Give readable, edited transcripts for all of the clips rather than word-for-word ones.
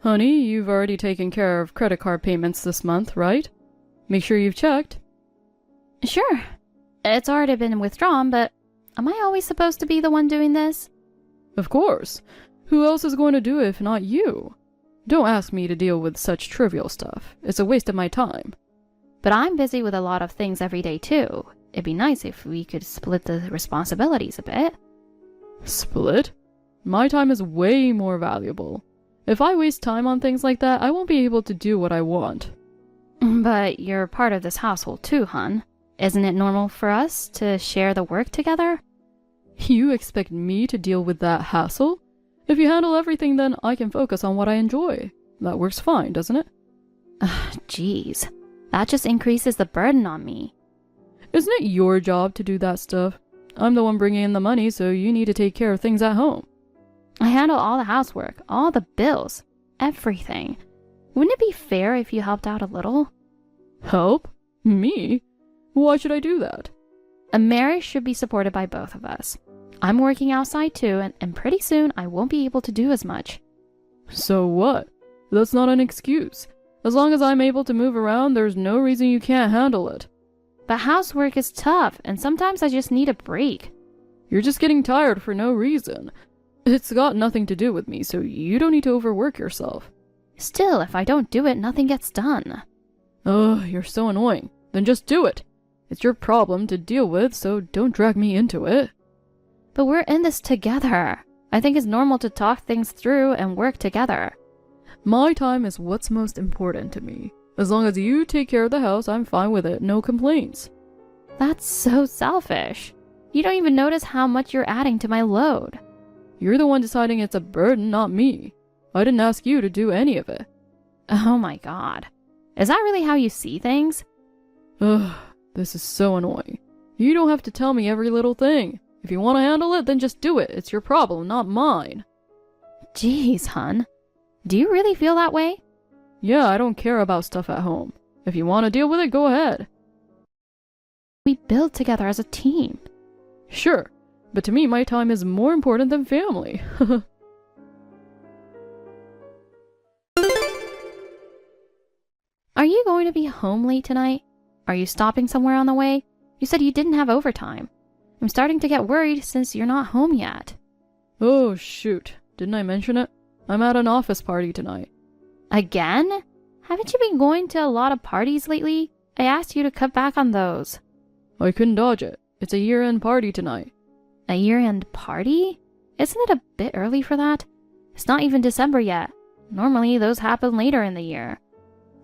Honey, you've already taken care of credit card payments this month, right? Make sure you've checked. Sure. It's already been withdrawn, but am I always supposed to be the one doing this? Of course. Who else is going to do it if not you? Don't ask me to deal with such trivial stuff. It's a waste of my time. But I'm busy with a lot of things every day too. It'd be nice if we could split the responsibilities a bit. Split? My time is way more valuable. If I waste time on things like that, I won't be able to do what I want. But you're part of this household too, hun. Isn't it normal for us to share the work together? You expect me to deal with that hassle? If you handle everything, then I can focus on what I enjoy. That works fine, doesn't it? Jeez. That just increases the burden on me. Isn't it your job to do that stuff? I'm the one bringing in the money, so you need to take care of things at home. I handle all the housework, all the bills, everything. Wouldn't it be fair if you helped out a little? Help? Me? Why should I do that? A marriage should be supported by both of us. I'm working outside too, and pretty soon I won't be able to do as much. So what? That's not an excuse. As long as I'm able to move around, there's no reason you can't handle it. But housework is tough, and sometimes I just need a break. You're just getting tired for no reason. It's got nothing to do with me, so you don't need to overwork yourself. Still, if I don't do it, nothing gets done. Ugh, you're so annoying. Then just do it. It's your problem to deal with, so don't drag me into it. But we're in this together. I think it's normal to talk things through and work together. My time is what's most important to me. As long as you take care of the house, I'm fine with it. No complaints. That's so selfish. You don't even notice how much you're adding to my load. You're the one deciding it's a burden, not me. I didn't ask you to do any of it. Oh my god. Is that really how you see things? Ugh, this is so annoying. You don't have to tell me every little thing. If you want to handle it, then just do it. It's your problem, not mine. Jeez, hun. Do you really feel that way? Yeah, I don't care about stuff at home. If you want to deal with it, go ahead. We build together as a team. Sure, but to me, my time is more important than family. Are you going to be home late tonight? Are you stopping somewhere on the way? You said you didn't have overtime. I'm starting to get worried since you're not home yet. Oh, shoot. Didn't I mention it? I'm at an office party tonight. Again? Haven't you been going to a lot of parties lately? I asked you to cut back on those. I couldn't dodge it. It's a year-end party tonight. A year-end party? Isn't it a bit early for that? It's not even December yet. Normally, those happen later in the year.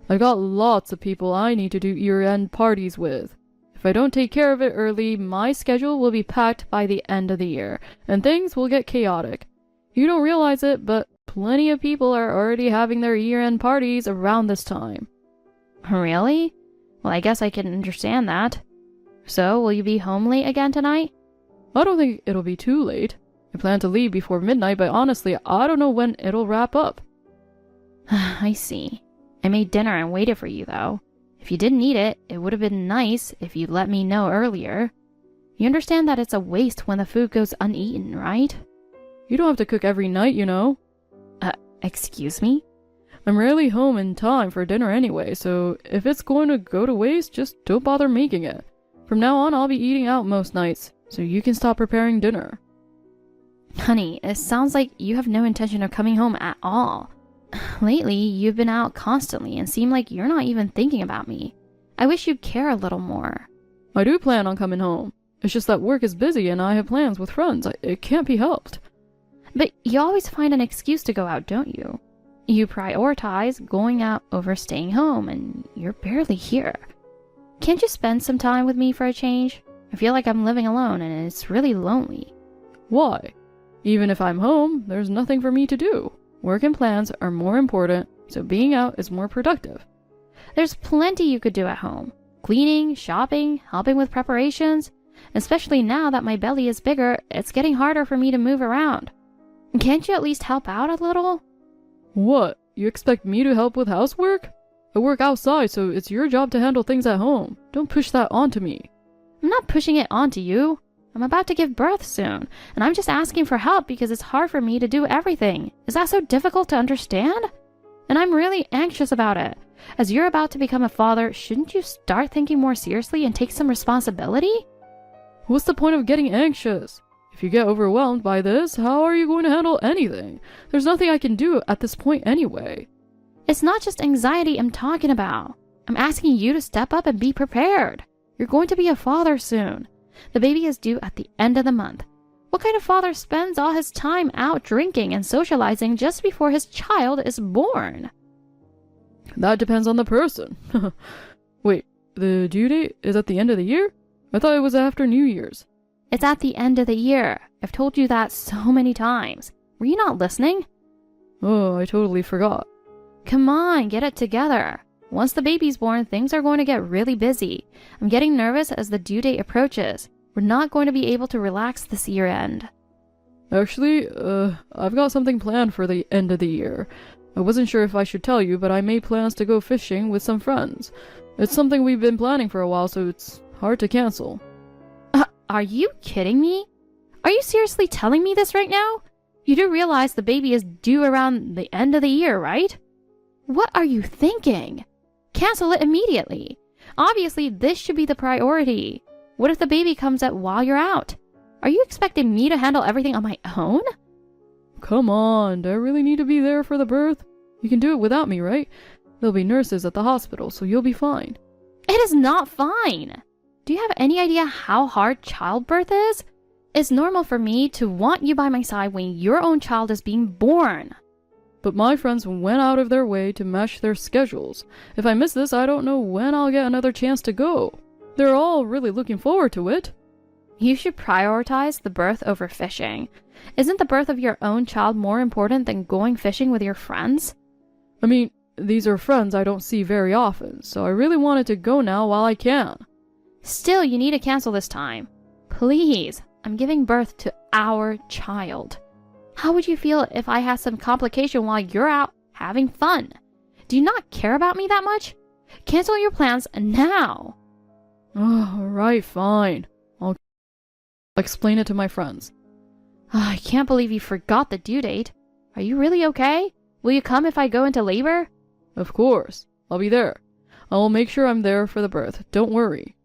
I got lots of people I need to do year-end parties with. If I don't take care of it early, my schedule will be packed by the end of the year, and things will get chaotic. You don't realize it, but plenty of people are already having their year-end parties around this time. Really? Well, I guess I can understand that. So, will you be home late again tonight? I don't think it'll be too late. I plan to leave before midnight, but honestly, I don't know when it'll wrap up. I see. I made dinner and waited for you, though. If you didn't eat it, it would have been nice if you'd let me know earlier. You understand that it's a waste when the food goes uneaten, right? You don't have to cook every night, you know. Excuse me? I'm rarely home in time for dinner anyway, so if it's going to go to waste, just don't bother making it. From now on, I'll be eating out most nights, so you can stop preparing dinner. Honey, it sounds like you have no intention of coming home at all. Lately, you've been out constantly and seem like you're not even thinking about me. I wish you'd care a little more. I do plan on coming home. It's just that work is busy and I have plans with friends. It can't be helped. But you always find an excuse to go out, don't you? You prioritize going out over staying home, and you're barely here. Can't you spend some time with me for a change? I feel like I'm living alone and it's really lonely. Why? Even if I'm home, there's nothing for me to do. Work and plans are more important, so being out is more productive. There's plenty you could do at home. Cleaning, shopping, helping with preparations. Especially now that my belly is bigger, it's getting harder for me to move around. Can't you at least help out a little? What? You expect me to help with housework? I work outside, so it's your job to handle things at home. Don't push that onto me. I'm not pushing it onto you. I'm about to give birth soon, and I'm just asking for help because it's hard for me to do everything. Is that so difficult to understand? and I'm really anxious about it. As you're about to become a father, shouldn't you start thinking more seriously and take some responsibility? What's the point of getting anxious? If you get overwhelmed by this, how are you going to handle anything? There's nothing I can do at this point anyway. It's not just anxiety I'm talking about. I'm asking you to step up and be prepared. You're going to be a father soon. The baby is due at the end of the month. What kind of father spends all his time out drinking and socializing just before his child is born? That depends on the person. Wait, the due date is at the end of the year? I thought it was after New Year's. It's at the end of the year. I've told you that so many times. Were you not listening? Oh, I totally forgot. Come on, get it together. Once the baby's born, things are going to get really busy. I'm getting nervous as the due date approaches. We're not going to be able to relax this year end. Actually, I've got something planned for the end of the year. I wasn't sure if I should tell you, but I made plans to go fishing with some friends. It's something we've been planning for a while, so it's hard to cancel. Are you kidding me? Are you seriously telling me this right now? You do realize the baby is due around the end of the year, right? What are you thinking? Cancel it immediately. Obviously, this should be the priority. What if the baby comes out while you're out? Are you expecting me to handle everything on my own? Come on, do I really need to be there for the birth? You can do it without me, right? There'll be nurses at the hospital, so you'll be fine. It is not fine. Do you have any idea how hard childbirth is? It's normal for me to want you by my side when your own child is being born. But my friends went out of their way to match their schedules. If I miss this, I don't know when I'll get another chance to go. They're all really looking forward to it. You should prioritize the birth over fishing. Isn't the birth of your own child more important than going fishing with your friends? I mean, these are friends I don't see very often, so I really wanted to go now while I can. Still, you need to cancel this time. Please, I'm giving birth to our child. How would you feel if I had some complication while you're out having fun? Do you not care about me that much? Cancel your plans now. Oh, right, fine. I'll explain it to my friends. I can't believe you forgot the due date. Are you really okay? Will you come if I go into labor? Of course. I'll be there. I will make sure I'm there for the birth. Don't worry.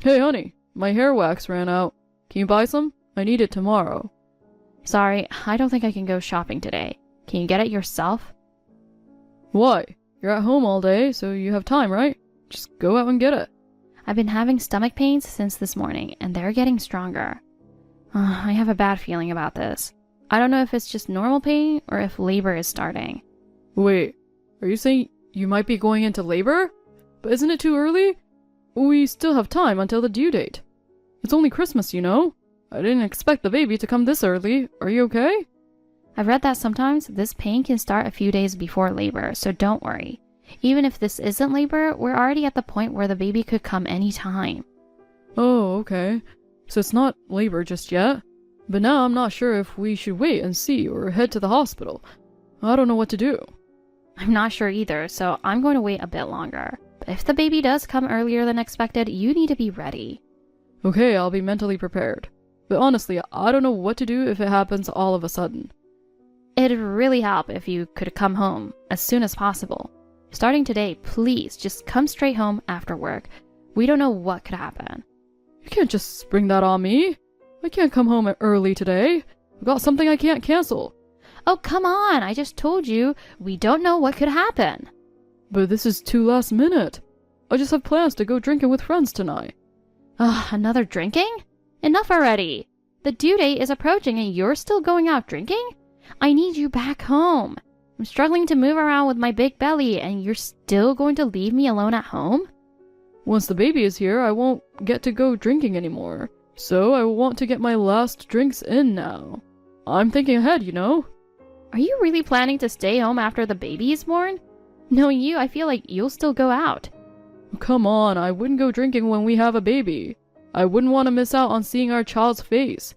Hey, honey. My hair wax ran out. Can you buy some? I need it tomorrow. Sorry, I don't think I can go shopping today. Can you get it yourself? Why? You're at home all day, so you have time, right? Just go out and get it. I've been having stomach pains since this morning, and they're getting stronger. I have a bad feeling about this. I don't know if it's just normal pain or if labor is starting. Wait, are you saying you might be going into labor? But isn't it too early? We still have time until the due date. It's only Christmas, you know? I didn't expect the baby to come this early. Are you okay? I've read that sometimes this pain can start a few days before labor, so don't worry. Even if this isn't labor, we're already at the point where the baby could come any time. Oh, okay. So it's not labor just yet? But now I'm not sure if we should wait and see or head to the hospital. I don't know what to do. I'm not sure either, so I'm going to wait a bit longer. But if the baby does come earlier than expected, you need to be ready. Okay, I'll be mentally prepared. But honestly, I don't know what to do if it happens all of a sudden. It'd really help if you could come home as soon as possible. Starting today, please just come straight home after work. We don't know what could happen. You can't just spring that on me. I can't come home early today. I've got something I can't cancel. Oh, come on. I just told you we don't know what could happen. But this is too last minute. I just have plans to go drinking with friends tonight. Another drinking? Enough already. The due date is approaching and you're still going out drinking? I need you back home. I'm struggling to move around with my big belly and you're still going to leave me alone at home? Once the baby is here, I won't get to go drinking anymore. So I want to get my last drinks in now. I'm thinking ahead, you know? Are you really planning to stay home after the baby is born? Knowing you, I feel like you'll still go out. Come on, I wouldn't go drinking when we have a baby. I wouldn't want to miss out on seeing our child's face.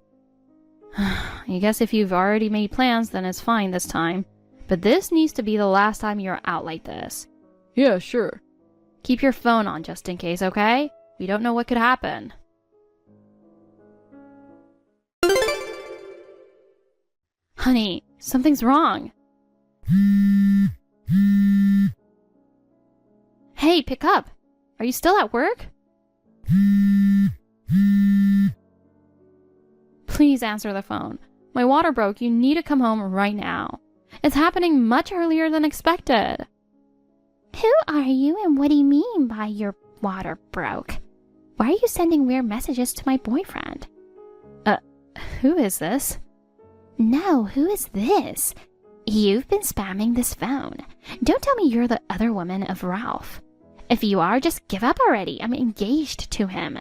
I guess if you've already made plans, then it's fine this time. But this needs to be the last time you're out like this. Yeah, sure. Keep your phone on just in case, okay? We don't know what could happen. Honey, something's wrong. Hey, pick up. Are you still at work? Please answer the phone. My water broke. You need to come home right now. It's happening much earlier than expected. Who are you and what do you mean by your water broke? Why are you sending weird messages to my boyfriend? Who is this? No, who is this? You've been spamming this phone. Don't tell me you're the other woman of Ralph. If you are, just give up already. I'm engaged to him.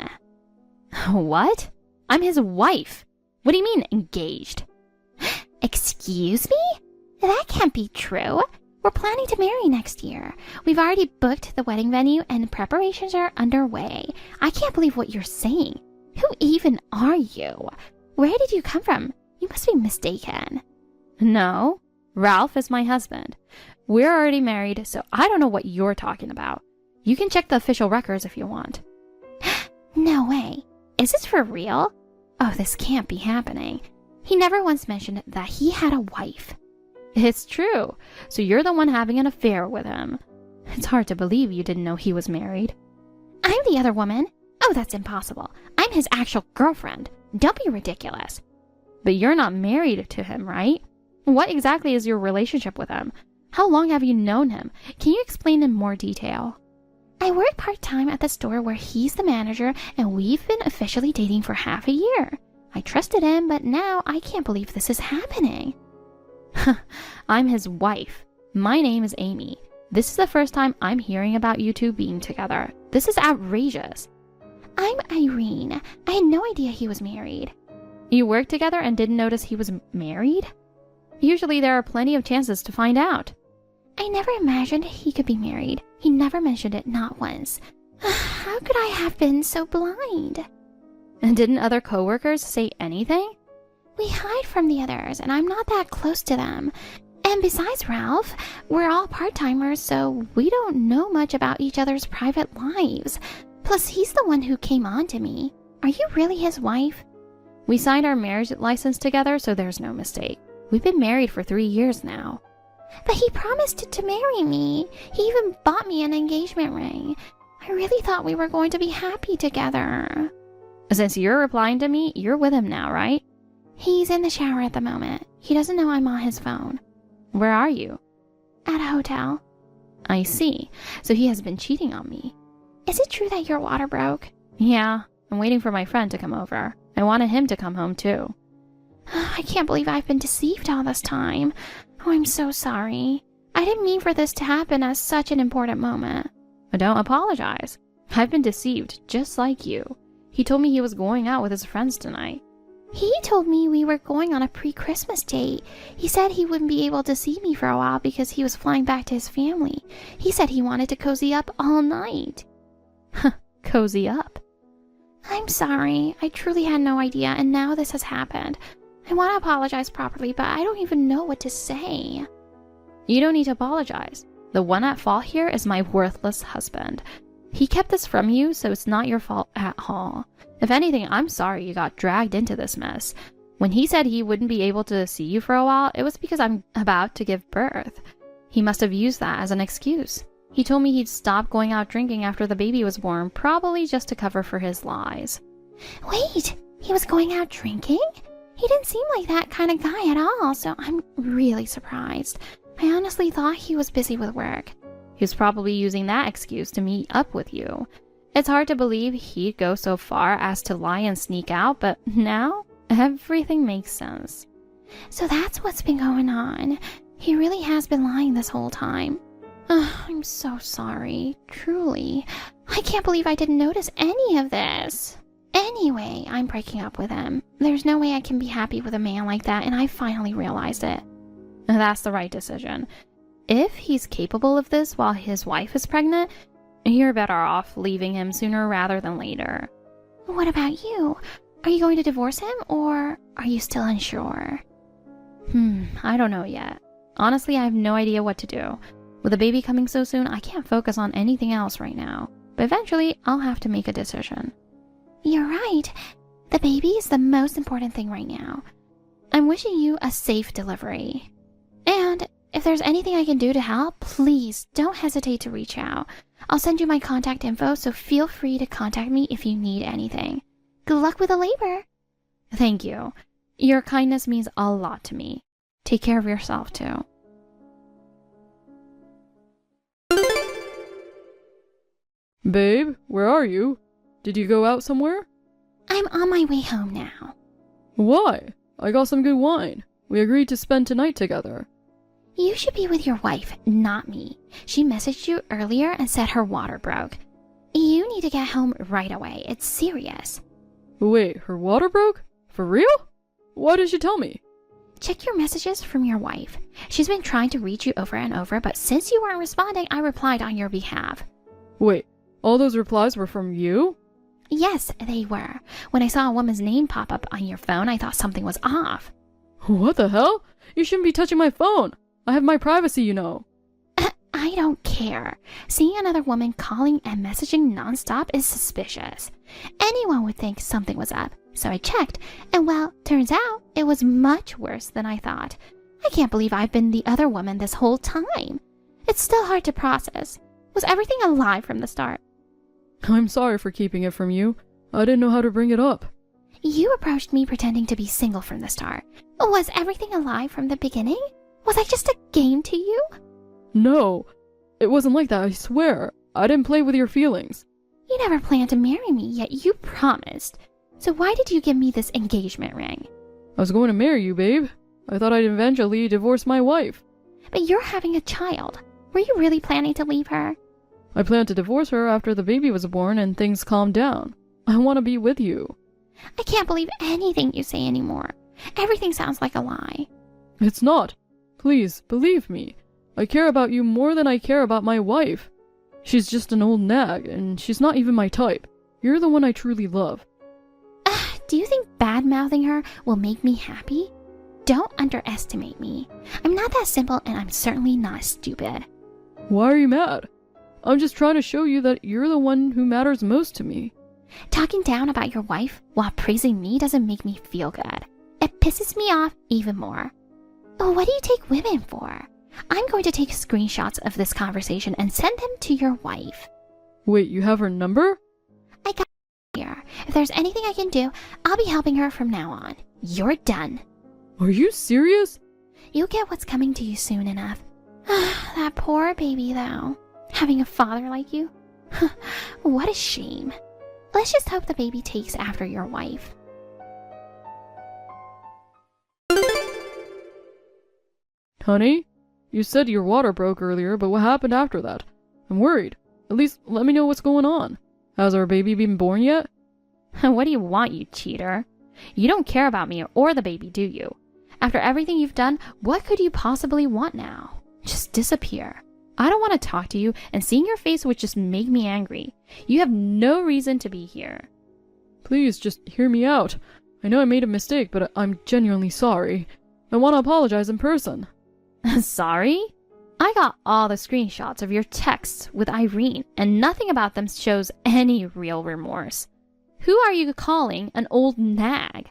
What? I'm his wife. What do you mean, engaged? Excuse me? That can't be true. We're planning to marry next year. We've already booked the wedding venue and preparations are underway. I can't believe what you're saying. Who even are you? Where did you come from? You must be mistaken. No, Ralph is my husband. We're already married, so I don't know what you're talking about. You can check the official records if you want. No way. Is this for real? Oh, this can't be happening. He never once mentioned that he had a wife. It's true. So you're the one having an affair with him. It's hard to believe you didn't know he was married. I'm the other woman. Oh, that's impossible. I'm his actual girlfriend. Don't be ridiculous. But you're not married to him, right? What exactly is your relationship with him? How long have you known him? Can you explain in more detail? I work part-time at the store where he's the manager, and we've been officially dating for half a year. I trusted him, but now I can't believe this is happening. I'm his wife. My name is Amy. This is the first time I'm hearing about you two being together. This is outrageous. I'm Irene. I had no idea he was married. You worked together and didn't notice he was married? Usually there are plenty of chances to find out. I never imagined he could be married. He never mentioned it, not once. How could I have been so blind? And didn't other coworkers say anything? We hide from the others, and I'm not that close to them. And besides Ralph, we're all part-timers, so we don't know much about each other's private lives. Plus, he's the one who came on to me. Are you really his wife? We signed our marriage license together, so there's no mistake. We've been married for 3 years now. But he promised to marry me. He even bought me an engagement ring. I really thought we were going to be happy together. Since you're replying to me, you're with him now, right? He's in the shower at the moment. He doesn't know I'm on his phone. Where are you? At a hotel. I see. So he has been cheating on me. Is it true that your water broke? Yeah. I'm waiting for my friend to come over. I wanted him to come home too. I can't believe I've been deceived all this time. Oh, I'm so sorry. I didn't mean for this to happen at such an important moment. But don't apologize. I've been deceived, just like you. He told me he was going out with his friends tonight. He told me we were going on a pre-Christmas date. He said he wouldn't be able to see me for a while because he was flying back to his family. He said he wanted to cozy up all night. Cozy up? I'm sorry. I truly had no idea, and now this has happened. I want to apologize properly, but I don't even know what to say. You don't need to apologize. The one at fault here is my worthless husband. He kept this from you, so it's not your fault at all. If anything, I'm sorry you got dragged into this mess. When he said he wouldn't be able to see you for a while, it was because I'm about to give birth. He must have used that as an excuse. He told me he'd stop going out drinking after the baby was born, probably just to cover for his lies. Wait, he was going out drinking? He didn't seem like that kind of guy at all, so I'm really surprised. I honestly thought he was busy with work. He was probably using that excuse to meet up with you. It's hard to believe he'd go so far as to lie and sneak out, but now everything makes sense. So that's what's been going on. He really has been lying this whole time. I'm so sorry, truly. I can't believe I didn't notice any of this. Anyway, I'm breaking up with him. There's no way I can be happy with a man like that, and I finally realized it. That's the right decision. If he's capable of this while his wife is pregnant, you're better off leaving him sooner rather than later. What about you? Are you going to divorce him, or are you still unsure? I don't know yet. Honestly, I have no idea what to do. With a baby coming so soon, I can't focus on anything else right now. But eventually, I'll have to make a decision. You're right. The baby is the most important thing right now. I'm wishing you a safe delivery. And if there's anything I can do to help, please don't hesitate to reach out. I'll send you my contact info, so feel free to contact me if you need anything. Good luck with the labor. Thank you. Your kindness means a lot to me. Take care of yourself, too. Babe, where are you? Did you go out somewhere? I'm on my way home now. Why? I got some good wine. We agreed to spend tonight together. You should be with your wife, not me. She messaged you earlier and said her water broke. You need to get home right away. It's serious. Wait, her water broke? For real? Why did she tell me? Check your messages from your wife. She's been trying to reach you over and over, but since you weren't responding, I replied on your behalf. Wait, all those replies were from you? Yes, they were. When I saw a woman's name pop up on your phone, I thought something was off. What the hell? You shouldn't be touching my phone. I have my privacy, you know. I don't care. Seeing another woman calling and messaging nonstop is suspicious. Anyone would think something was up, so I checked, and well, turns out it was much worse than I thought. I can't believe I've been the other woman this whole time. It's still hard to process. Was everything a lie from the start? I'm sorry for keeping it from you. I didn't know how to bring it up. You approached me pretending to be single from the start. Was everything a lie from the beginning? Was I just a game to you? No, it wasn't like that, I swear. I didn't play with your feelings. You never planned to marry me, yet you promised. So why did you give me this engagement ring? I was going to marry you, babe. I thought I'd eventually divorce my wife. But you're having a child. Were you really planning to leave her? I planned to divorce her after the baby was born and things calmed down. I want to be with you. I can't believe anything you say anymore. Everything sounds like a lie. It's not. Please, believe me. I care about you more than I care about my wife. She's just an old nag, and she's not even my type. You're the one I truly love. Do you think bad-mouthing her will make me happy? Don't underestimate me. I'm not that simple, and I'm certainly not stupid. Why are you mad? I'm just trying to show you that you're the one who matters most to me. Talking down about your wife while praising me doesn't make me feel good. It pisses me off even more. What do you take women for? I'm going to take screenshots of this conversation and send them to your wife. Wait, you have her number? I got here. If there's anything I can do, I'll be helping her from now on. You're done. Are you serious? You'll get what's coming to you soon enough. That poor baby, though. Having a father like you? What a shame. Let's just hope the baby takes after your wife. Honey, you said your water broke earlier, but what happened after that? I'm worried. At least let me know what's going on. Has our baby been born yet? What do you want, you cheater? You don't care about me or the baby, do you? After everything you've done, what could you possibly want now? Just disappear. I don't want to talk to you, and seeing your face would just make me angry. You have no reason to be here. Please, just hear me out. I know I made a mistake, but I'm genuinely sorry. I want to apologize in person. Sorry? I got all the screenshots of your texts with Irene, and nothing about them shows any real remorse. Who are you calling an old nag?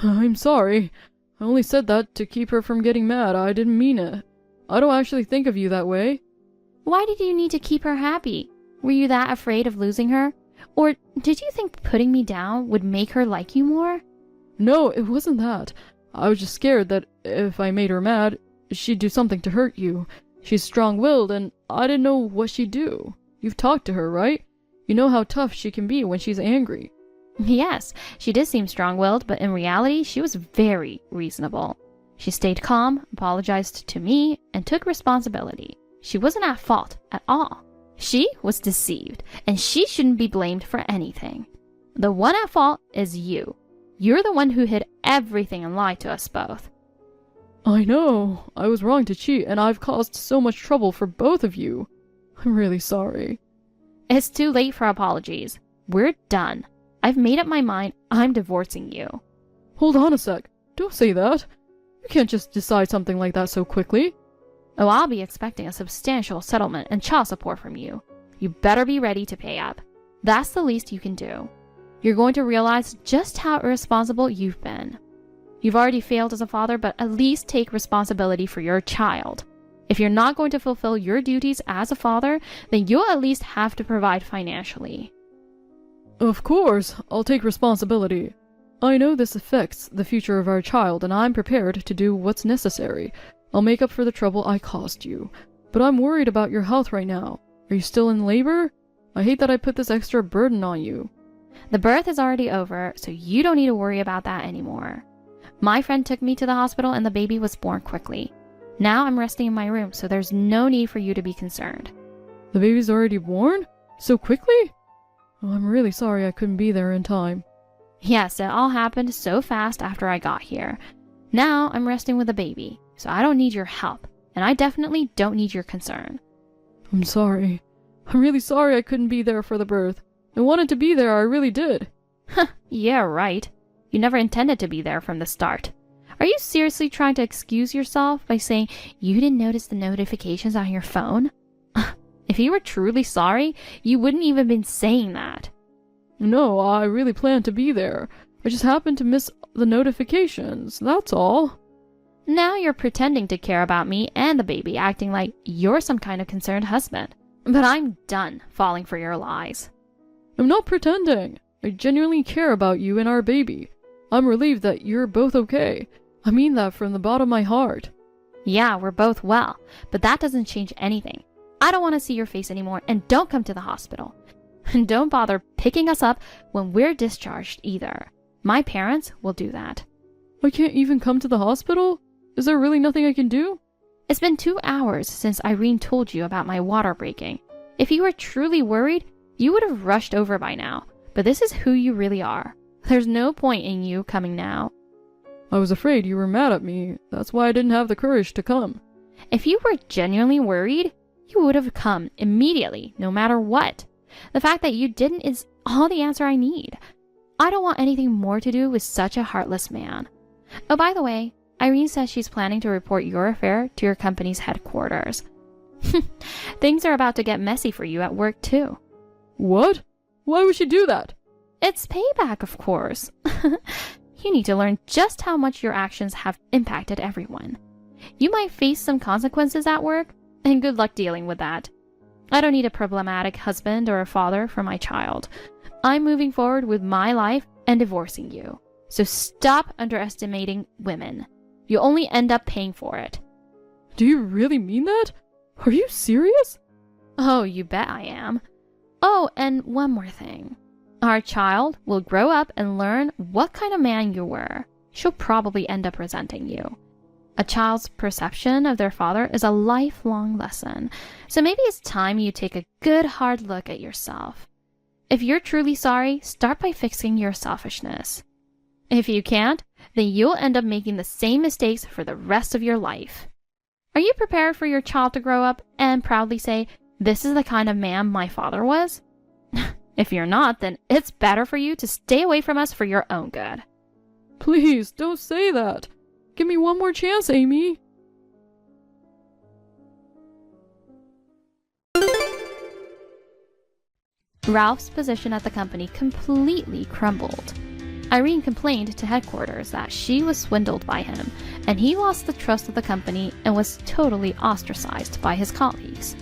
I'm sorry. I only said that to keep her from getting mad. I didn't mean it. I don't actually think of you that way. Why did you need to keep her happy? Were you that afraid of losing her? Or did you think putting me down would make her like you more? No, it wasn't that. I was just scared that if I made her mad, she'd do something to hurt you. She's strong-willed, and I didn't know what she'd do. You've talked to her, right? You know how tough she can be when she's angry. Yes, she did seem strong-willed, but in reality, she was very reasonable. She stayed calm, apologized to me, and took responsibility. She wasn't at fault at all. She was deceived, and she shouldn't be blamed for anything. The one at fault is you. You're the one who hid everything and lied to us both. I know. I was wrong to cheat, and I've caused so much trouble for both of you. I'm really sorry. It's too late for apologies. We're done. I've made up my mind. I'm divorcing you. Hold on a sec. Don't say that. You can't just decide something like that so quickly. Oh, I'll be expecting a substantial settlement and child support from you. You better be ready to pay up. That's the least you can do. You're going to realize just how irresponsible you've been. You've already failed as a father, but at least take responsibility for your child. If you're not going to fulfill your duties as a father, then you'll at least have to provide financially. Of course, I'll take responsibility. I know this affects the future of our child, and I'm prepared to do what's necessary. I'll make up for the trouble I caused you. But I'm worried about your health right now. Are you still in labor? I hate that I put this extra burden on you. The birth is already over, so you don't need to worry about that anymore. My friend took me to the hospital and the baby was born quickly. Now I'm resting in my room, so there's no need for you to be concerned. The baby's already born? So quickly? Oh, I'm really sorry I couldn't be there in time. Yes, it all happened so fast after I got here. Now I'm resting with the baby, so I don't need your help, and I definitely don't need your concern. I'm sorry. I'm really sorry I couldn't be there for the birth. I wanted to be there, I really did. Yeah, right. You never intended to be there from the start. Are you seriously trying to excuse yourself by saying you didn't notice the notifications on your phone? If you were truly sorry, you wouldn't even been saying that. No, I really planned to be there. I just happened to miss the notifications, that's all. Now you're pretending to care about me and the baby, acting like you're some kind of concerned husband. But I'm done falling for your lies. I'm not pretending. I genuinely care about you and our baby. I'm relieved that you're both okay. I mean that from the bottom of my heart. Yeah, we're both well, but that doesn't change anything. I don't want to see your face anymore, and don't come to the hospital. And don't bother picking us up when we're discharged either. My parents will do that. I can't even come to the hospital? Is there really nothing I can do? It's been 2 hours since Irene told you about my water breaking. If you were truly worried, you would have rushed over by now. But this is who you really are. There's no point in you coming now. I was afraid you were mad at me. That's why I didn't have the courage to come. If you were genuinely worried, you would have come immediately, no matter what. The fact that you didn't is all the answer I need. I don't want anything more to do with such a heartless man. Oh, by the way, Irene says she's planning to report your affair to your company's headquarters. Things are about to get messy for you at work, too. What? Why would she do that? It's payback, of course. You need to learn just how much your actions have impacted everyone. You might face some consequences at work, and good luck dealing with that. I don't need a problematic husband or a father for my child. I'm moving forward with my life and divorcing you. So stop underestimating women. You'll only end up paying for it. Do you really mean that? Are you serious? Oh, you bet I am. Oh, and one more thing. Our child will grow up and learn what kind of man you were. She'll probably end up resenting you. A child's perception of their father is a lifelong lesson, so maybe it's time you take a good hard look at yourself. If you're truly sorry, start by fixing your selfishness. If you can't, then you'll end up making the same mistakes for the rest of your life. Are you prepared for your child to grow up and proudly say, "This is the kind of man my father was"? If you're not, then it's better for you to stay away from us for your own good. Please, don't say that. Give me one more chance, Amy. Ralph's position at the company completely crumbled. Irene complained to headquarters that she was swindled by him, and he lost the trust of the company and was totally ostracized by his colleagues.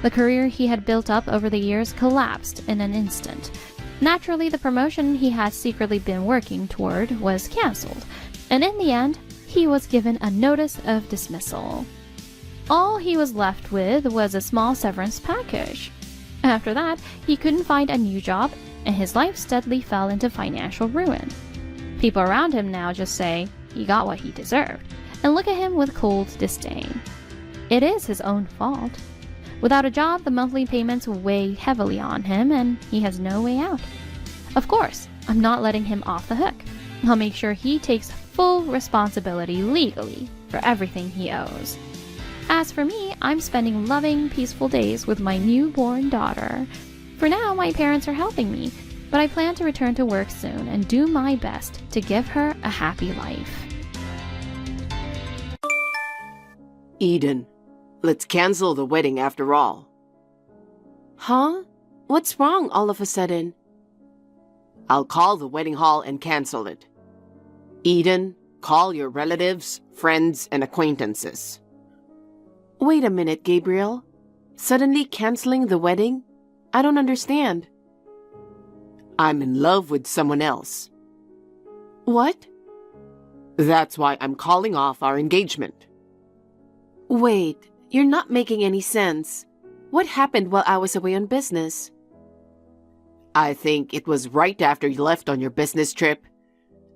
The career he had built up over the years collapsed in an instant. Naturally, the promotion he had secretly been working toward was cancelled, and in the end, he was given a notice of dismissal. All he was left with was a small severance package. After that, he couldn't find a new job, and his life steadily fell into financial ruin. People around him now just say he got what he deserved, and look at him with cold disdain. It is his own fault. Without a job, the monthly payments weigh heavily on him, and he has no way out. Of course, I'm not letting him off the hook. I'll make sure he takes full responsibility legally for everything he owes. As for me, I'm spending loving, peaceful days with my newborn daughter. For now, my parents are helping me, but I plan to return to work soon and do my best to give her a happy life. Eden, let's cancel the wedding after all. Huh? What's wrong all of a sudden? I'll call the wedding hall and cancel it. Eden, Call your relatives, friends, and acquaintances. Wait a minute, Gabriel. Suddenly canceling the wedding? I don't understand. I'm in love with someone else. What? That's why I'm calling off our engagement. Wait, you're not making any sense. What happened while I was away on business? I think it was right after you left on your business trip.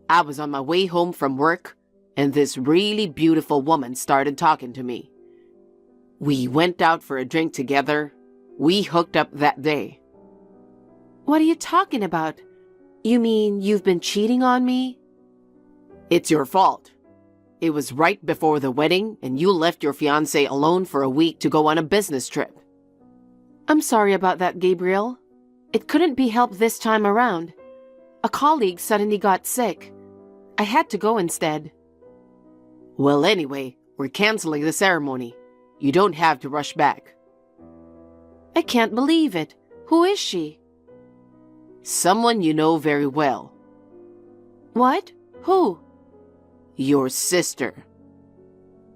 I was on my way home from work, and this really beautiful woman started talking to me. We went out for a drink together. We hooked up that day. What are you talking about? You mean you've been cheating on me? It's your fault. It was right before the wedding, and you left your fiancé alone for a week to go on a business trip. I'm sorry about that, Gabriel. It couldn't be helped this time around. A colleague suddenly got sick. I had to go instead. Well, anyway, we're canceling the ceremony. You don't have to rush back. I can't believe it. Who is she? Someone you know very well. What? Who? Your sister.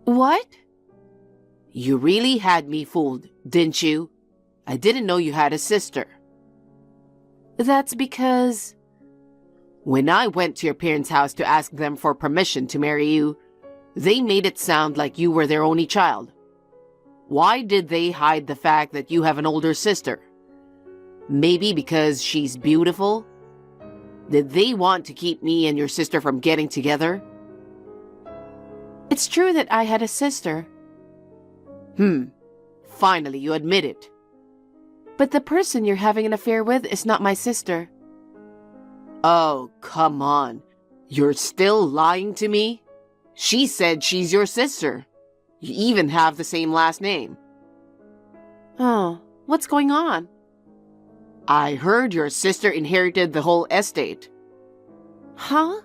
What? You really had me fooled, didn't you? I didn't know you had a sister. That's because... When I went to your parents' house to ask them for permission to marry you, they made it sound like you were their only child. Why did they hide the fact that you have an older sister? Maybe because she's beautiful? Did they want to keep me and your sister from getting together? It's true that I had a sister. Finally, you admit it. But the person you're having an affair with is not my sister. Oh, come on. You're still lying to me? She said she's your sister. You even have the same last name. Oh, what's going on? I heard your sister inherited the whole estate. Huh?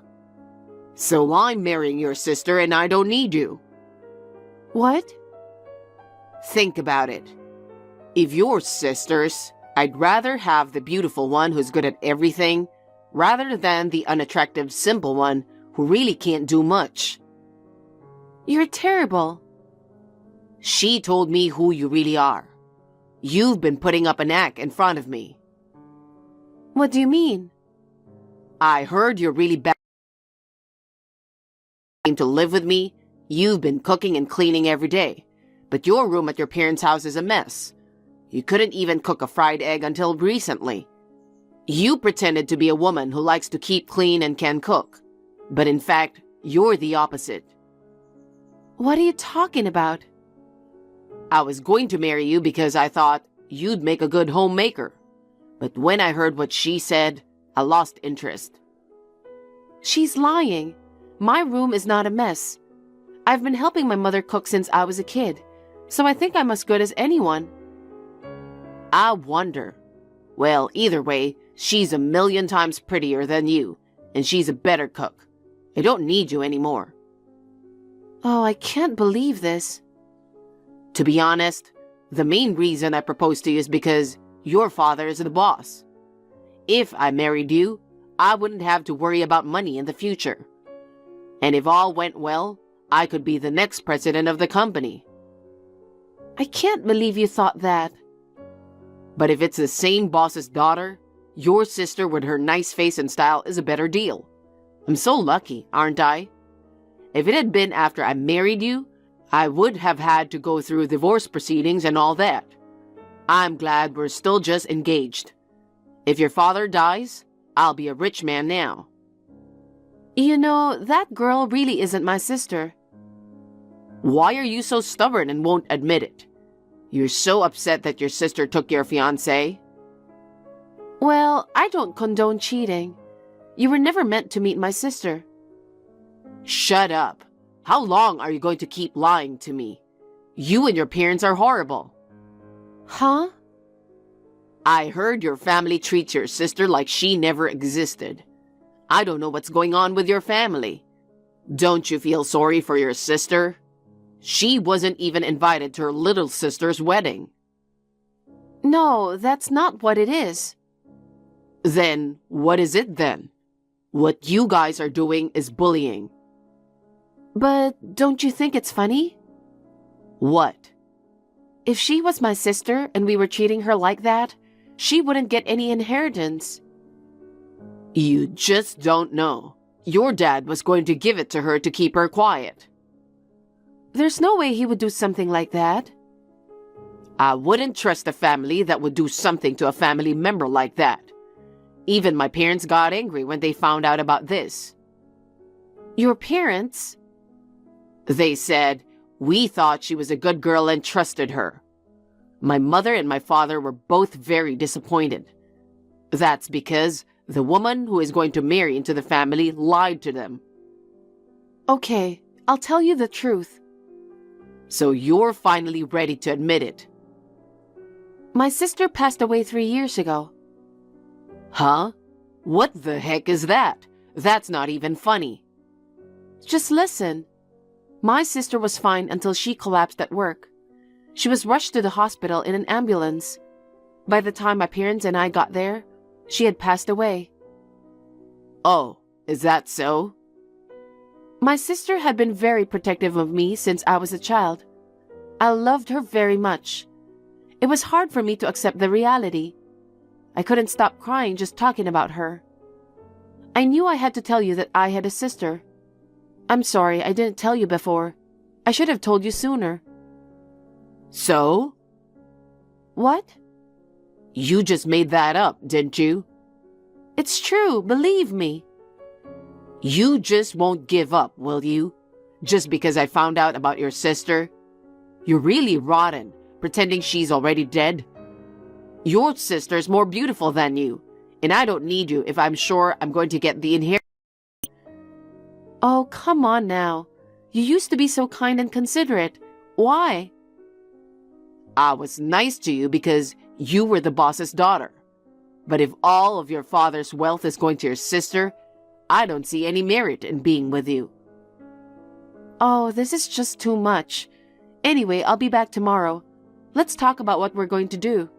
So I'm marrying your sister and I don't need you. What? Think about it. If you're sisters, I'd rather have the beautiful one who's good at everything rather than the unattractive, simple one who really can't do much. You're terrible. She told me who you really are. You've been putting up an act in front of me. What do you mean? I heard you're really bad. Came to live with me, you've been cooking and cleaning every day, but your room at your parents' house is a mess. You couldn't even cook a fried egg until recently. You pretended to be a woman who likes to keep clean and can cook, but in fact, you're the opposite. What are you talking about? I was going to marry you because I thought you'd make a good homemaker, but when I heard what she said, I lost interest. She's lying. My room is not a mess. I've been helping my mother cook since I was a kid, so I think I'm as good as anyone. I wonder. Well, either way, she's a million times prettier than you, and she's a better cook. I don't need you anymore. Oh, I can't believe this. To be honest, the main reason I proposed to you is because your father is the boss. If I married you, I wouldn't have to worry about money in the future. And if all went well, I could be the next president of the company. I can't believe you thought that. But if it's the same boss's daughter, your sister with her nice face and style is a better deal. I'm so lucky, aren't I? If it had been after I married you, I would have had to go through divorce proceedings and all that. I'm glad we're still just engaged. If your father dies, I'll be a rich man now. You know, that girl really isn't my sister. Why are you so stubborn and won't admit it? You're so upset that your sister took your fiancé? Well, I don't condone cheating. You were never meant to meet my sister. Shut up. How long are you going to keep lying to me? You and your parents are horrible. Huh? I heard your family treats your sister like she never existed. I don't know what's going on with your family. Don't you feel sorry for your sister? She wasn't even invited to her little sister's wedding. No, that's not what it is. Then, what is it then? What you guys are doing is bullying. But don't you think it's funny? What? If she was my sister and we were treating her like that, she wouldn't get any inheritance. You just don't know. Your dad was going to give it to her to keep her quiet. There's no way he would do something like that. I wouldn't trust a family that would do something to a family member like that. Even my parents got angry when they found out about this. Your parents? They said, we thought she was a good girl and trusted her. My mother and my father were both very disappointed. That's because the woman who is going to marry into the family lied to them. Okay, I'll tell you the truth. So you're finally ready to admit it. My sister passed away 3 years ago. Huh? What the heck is that? That's not even funny. Just listen. My sister was fine until she collapsed at work. She was rushed to the hospital in an ambulance. By the time my parents and I got there, she had passed away. Oh, is that so? My sister had been very protective of me since I was a child. I loved her very much. It was hard for me to accept the reality. I couldn't stop crying just talking about her. I knew I had to tell you that I had a sister. I'm sorry I didn't tell you before. I should have told you sooner. So? What? You just made that up, didn't you? It's true, believe me. You just won't give up, will you? Just because I found out about your sister? You're really rotten, pretending she's already dead. Your sister's more beautiful than you, and I don't need you if I'm sure I'm going to get the inheritance. Oh, come on now. You used to be so kind and considerate. Why? I was nice to you because you were the boss's daughter. But if all of your father's wealth is going to your sister, I don't see any merit in being with you. Oh, this is just too much. Anyway, I'll be back tomorrow. Let's talk about what we're going to do.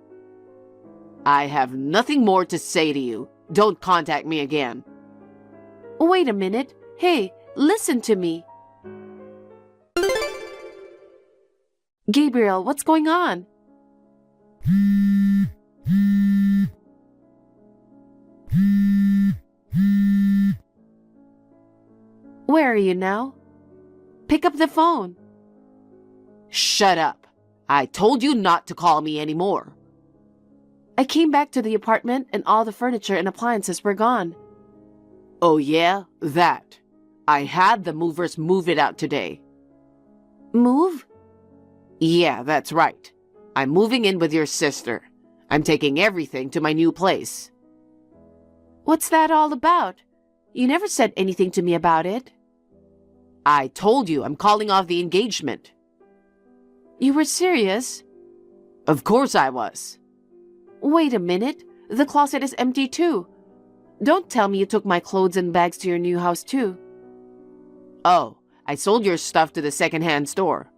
I have nothing more to say to you. Don't contact me again. Wait a minute. Hey, listen to me. Gabriel, what's going on? Where are you now? Pick up the phone. Shut up. I told you not to call me anymore. I came back to the apartment and all the furniture and appliances were gone. Oh yeah? That. I had the movers move it out today. Move? Yeah, that's right. I'm moving in with your sister. I'm taking everything to my new place. What's that all about? You never said anything to me about it. I told you I'm calling off the engagement. You were serious? Of course I was. Wait a minute. The closet is empty too. Don't tell me you took my clothes and bags to your new house too. Oh, I sold your stuff to the second-hand store.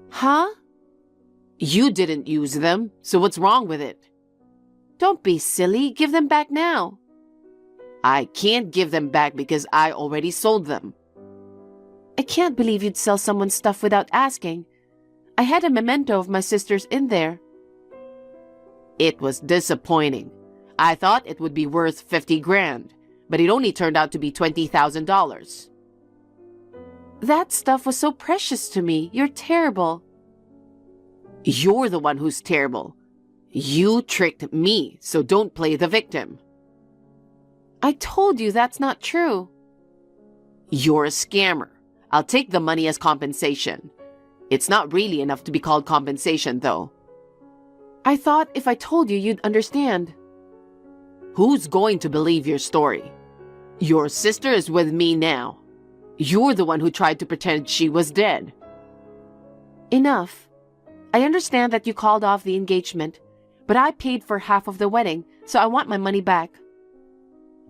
Huh? You didn't use them, so what's wrong with it? Don't be silly. Give them back now. I can't give them back because I already sold them. I can't believe you'd sell someone's stuff without asking. I had a memento of my sister's in there. It was disappointing. I thought it would be worth 50 grand, but it only turned out to be $20,000. That stuff was so precious to me. You're terrible. You're the one who's terrible. You tricked me, so don't play the victim. I told you that's not true. You're a scammer. I'll take the money as compensation. It's not really enough to be called compensation, though. I thought if I told you, you'd understand. Who's going to believe your story? Your sister is with me now. You're the one who tried to pretend she was dead. Enough. I understand that you called off the engagement, but I paid for half of the wedding, so I want my money back.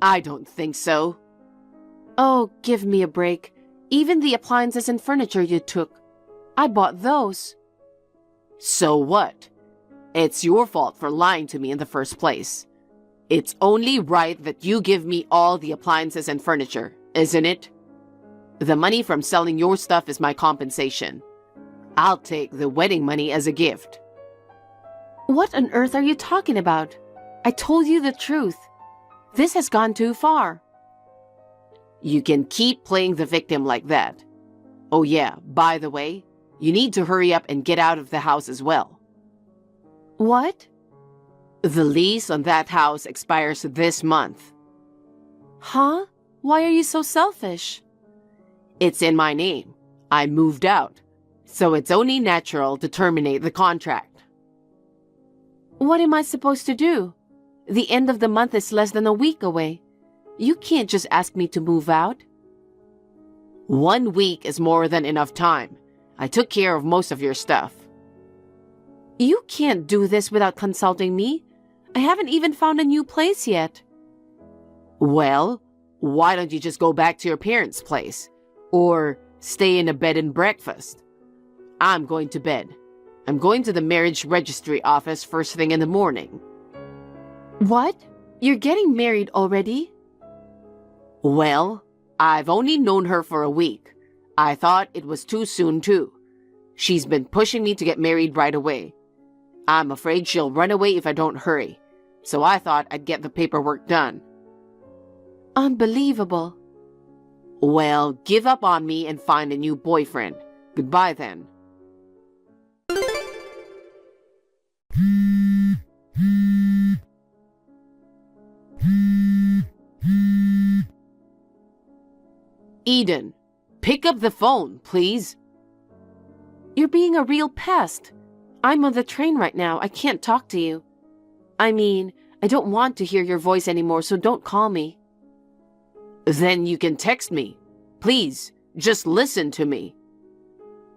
I don't think so. Oh, give me a break. Even the appliances and furniture you took. I bought those. So what? It's your fault for lying to me in the first place. It's only right that you give me all the appliances and furniture, isn't it? The money from selling your stuff is my compensation. I'll take the wedding money as a gift. What on earth are you talking about? I told you the truth. This has gone too far. You can keep playing the victim like that. Oh yeah, by the way, you need to hurry up and get out of the house as well. What? The lease on that house expires this month. Huh? Why are you so selfish? It's in my name. I moved out, so it's only natural to terminate the contract. What am I supposed to do? The end of the month is less than a week away. You can't just ask me to move out. 1 week is more than enough time. I took care of most of your stuff. You can't do this without consulting me. I haven't even found a new place yet. Well, why don't you just go back to your parents' place? Or stay in a bed and breakfast? I'm going to bed. I'm going to the marriage registry office first thing in the morning. What? You're getting married already? Well, I've only known her for a week. I thought it was too soon too. She's been pushing me to get married right away. I'm afraid she'll run away if I don't hurry. So I thought I'd get the paperwork done. Unbelievable. Well, give up on me and find a new boyfriend. Goodbye then. Eden, pick up the phone, please. You're being a real pest. I'm on the train right now. I can't talk to you. I mean, I don't want to hear your voice anymore, so don't call me. Then you can text me. Please, just listen to me.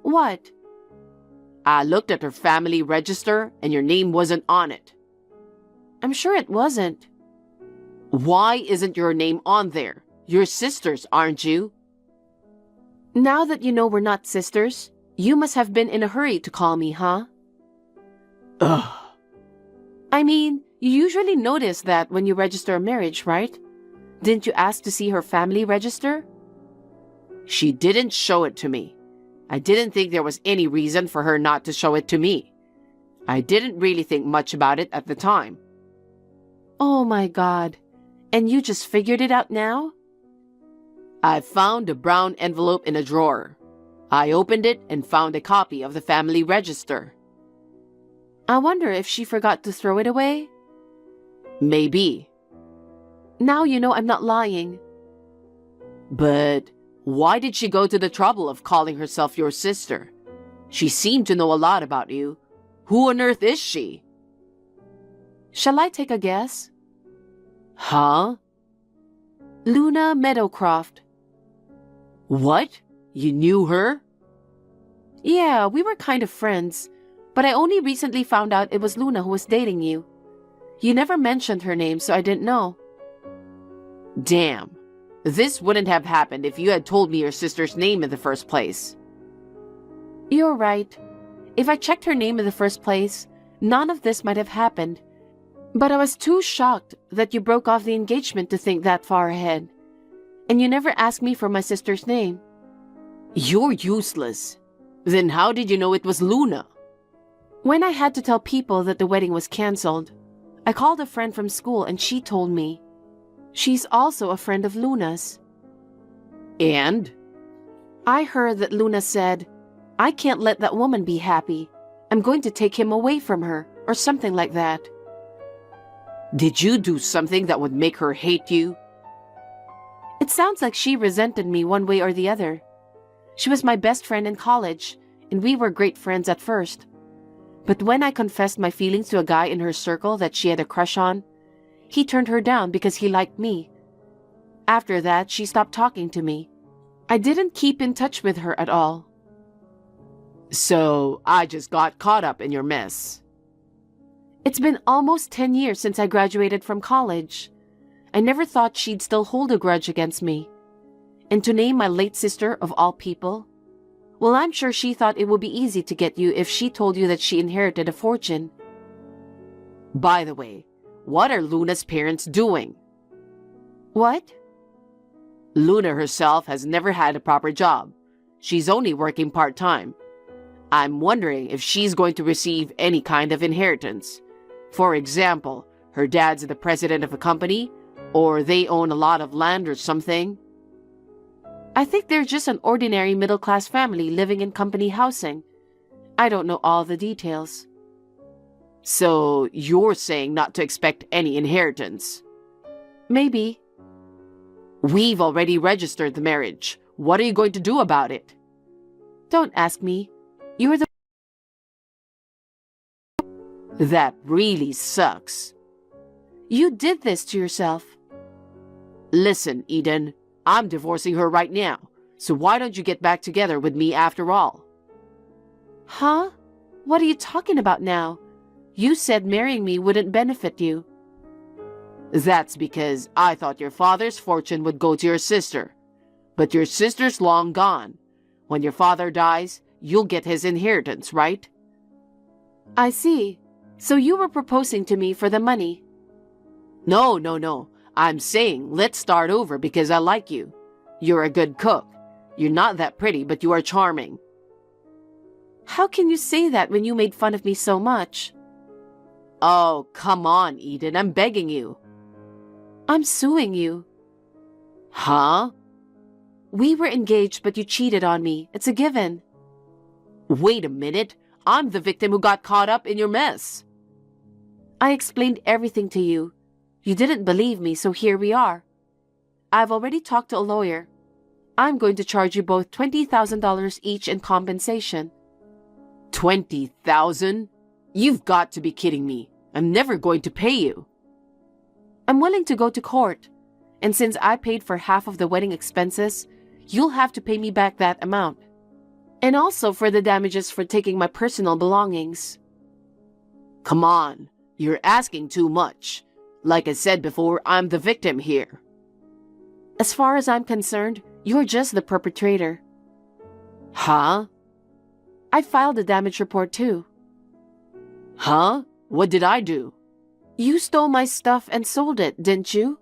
What? I looked at her family register and your name wasn't on it. I'm sure it wasn't. Why isn't your name on there? You're sisters, aren't you? Now that you know we're not sisters, you must have been in a hurry to call me, huh? Ugh. I mean, you usually notice that when you register a marriage, right? Didn't you ask to see her family register? She didn't show it to me. I didn't think there was any reason for her not to show it to me. I didn't really think much about it at the time. Oh my God. And you just figured it out now? I found a brown envelope in a drawer. I opened it and found a copy of the family register. I wonder if she forgot to throw it away? Maybe. Now you know I'm not lying. But why did she go to the trouble of calling herself your sister? She seemed to know a lot about you. Who on earth is she? Shall I take a guess? Huh? Luna Meadowcroft. What? You knew her? Yeah, we were kind of friends, but I only recently found out it was Luna who was dating you. You never mentioned her name, so I didn't know. Damn. This wouldn't have happened if you had told me your sister's name in the first place. You're right. If I checked her name in the first place, none of this might have happened. But I was too shocked that you broke off the engagement to think that far ahead. And you never asked me for my sister's name. You're useless. Then how did you know it was Luna? When I had to tell people that the wedding was canceled, I called a friend from school and she told me. She's also a friend of Luna's. And? I heard that Luna said, I can't let that woman be happy. I'm going to take him away from her, or something like that. Did you do something that would make her hate you? It sounds like she resented me one way or the other. She was my best friend in college, and we were great friends at first. But when I confessed my feelings to a guy in her circle that she had a crush on, he turned her down because he liked me. After that, she stopped talking to me. I didn't keep in touch with her at all. So I just got caught up in your mess. It's been almost 10 years since I graduated from college. I never thought she'd still hold a grudge against me. And to name my late sister of all people, well, I'm sure she thought it would be easy to get you if she told you that she inherited a fortune. By the way, what are Luna's parents doing? What? Luna herself has never had a proper job. She's only working part-time. I'm wondering if she's going to receive any kind of inheritance. For example, her dad's the president of a company, or they own a lot of land or something. I think they're just an ordinary middle-class family living in company housing. I don't know all the details. So you're saying not to expect any inheritance? Maybe. We've already registered the marriage. What are you going to do about it? Don't ask me. You're the... That really sucks. You did this to yourself. Listen, Eden, I'm divorcing her right now, so why don't you get back together with me after all? Huh? What are you talking about now? You said marrying me wouldn't benefit you. That's because I thought your father's fortune would go to your sister. But your sister's long gone. When your father dies, you'll get his inheritance, right? I see. So you were proposing to me for the money. No. I'm saying let's start over because I like you. You're a good cook. You're not that pretty, but you are charming. How can you say that when you made fun of me so much? Oh, come on, Eden. I'm begging you. I'm suing you. Huh? We were engaged, but you cheated on me. It's a given. Wait a minute. I'm the victim who got caught up in your mess. I explained everything to you. You didn't believe me, so here we are. I've already talked to a lawyer. I'm going to charge you both $20,000 each in compensation. 20,000? You've got to be kidding me. I'm never going to pay you. I'm willing to go to court. And since I paid for half of the wedding expenses, you'll have to pay me back that amount. And also for the damages for taking my personal belongings. Come on, you're asking too much. Like I said before, I'm the victim here. As far as I'm concerned, you're just the perpetrator. Huh? I filed a damage report too. Huh? What did I do? You stole my stuff and sold it, didn't you?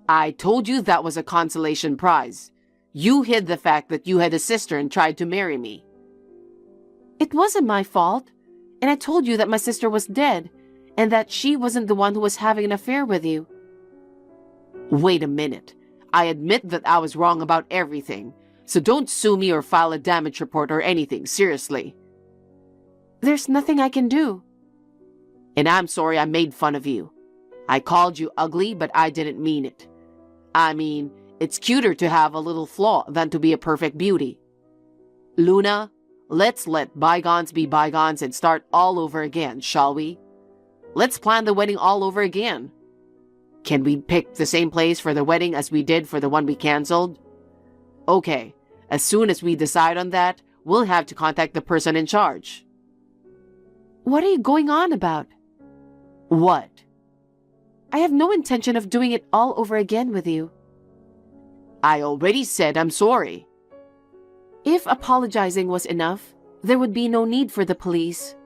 I told you that was a consolation prize. You hid the fact that you had a sister and tried to marry me. It wasn't my fault. And I told you that my sister was dead, and that she wasn't the one who was having an affair with you. Wait a minute. I admit that I was wrong about everything, so don't sue me or file a damage report or anything, seriously. There's nothing I can do. And I'm sorry I made fun of you. I called you ugly, but I didn't mean it. I mean, it's cuter to have a little flaw than to be a perfect beauty. Luna, let's let bygones be bygones and start all over again, shall we? Let's plan the wedding all over again. Can we pick the same place for the wedding as we did for the one we canceled? Okay, as soon as we decide on that, we'll have to contact the person in charge. What are you going on about? What? I have no intention of doing it all over again with you. I already said I'm sorry. If apologizing was enough, there would be no need for the police.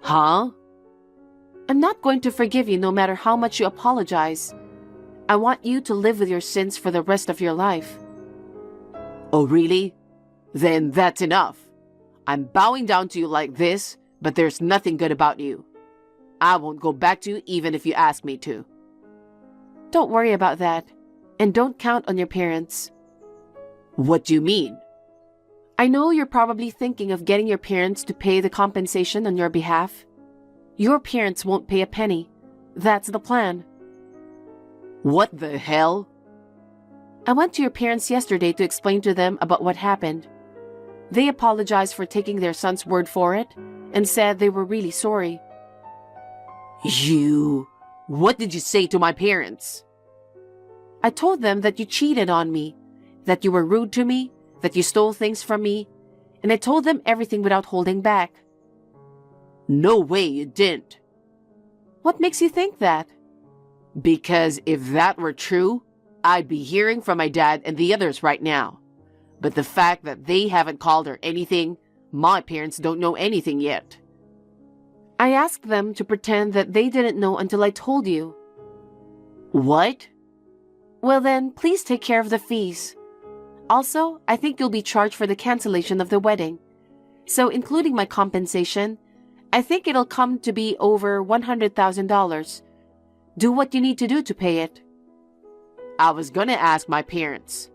Huh? I'm not going to forgive you no matter how much you apologize. I want you to live with your sins for the rest of your life. Oh, really? Then that's enough. I'm bowing down to you like this, but there's nothing good about you. I won't go back to you even if you ask me to. Don't worry about that, and don't count on your parents. What do you mean? I know you're probably thinking of getting your parents to pay the compensation on your behalf. Your parents won't pay a penny. That's the plan. What the hell? I went to your parents yesterday to explain to them about what happened. They apologized for taking their son's word for it and said they were really sorry. What did you say to my parents? I told them that you cheated on me, that you were rude to me, that you stole things from me, and I told them everything without holding back. No way you didn't. What makes you think that? Because if that were true, I'd be hearing from my dad and the others right now. But the fact that they haven't called or anything, my parents don't know anything yet. I asked them to pretend that they didn't know until I told you. What? Well then, please take care of the fees. Also, I think you'll be charged for the cancellation of the wedding. So including my compensation, I think it'll come to be over $100,000. Do what you need to do to pay it. I was gonna ask my parents.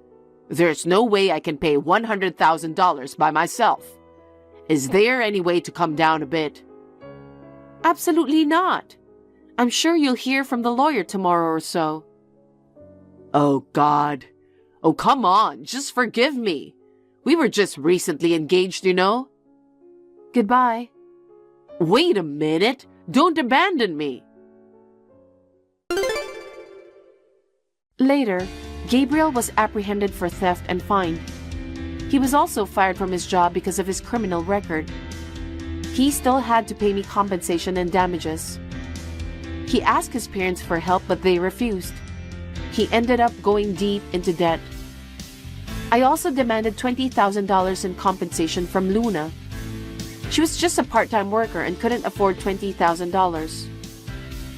There's no way I can pay $100,000 by myself. Is there any way to come down a bit? Absolutely not. I'm sure you'll hear from the lawyer tomorrow or so. Oh, God. Oh, come on. Just forgive me. We were just recently engaged, you know? Goodbye. Wait a minute. Don't abandon me. Later, Gabriel was apprehended for theft and fined. He was also fired from his job because of his criminal record. He still had to pay me compensation and damages. He asked his parents for help, but they refused. He ended up going deep into debt. I also demanded $20,000 in compensation from Luna. She was just a part-time worker and couldn't afford $20,000.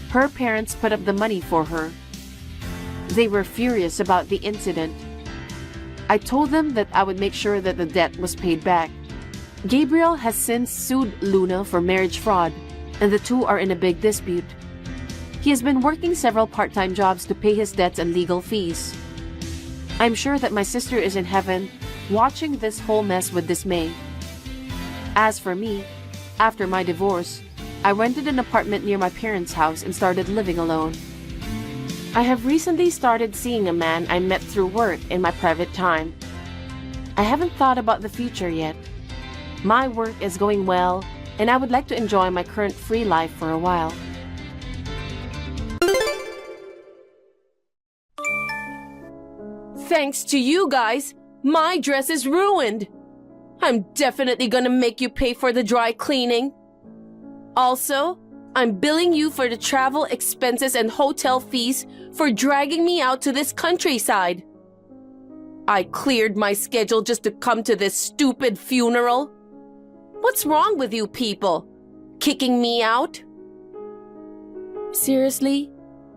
Her parents put up the money for her. They were furious about the incident. I told them that I would make sure that the debt was paid back. Gabriel has since sued Luna for marriage fraud, and the two are in a big dispute. He has been working several part-time jobs to pay his debts and legal fees. I'm sure that my sister is in heaven, watching this whole mess with dismay. As for me, after my divorce, I rented an apartment near my parents' house and started living alone. I have recently started seeing a man I met through work in my private time. I haven't thought about the future yet. My work is going well, and I would like to enjoy my current free life for a while. Thanks to you guys, my dress is ruined. I'm definitely gonna make you pay for the dry cleaning. Also, I'm billing you for the travel expenses and hotel fees for dragging me out to this countryside. I cleared my schedule just to come to this stupid funeral. What's wrong with you people? Kicking me out? Seriously?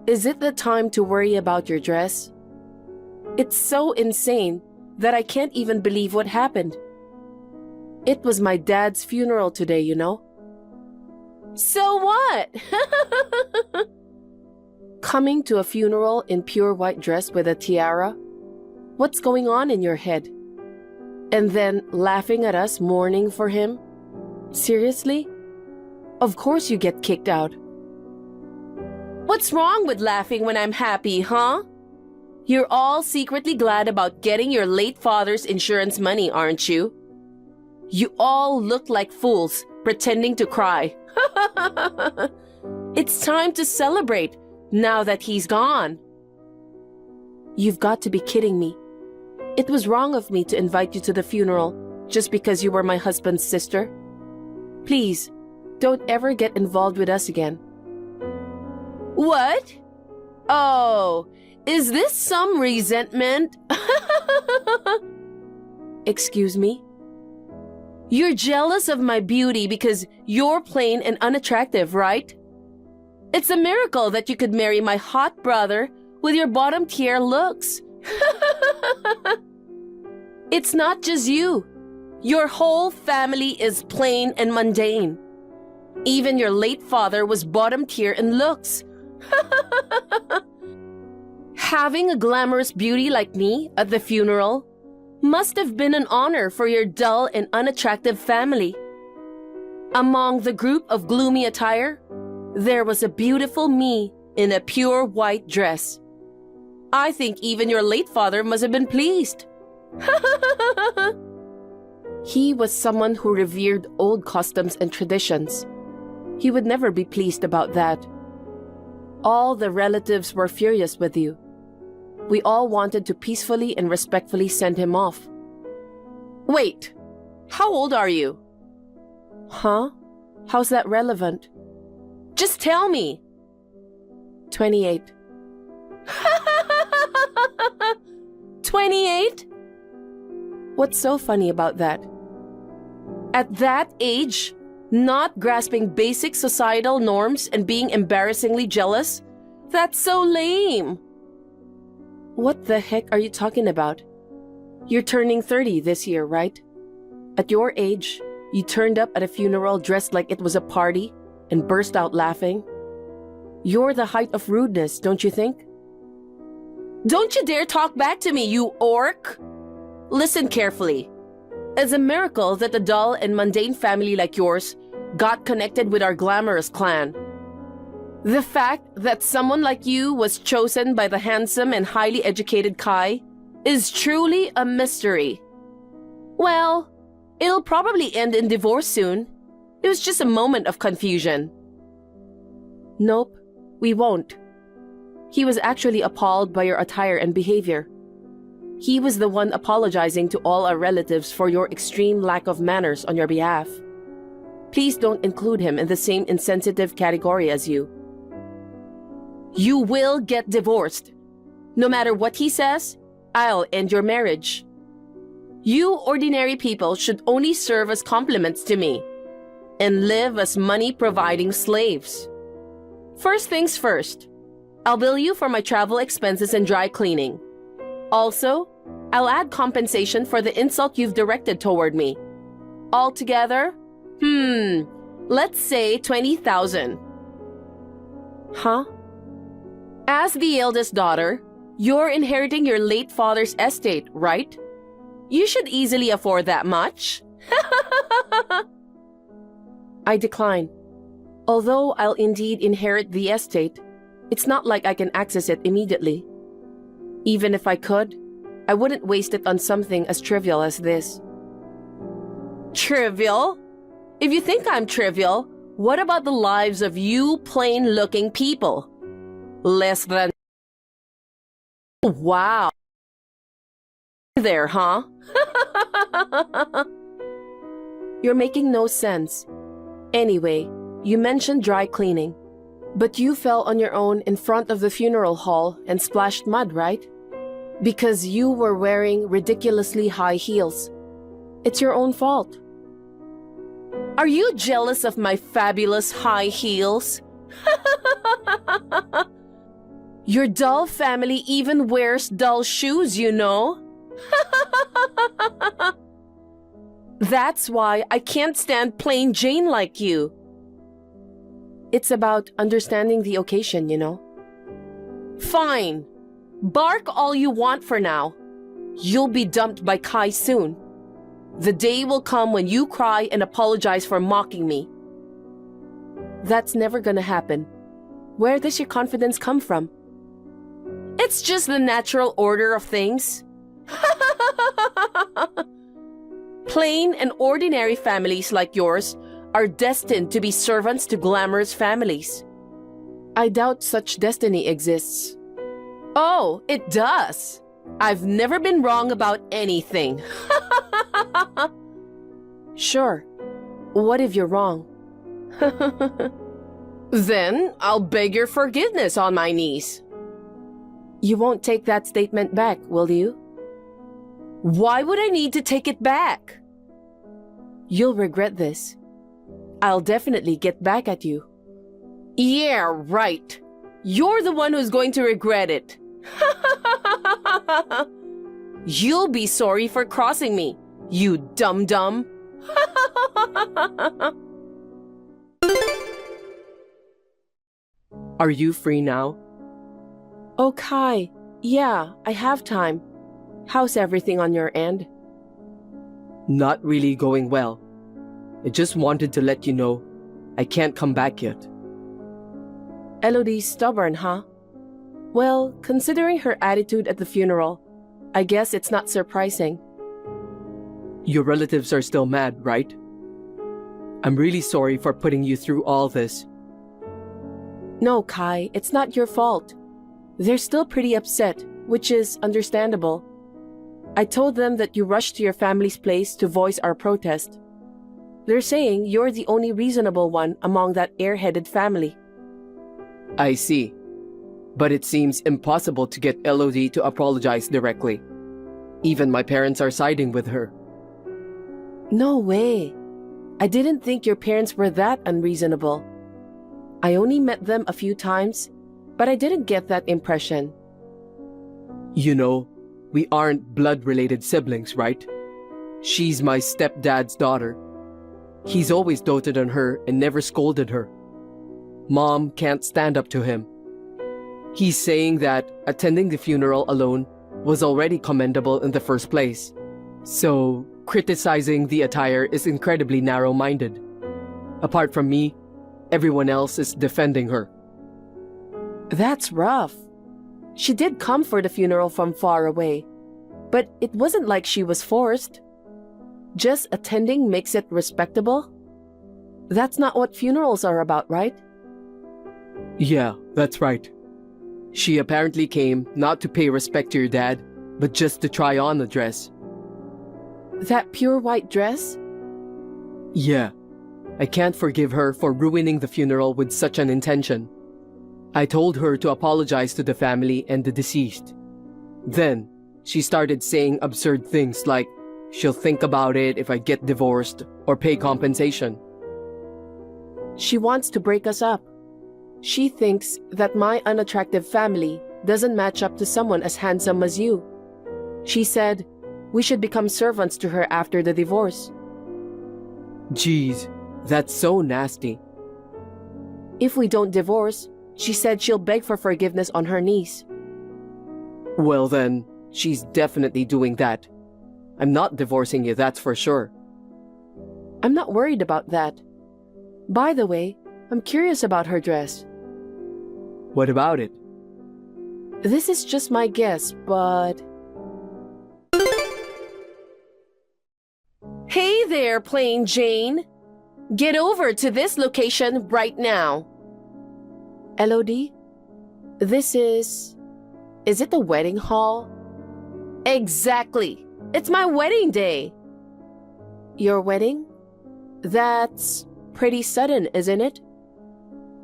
Is it the time to worry about your dress? It's so insane that I can't even believe what happened. It was my dad's funeral today, you know? So what? Coming to a funeral in pure white dress with a tiara? What's going on in your head? And then laughing at us mourning for him? Seriously? Of course you get kicked out. What's wrong with laughing when I'm happy, huh? You're all secretly glad about getting your late father's insurance money, aren't you? You all look like fools, pretending to cry. It's time to celebrate, now that he's gone. You've got to be kidding me. It was wrong of me to invite you to the funeral just because you were my husband's sister. Please, don't ever get involved with us again. What? Oh, is this some resentment? Excuse me? You're jealous of my beauty because you're plain and unattractive, right? It's a miracle that you could marry my hot brother with your bottom-tier looks. It's not just you. Your whole family is plain and mundane. Even your late father was bottom-tier in looks. Having a glamorous beauty like me at the funeral must have been an honor for your dull and unattractive family. Among the group of gloomy attire, there was a beautiful me in a pure white dress. I think even your late father must have been pleased. He was someone who revered old customs and traditions. He would never be pleased about that. All the relatives were furious with you. We all wanted to peacefully and respectfully send him off. Wait, how old are you? Huh? How's that relevant? Just tell me. 28. 28? What's so funny about that? At that age, not grasping basic societal norms and being embarrassingly jealous? That's so lame. What the heck are you talking about? You're turning 30 this year, right? At your age, you turned up at a funeral dressed like it was a party and burst out laughing. You're the height of rudeness, don't you think? Don't you dare talk back to me, you orc! Listen carefully. It's a miracle that a dull and mundane family like yours got connected with our glamorous clan. The fact that someone like you was chosen by the handsome and highly educated Kai is truly a mystery. Well, it'll probably end in divorce soon. It was just a moment of confusion. Nope, we won't. He was actually appalled by your attire and behavior. He was the one apologizing to all our relatives for your extreme lack of manners on your behalf. Please don't include him in the same insensitive category as you. You will get divorced. No matter what he says, I'll end your marriage. You ordinary people should only serve as compliments to me and live as money-providing slaves. First things first, I'll bill you for my travel expenses and dry cleaning. Also, I'll add compensation for the insult you've directed toward me. Altogether, let's say 20,000. Huh? As the eldest daughter, you're inheriting your late father's estate, right? You should easily afford that much. I decline. Although I'll indeed inherit the estate, it's not like I can access it immediately. Even if I could, I wouldn't waste it on something as trivial as this. Trivial? If you think I'm trivial, what about the lives of you plain-looking people? Less than... Wow. There, huh? You're making no sense. Anyway, you mentioned dry cleaning. But you fell on your own in front of the funeral hall and splashed mud, right? Because you were wearing ridiculously high heels. It's your own fault. Are you jealous of my fabulous high heels? Your dull family even wears dull shoes, you know? That's why I can't stand plain Jane like you. It's about understanding the occasion, you know? Fine. Bark all you want for now. You'll be dumped by Kai soon. The day will come when you cry and apologize for mocking me. That's never gonna happen. Where does your confidence come from? It's just the natural order of things. Plain and ordinary families like yours are destined to be servants to glamorous families. I doubt such destiny exists. Oh, it does. I've never been wrong about anything. Sure. What if you're wrong? Then I'll beg your forgiveness on my knees. You won't take that statement back, will you? Why would I need to take it back? You'll regret this. I'll definitely get back at you. Yeah, right. You're the one who's going to regret it. You'll be sorry for crossing me, you dum-dum. Are you free now? Oh, Kai. Yeah, I have time. How's everything on your end? Not really going well. I just wanted to let you know I can't come back yet. Elodie's stubborn, huh? Well, considering her attitude at the funeral, I guess it's not surprising. Your relatives are still mad, right? I'm really sorry for putting you through all this. No, Kai, it's not your fault. They're still pretty upset, which is understandable. I told them that you rushed to your family's place to voice our protest. They're saying you're the only reasonable one among that airheaded family. I see. But it seems impossible to get Elodie to apologize directly. Even my parents are siding with her. No way. I didn't think your parents were that unreasonable. I only met them a few times, but I didn't get that impression. You know, we aren't blood-related siblings, right? She's my stepdad's daughter. He's always doted on her and never scolded her. Mom can't stand up to him. He's saying that attending the funeral alone was already commendable in the first place. So, criticizing the attire is incredibly narrow-minded. Apart from me, everyone else is defending her. That's rough. She did come for the funeral from far away, but it wasn't like she was forced. Just attending makes it respectable? That's not what funerals are about, right? Yeah, that's right. She apparently came not to pay respect to your dad, but just to try on the dress. That pure white dress? Yeah, I can't forgive her for ruining the funeral with such an intention. I told her to apologize to the family and the deceased. Then, she started saying absurd things like she'll think about it if I get divorced or pay compensation. She wants to break us up. She thinks that my unattractive family doesn't match up to someone as handsome as you. She said we should become servants to her after the divorce. Geez, that's so nasty. If we don't divorce, she said she'll beg for forgiveness on her knees. Well then, she's definitely doing that. I'm not divorcing you, that's for sure. I'm not worried about that. By the way, I'm curious about her dress. What about it? This is just my guess, but... Hey there, Plain Jane! Get over to this location right now. Elodie, this is... Is it the wedding hall? Exactly! It's my wedding day! Your wedding? That's pretty sudden, isn't it?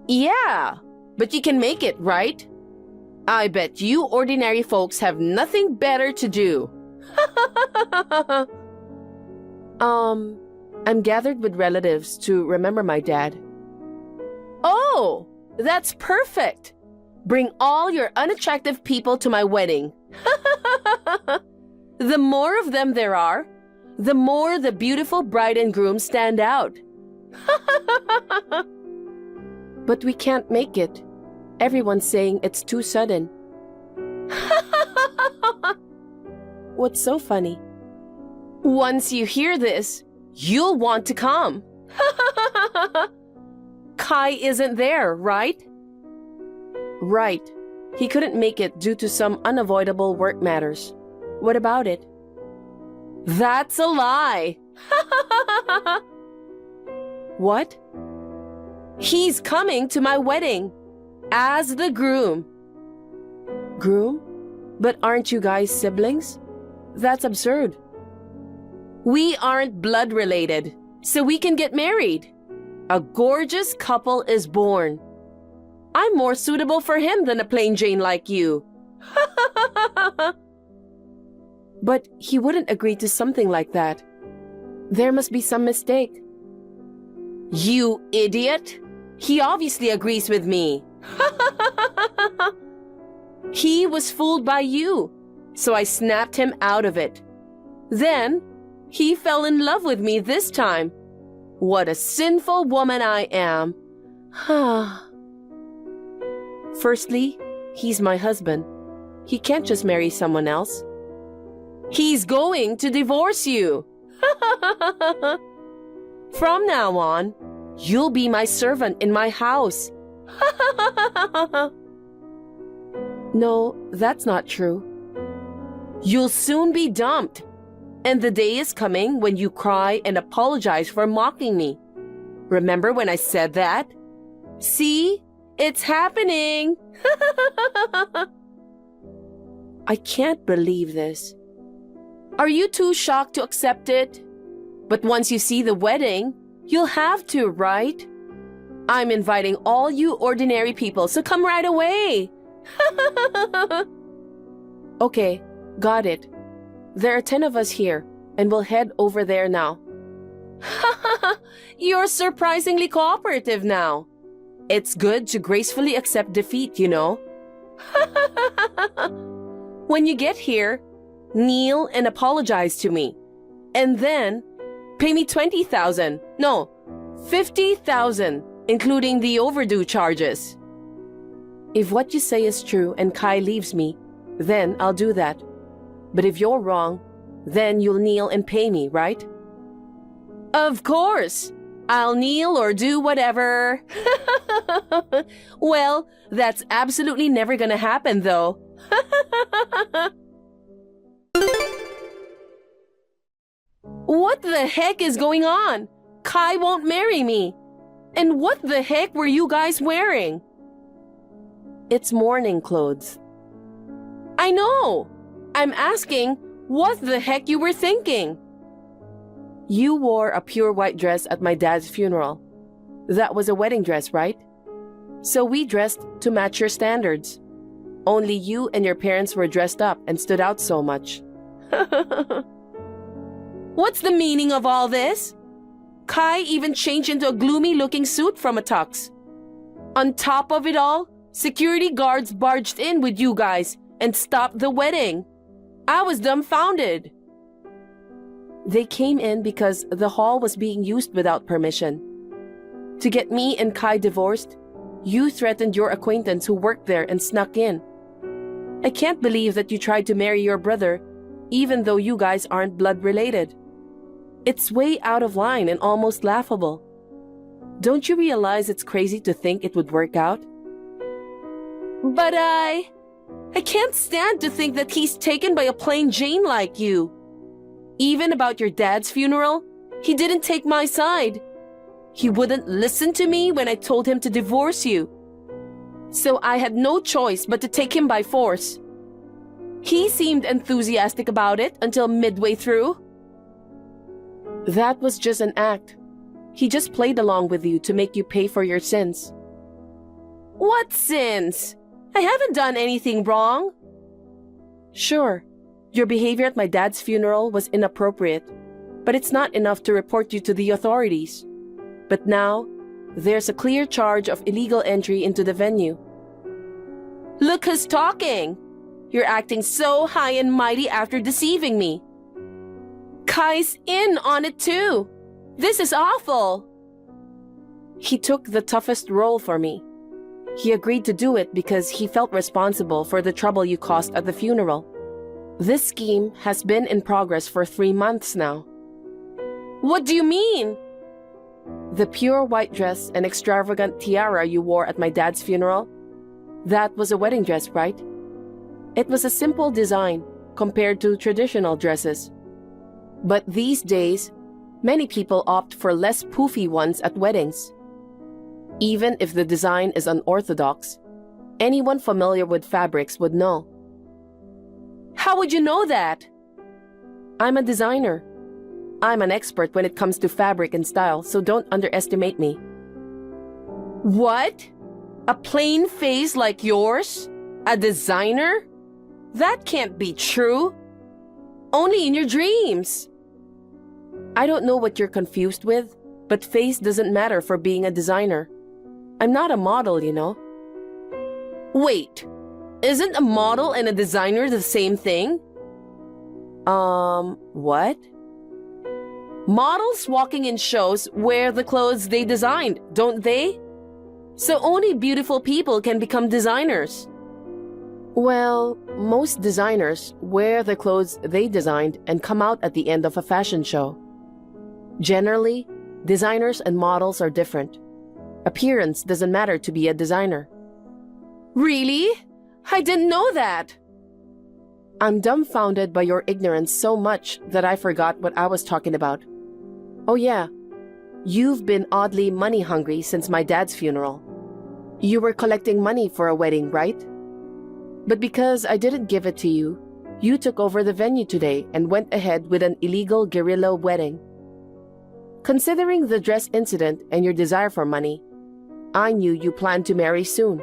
Yeah, but you can make it, right? I bet you ordinary folks have nothing better to do. I'm gathered with relatives to remember my dad. Oh, that's perfect. Bring all your unattractive people to my wedding. The more of them there are, the more the beautiful bride and groom stand out. But we can't make it. Everyone's saying it's too sudden. What's so funny? Once you hear this, you'll want to come. Kai isn't there, right? Right. He couldn't make it due to some unavoidable work matters. What about it? That's a lie. What? He's coming to my wedding as the groom. Groom? But aren't you guys siblings? That's absurd. We aren't blood related, so we can get married. A gorgeous couple is born. I'm more suitable for him than a plain Jane like you. But he wouldn't agree to something like that. There must be some mistake. You idiot! He obviously agrees with me. He was fooled by you, so I snapped him out of it. Then, he fell in love with me this time. What a sinful woman I am. Firstly, he's my husband. He can't just marry someone else. He's going to divorce you. From now on, you'll be my servant in my house. No, that's not true. You'll soon be dumped. And the day is coming when you cry and apologize for mocking me. Remember when I said that? See? It's happening! I can't believe this. Are you too shocked to accept it? But once you see the wedding, you'll have to, right? I'm inviting all you ordinary people, so come right away! Okay, got it. There are 10 of us here, and we'll head over there now. You're surprisingly cooperative now. It's good to gracefully accept defeat, you know. When you get here, kneel and apologize to me. And then, pay me 20,000. No, 50,000, including the overdue charges. If what you say is true and Kai leaves me, then I'll do that. But if you're wrong, then you'll kneel and pay me, right? Of course! I'll kneel or do whatever. Well, that's absolutely never gonna happen, though. What the heck is going on? Kai won't marry me. And what the heck were you guys wearing? It's mourning clothes. I know. I'm asking what the heck you were thinking. You wore a pure white dress at my dad's funeral. That was a wedding dress, right? So we dressed to match your standards. Only you and your parents were dressed up and stood out so much. What's the meaning of all this? Kai even changed into a gloomy-looking suit from a tux. On top of it all, security guards barged in with you guys and stopped the wedding. I was dumbfounded. They came in because the hall was being used without permission. To get me and Kai divorced, you threatened your acquaintance who worked there and snuck in. I can't believe that you tried to marry your brother, even though you guys aren't blood related. It's way out of line and almost laughable. Don't you realize it's crazy to think it would work out? But I can't stand to think that he's taken by a plain Jane like you. Even about your dad's funeral, he didn't take my side. He wouldn't listen to me when I told him to divorce you. So I had no choice but to take him by force. He seemed enthusiastic about it until midway through. That was just an act. He just played along with you to make you pay for your sins. What sins? I haven't done anything wrong. Sure, your behavior at my dad's funeral was inappropriate, but it's not enough to report you to the authorities. But now, there's a clear charge of illegal entry into the venue. Look who's talking! You're acting so high and mighty after deceiving me. Kai's in on it too. This is awful. He took the toughest role for me. He agreed to do it because he felt responsible for the trouble you caused at the funeral. This scheme has been in progress for 3 months now. What do you mean? The pure white dress and extravagant tiara you wore at my dad's funeral, that was a wedding dress, right? It was a simple design compared to traditional dresses. But these days, many people opt for less poofy ones at weddings. Even if the design is unorthodox, anyone familiar with fabrics would know. How would you know that? I'm a designer. I'm an expert when it comes to fabric and style, so don't underestimate me. What? A plain face like yours? A designer? That can't be true. Only in your dreams. I don't know what you're confused with, but face doesn't matter for being a designer. I'm not a model, you know. Wait, isn't a model and a designer the same thing? What? Models walking in shows wear the clothes they designed, don't they? So only beautiful people can become designers. Well, most designers wear the clothes they designed and come out at the end of a fashion show. Generally, designers and models are different. Appearance doesn't matter to be a designer. Really? I didn't know that. I'm dumbfounded by your ignorance so much that I forgot what I was talking about. Oh yeah, you've been oddly money hungry since my dad's funeral. You were collecting money for a wedding, right? But because I didn't give it to you, you took over the venue today and went ahead with an illegal guerrilla wedding. Considering the dress incident and your desire for money, I knew you planned to marry soon.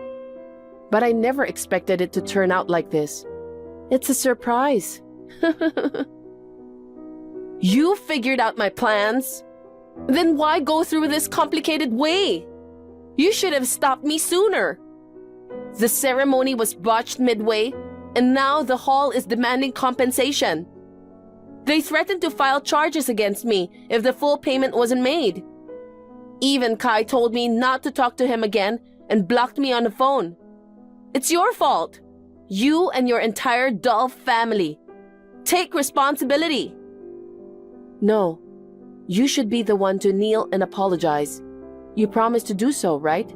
But I never expected it to turn out like this. It's a surprise. You figured out my plans? Then why go through this complicated way? You should have stopped me sooner. The ceremony was botched midway, and now the hall is demanding compensation. They threatened to file charges against me if the full payment wasn't made. Even Kai told me not to talk to him again and blocked me on the phone. It's your fault. You and your entire Dolph family. Take responsibility. No, you should be the one to kneel and apologize. You promised to do so, right?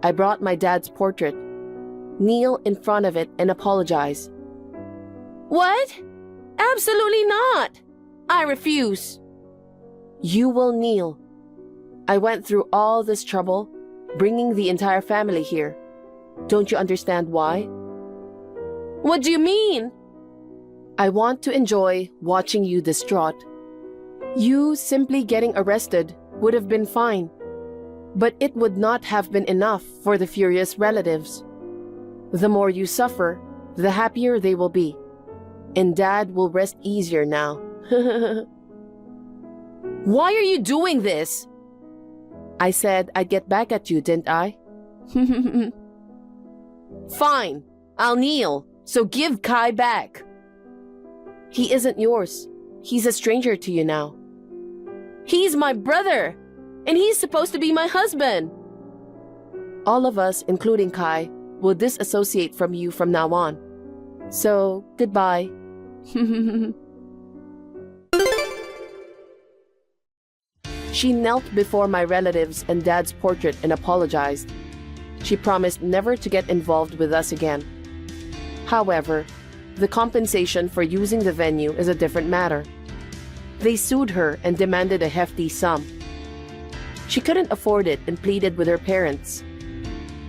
I brought my dad's portrait. Kneel in front of it and apologize. What? Absolutely not! I refuse. You will kneel. I went through all this trouble, bringing the entire family here. Don't you understand why? What do you mean? I want to enjoy watching you distraught. You simply getting arrested would have been fine, but it would not have been enough for the furious relatives. The more you suffer, the happier they will be. And Dad will rest easier now. Why are you doing this? I said I'd get back at you, didn't I? Fine, I'll kneel, so give Kai back. He isn't yours. He's a stranger to you now. He's my brother, and he's supposed to be my husband. All of us, including Kai, will disassociate from you from now on. So, goodbye. She knelt before my relatives and Dad's portrait and apologized. She promised never to get involved with us again. However, the compensation for using the venue is a different matter. They sued her and demanded a hefty sum. She couldn't afford it and pleaded with her parents.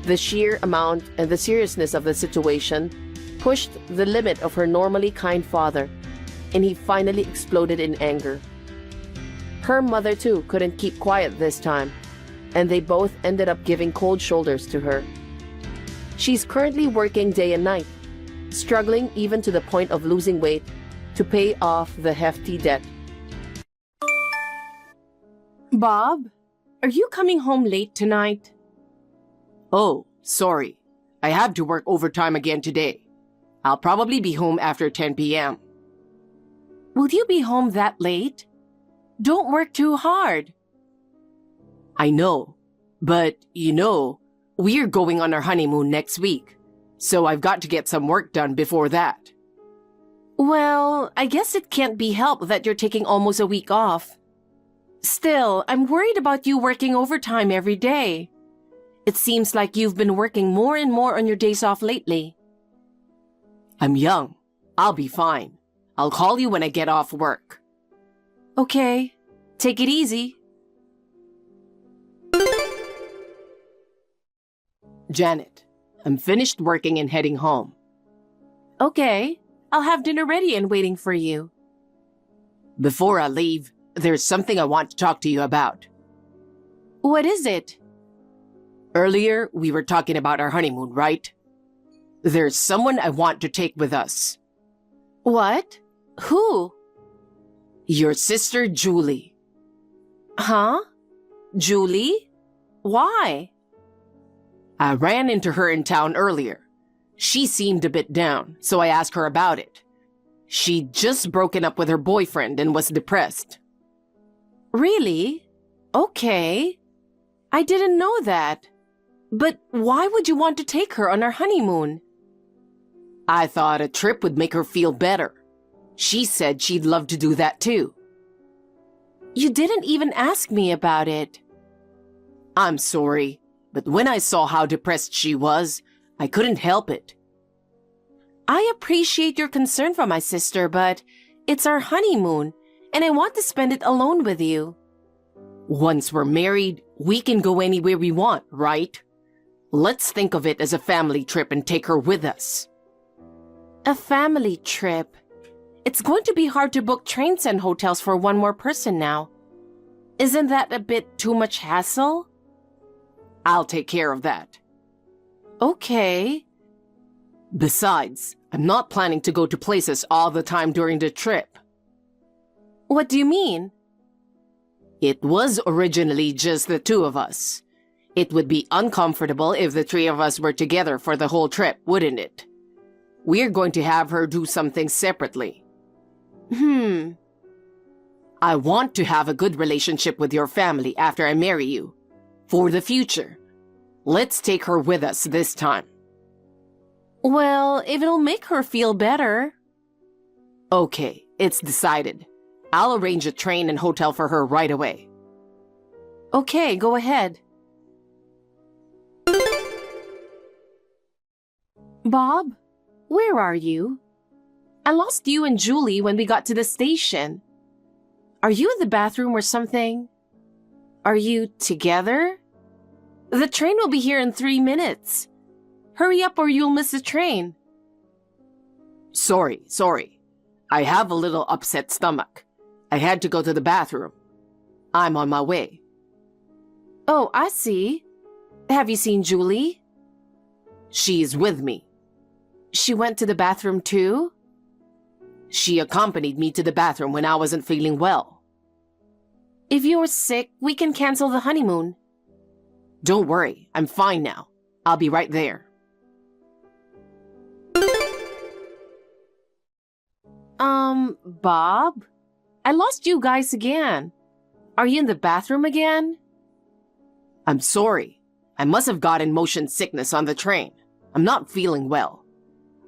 The sheer amount and the seriousness of the situation pushed the limit of her normally kind father, and he finally exploded in anger. Her mother too couldn't keep quiet this time, and they both ended up giving cold shoulders to her. She's currently working day and night, struggling even to the point of losing weight to pay off the hefty debt. Bob, are you coming home late tonight? Oh, sorry. I have to work overtime again today. I'll probably be home after 10 p.m. Will you be home that late? Don't work too hard. I know, but we're going on our honeymoon next week, so I've got to get some work done before that. Well, I guess it can't be helped that you're taking almost a week off. Still, I'm worried about you working overtime every day. It seems like you've been working more and more on your days off lately. I'm young. I'll be fine. I'll call you when I get off work. Okay, take it easy. Janet, I'm finished working and heading home. Okay, I'll have dinner ready and waiting for you. Before I leave, there's something I want to talk to you about. What is it? Earlier, we were talking about our honeymoon, right? There's someone I want to take with us. What? Who? Your sister, Julie. Huh? Julie? Why? I ran into her in town earlier. She seemed a bit down, so I asked her about it. She'd just broken up with her boyfriend and was depressed. Really? Okay. I didn't know that. But why would you want to take her on our honeymoon? I thought a trip would make her feel better. She said she'd love to do that too. You didn't even ask me about it. I'm sorry, but when I saw how depressed she was, I couldn't help it. I appreciate your concern for my sister, but it's our honeymoon, and I want to spend it alone with you. Once we're married, we can go anywhere we want, right? Let's think of it as a family trip and take her with us. A family trip? It's going to be hard to book trains and hotels for one more person now. Isn't that a bit too much hassle? I'll take care of that. Okay. Besides, I'm not planning to go to places all the time during the trip. What do you mean? It was originally just the two of us. It would be uncomfortable if the three of us were together for the whole trip, wouldn't it? We're going to have her do something separately. I want to have a good relationship with your family after I marry you. For the future. Let's take her with us this time. Well, if it'll make her feel better. Okay, it's decided. I'll arrange a train and hotel for her right away. Okay, go ahead. Bob, where are you? I lost you and Julie when we got to the station. Are you in the bathroom or something? Are you together? The train will be here in 3 minutes. Hurry up or you'll miss the train. Sorry. I have a little upset stomach. I had to go to the bathroom. I'm on my way. Oh, I see. Have you seen Julie? She's with me. She went to the bathroom too? She accompanied me to the bathroom when I wasn't feeling well. If you're sick, we can cancel the honeymoon. Don't worry, I'm fine now. I'll be right there. Bob? I lost you guys again. Are you in the bathroom again? I'm sorry. I must have gotten motion sickness on the train. I'm not feeling well.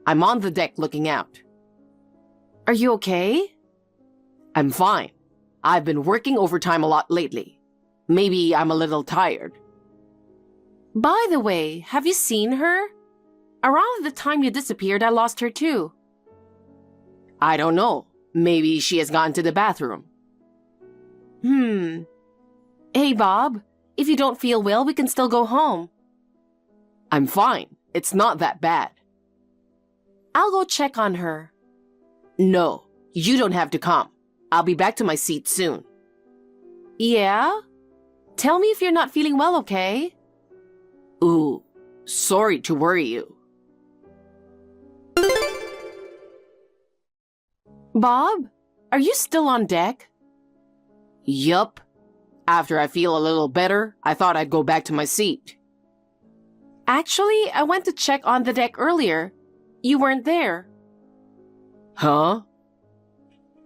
I'm on the deck looking out. Are you okay? I'm fine. I've been working overtime a lot lately. Maybe I'm a little tired. By the way, have you seen her? Around the time you disappeared, I lost her too. I don't know. Maybe she has gone to the bathroom. Hey, Bob, if you don't feel well, we can still go home. I'm fine. It's not that bad. I'll go check on her. No, you don't have to come. I'll be back to my seat soon. Yeah? Tell me if you're not feeling well, okay? Ooh, sorry to worry you. Bob, are you still on deck? Yup. After I feel a little better, I thought I'd go back to my seat. Actually, I went to check on the deck earlier. You weren't there. Huh?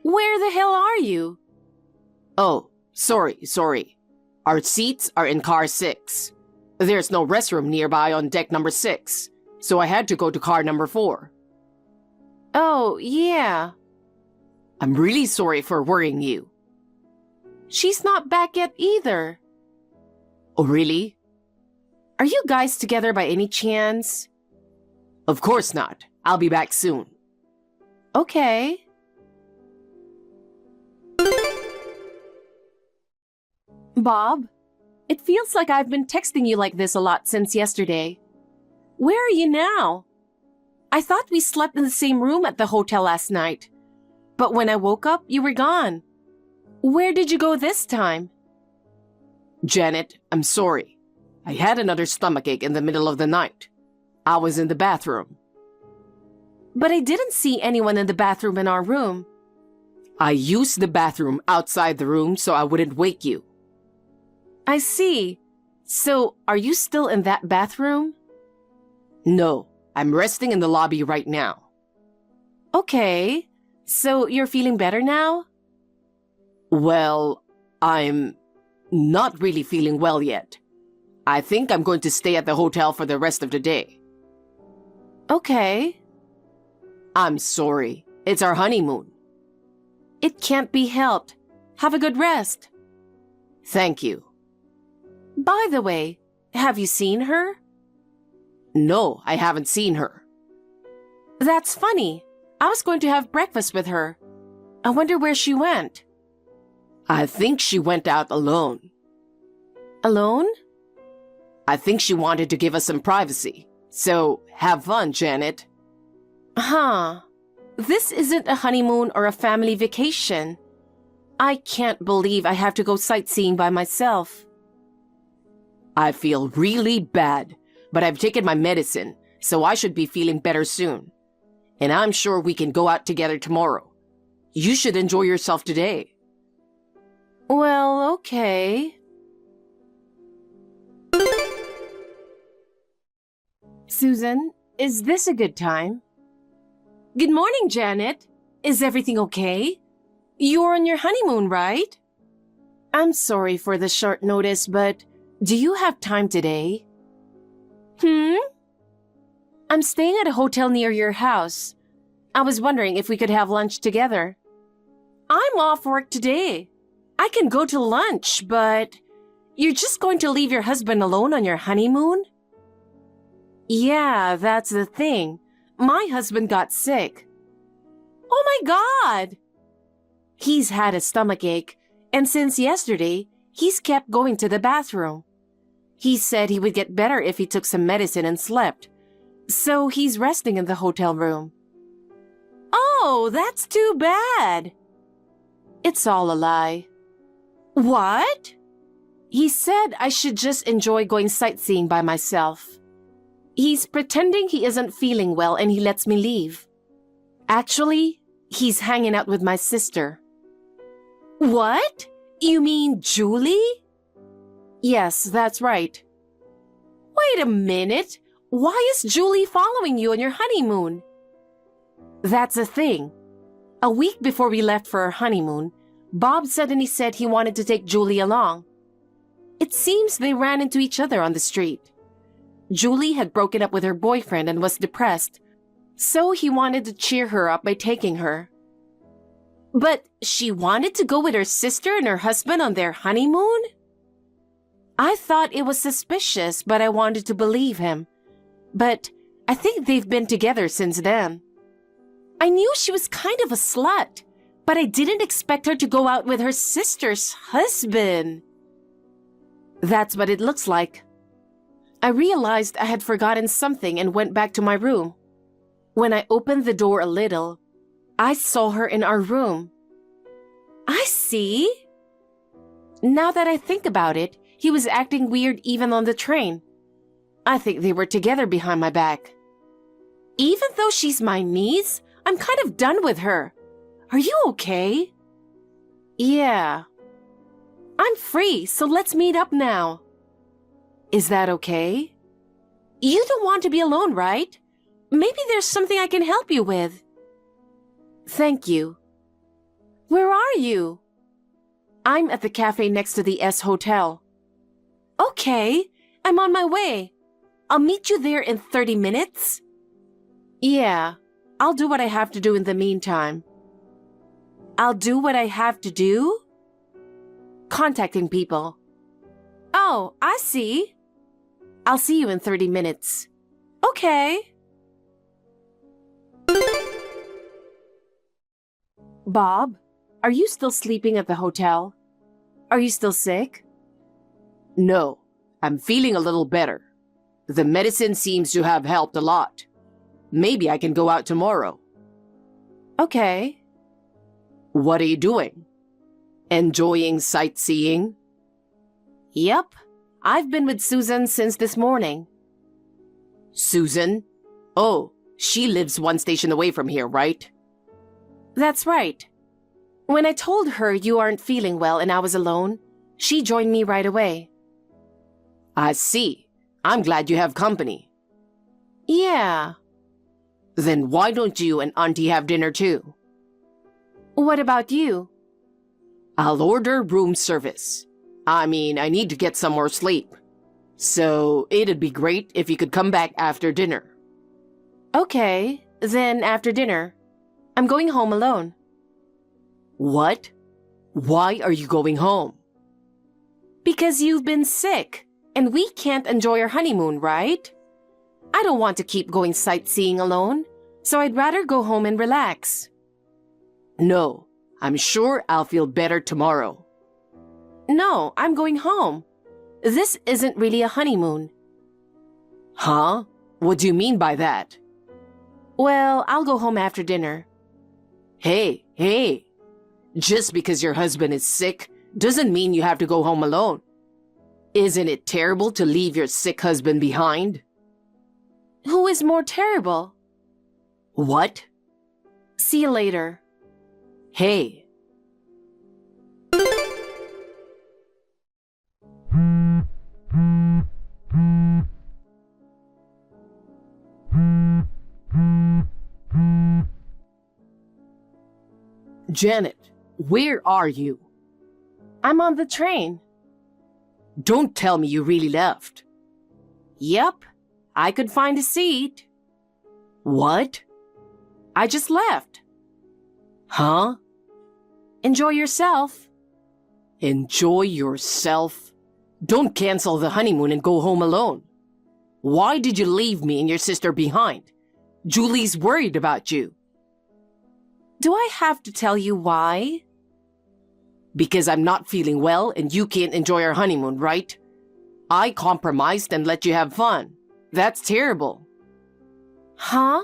Where the hell are you? Oh, sorry. Our seats are in car 6. There's no restroom nearby on deck number 6, so I had to go to car number 4. Oh, yeah. I'm really sorry for worrying you. She's not back yet either. Oh, really? Are you guys together by any chance? Of course not. I'll be back soon. Okay. Bob, it feels like I've been texting you like this a lot since yesterday. Where are you now? I thought we slept in the same room at the hotel last night. But when I woke up, you were gone. Where did you go this time? Janet, I'm sorry. I had another stomachache in the middle of the night. I was in the bathroom. But I didn't see anyone in the bathroom in our room. I used the bathroom outside the room so I wouldn't wake you. I see. So, are you still in that bathroom? No, I'm resting in the lobby right now. Okay. So, you're feeling better now? Well, I'm not really feeling well yet. I think I'm going to stay at the hotel for the rest of the day. Okay. I'm sorry. It's our honeymoon. It can't be helped. Have a good rest. Thank you. By the way, have you seen her? No, I haven't seen her. That's funny. I was going to have breakfast with her. I wonder where she went. I think she went out alone. Alone? I think she wanted to give us some privacy. So, have fun, Janet. Huh. This isn't a honeymoon or a family vacation. I can't believe I have to go sightseeing by myself. I feel really bad, but I've taken my medicine, so I should be feeling better soon. And I'm sure we can go out together tomorrow. You should enjoy yourself today. Well, okay. Susan, is this a good time? Good morning, Janet. Is everything okay? You're on your honeymoon, right? I'm sorry for the short notice, but do you have time today? I'm staying at a hotel near your house. I was wondering if we could have lunch together. I'm off work today. I can go to lunch, but you're just going to leave your husband alone on your honeymoon? Yeah, that's the thing. My husband got sick. Oh my God! He's had a stomachache, and since yesterday, he's kept going to the bathroom. He said he would get better if he took some medicine and slept. So he's resting in the hotel room. Oh, that's too bad. It's all a lie. What? He said I should just enjoy going sightseeing by myself. He's pretending he isn't feeling well and he lets me leave. Actually, he's hanging out with my sister. What? You mean Julie? Yes, that's right. Wait a minute. Why is Julie following you on your honeymoon? That's the thing. A week before we left for our honeymoon, Bob suddenly said he wanted to take Julie along. It seems they ran into each other on the street. Julie had broken up with her boyfriend and was depressed, so he wanted to cheer her up by taking her. But she wanted to go with her sister and her husband on their honeymoon? I thought it was suspicious, but I wanted to believe him. But I think they've been together since then. I knew she was kind of a slut, but I didn't expect her to go out with her sister's husband. That's what it looks like. I realized I had forgotten something and went back to my room. When I opened the door a little, I saw her in our room. I see. Now that I think about it, he was acting weird even on the train. I think they were together behind my back. Even though she's my niece, I'm kind of done with her. Are you okay? Yeah. I'm free, so let's meet up now. Is that okay? You don't want to be alone, right? Maybe there's something I can help you with. Thank you. Where are you? I'm at the cafe next to the S Hotel. Okay, I'm on my way. I'll meet you there in 30 minutes. Yeah, I'll do what I have to do in the meantime. I'll do what I have to do? Contacting people. Oh, I see. I'll see you in 30 minutes. Okay. Bob, are you still sleeping at the hotel? Are you still sick? No, I'm feeling a little better. The medicine seems to have helped a lot. Maybe I can go out tomorrow. Okay. What are you doing? Enjoying sightseeing? Yep. I've been with Susan since this morning. Susan? Oh, she lives one station away from here, right? That's right. When I told her you aren't feeling well and I was alone, she joined me right away. I see. I'm glad you have company. Yeah. Then why don't you and Auntie have dinner too? What about you? I'll order room service. I need to get some more sleep. So it'd be great if you could come back after dinner. Okay, then after dinner. I'm going home alone. What? Why are you going home? Because you've been sick, and we can't enjoy our honeymoon, right? I don't want to keep going sightseeing alone, so I'd rather go home and relax. No, I'm sure I'll feel better tomorrow. No, I'm going home. This isn't really a honeymoon. Huh? What do you mean by that? Well, I'll go home after dinner. Hey. Just because your husband is sick doesn't mean you have to go home alone. Isn't it terrible to leave your sick husband behind? Who is more terrible? What? See you later. Hey. Janet, where are you? I'm on the train. Don't tell me you really left. Yep, I could find a seat. What? I just left. Huh? Enjoy yourself. Enjoy yourself? Don't cancel the honeymoon and go home alone. Why did you leave me and your sister behind? Julie's worried about you. Do I have to tell you why? Because I'm not feeling well and you can't enjoy our honeymoon, right? I compromised and let you have fun. That's terrible. Huh?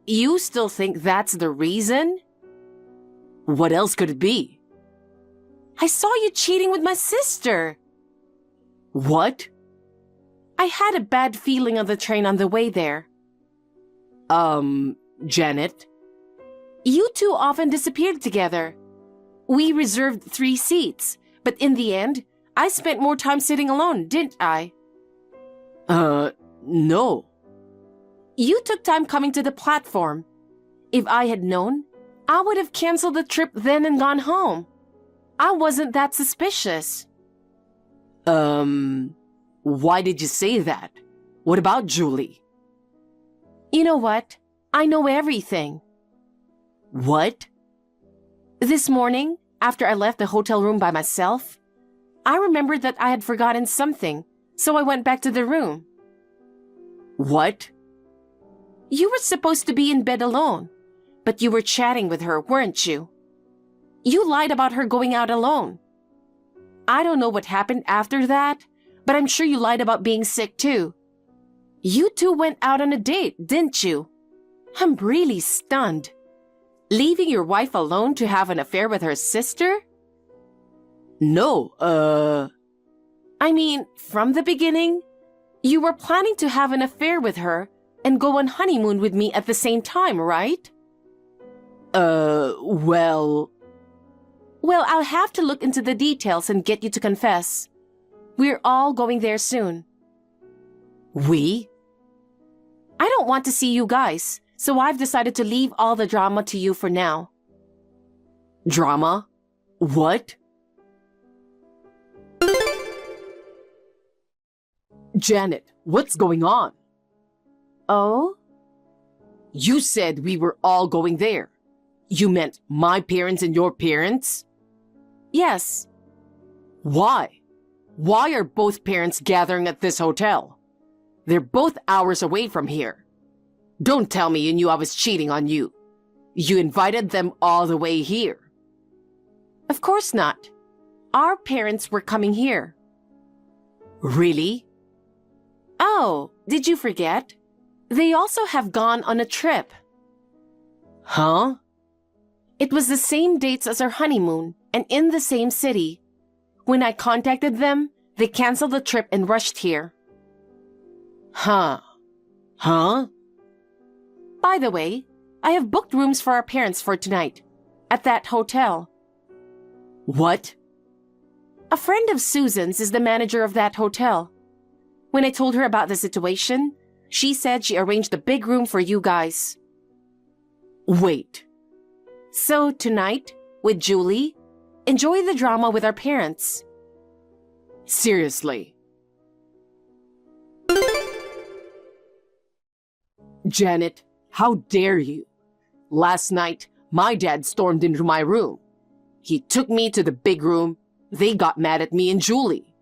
You still think that's the reason? What else could it be? I saw you cheating with my sister. What? I had a bad feeling on the train on the way there. Janet? You two often disappeared together. We reserved 3 seats, but in the end, I spent more time sitting alone, didn't I? No. You took time coming to the platform. If I had known, I would have canceled the trip then and gone home. I wasn't that suspicious. Why did you say that? What about Julie? You know what? I know everything. What? This morning, after I left the hotel room by myself, I remembered that I had forgotten something, so I went back to the room. What? You were supposed to be in bed alone, but you were chatting with her, weren't you? You lied about her going out alone. I don't know what happened after that, but I'm sure you lied about being sick too. You two went out on a date, didn't you? I'm really stunned. Leaving your wife alone to have an affair with her sister? No, I mean, from the beginning, you were planning to have an affair with her and go on honeymoon with me at the same time, right? Well, I'll have to look into the details and get you to confess. We're all going there soon. we? I don't want to see you guys, so I've decided to leave all the drama to you for now. Drama? What? Janet, what's going on? Oh? You said we were all going there. You meant my parents and your parents? Yes. Why? Why are both parents gathering at this hotel? They're both hours away from here. Don't tell me you knew I was cheating on you. You invited them all the way here. Of course not. Our parents were coming here. Really? Oh, did you forget? They also have gone on a trip. Huh? It was the same dates as our honeymoon and in the same city. When I contacted them, they canceled the trip and rushed here. Huh? By the way, I have booked rooms for our parents for tonight at that hotel. What? A friend of Susan's is the manager of that hotel. When I told her about the situation, she said she arranged a big room for you guys. Wait. So tonight, with Julie, enjoy the drama with our parents. Seriously? Janet, how dare you? Last night, my dad stormed into my room. He took me to the big room. They got mad at me and Julie.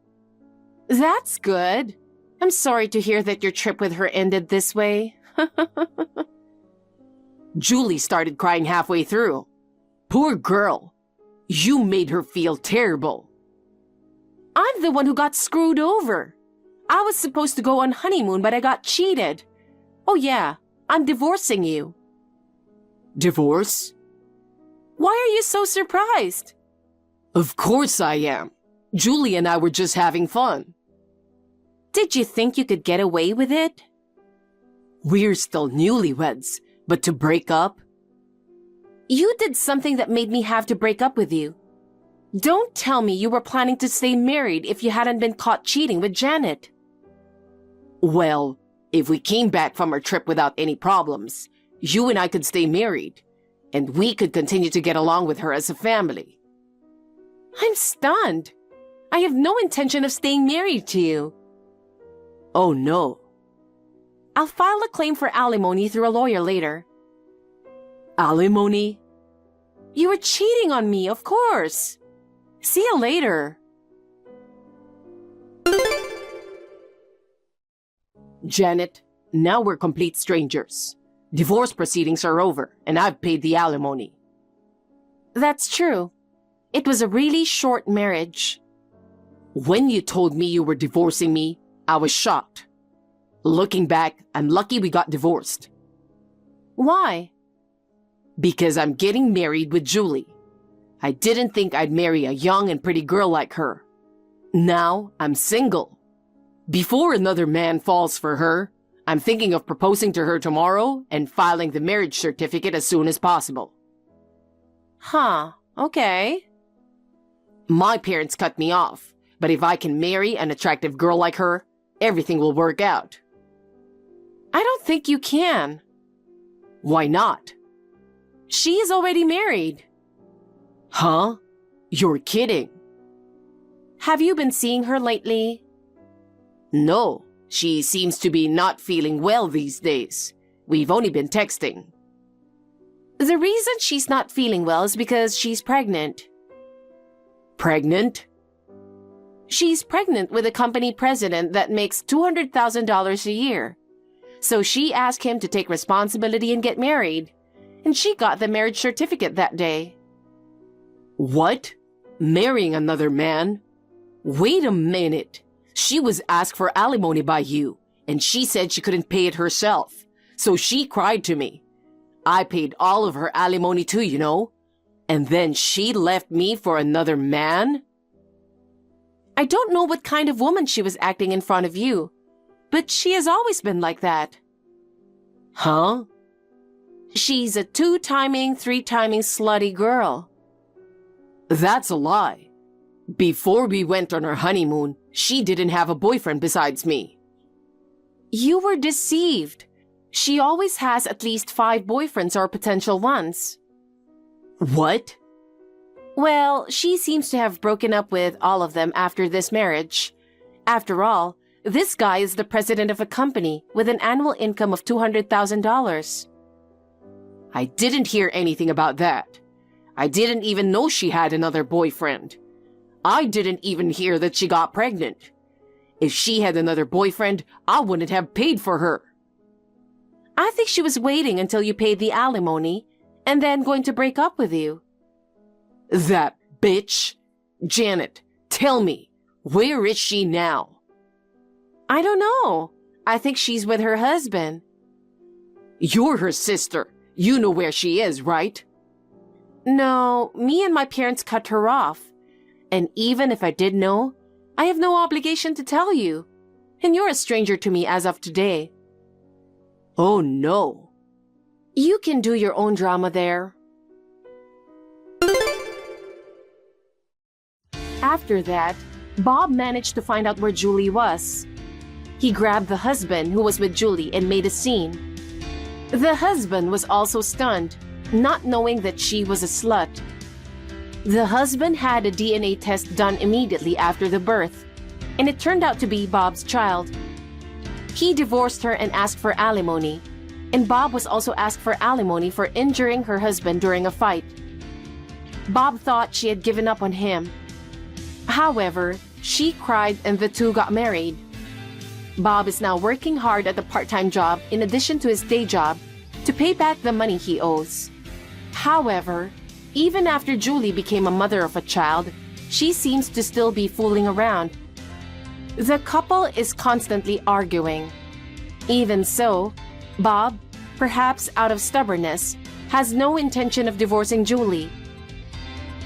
That's good. I'm sorry to hear that your trip with her ended this way. Julie started crying halfway through. Poor girl. You made her feel terrible. I'm the one who got screwed over. I was supposed to go on honeymoon, but I got cheated. Oh yeah, I'm divorcing you. Divorce? Why are you so surprised? Of course I am. Julie and I were just having fun. Did you think you could get away with it? We're still newlyweds, but to break up? You did something that made me have to break up with you. Don't tell me you were planning to stay married if you hadn't been caught cheating with Janet. Well, if we came back from our trip without any problems, you and I could stay married. and we could continue to get along with her as a family. I'm stunned. I have no intention of staying married to you. Oh no. I'll file a claim for alimony through a lawyer later. Alimony? You were cheating on me, of course. See you later. Janet, now we're complete strangers. Divorce proceedings are over, and I've paid the alimony. That's true. It was a really short marriage. When you told me you were divorcing me, I was shocked. Looking back, I'm lucky we got divorced. Why? Because I'm getting married with Julie. I didn't think I'd marry a young and pretty girl like her. Now, I'm single. Before another man falls for her, I'm thinking of proposing to her tomorrow and filing the marriage certificate as soon as possible. Huh, okay. My parents cut me off, but if I can marry an attractive girl like her, everything will work out. I don't think you can. Why not? She is already married. Huh? You're kidding. Have you been seeing her lately? No, she seems to be not feeling well these days. We've only been texting. The reason she's not feeling well is because she's pregnant. Pregnant? She's pregnant with a company president that makes $200,000 a year. So she asked him to take responsibility and get married. And she got the marriage certificate that day. What? Marrying another man? Wait a minute. She was asked for alimony by you, and she said she couldn't pay it herself. So she cried to me. I paid all of her alimony too, you know. And then she left me for another man? I don't know what kind of woman she was acting in front of you, but she has always been like that. Huh? She's a 2-timing, 3-timing slutty girl. That's a lie. Before we went on our honeymoon, she didn't have a boyfriend besides me. You were deceived. She always has at least 5 boyfriends or potential ones. What? Well, she seems to have broken up with all of them after this marriage. After all, this guy is the president of a company with an annual income of $200,000. I didn't hear anything about that. I didn't even know she had another boyfriend. I didn't even hear that she got pregnant. If she had another boyfriend, I wouldn't have paid for her. I think she was waiting until you paid the alimony and then going to break up with you. That bitch. Janet, tell me, where is she now? I don't know. I think she's with her husband. You're her sister. You know where she is, right? No, me and my parents cut her off. And even if I did know, I have no obligation to tell you. And you're a stranger to me as of today. Oh no. You can do your own drama there. After that, Bob managed to find out where Julie was. He grabbed the husband who was with Julie and made a scene. The husband was also stunned, not knowing that she was a slut. The husband had a DNA test done immediately after the birth, and it turned out to be Bob's child. He divorced her and asked for alimony, and Bob was also asked for alimony for injuring her husband during a fight. Bob thought she had given up on him. However, she cried and the two got married. Bob is now working hard at a part-time job in addition to his day job to pay back the money he owes. However, even after Julie became a mother of a child, she seems to still be fooling around. The couple is constantly arguing. Even so, Bob, perhaps out of stubbornness, has no intention of divorcing Julie.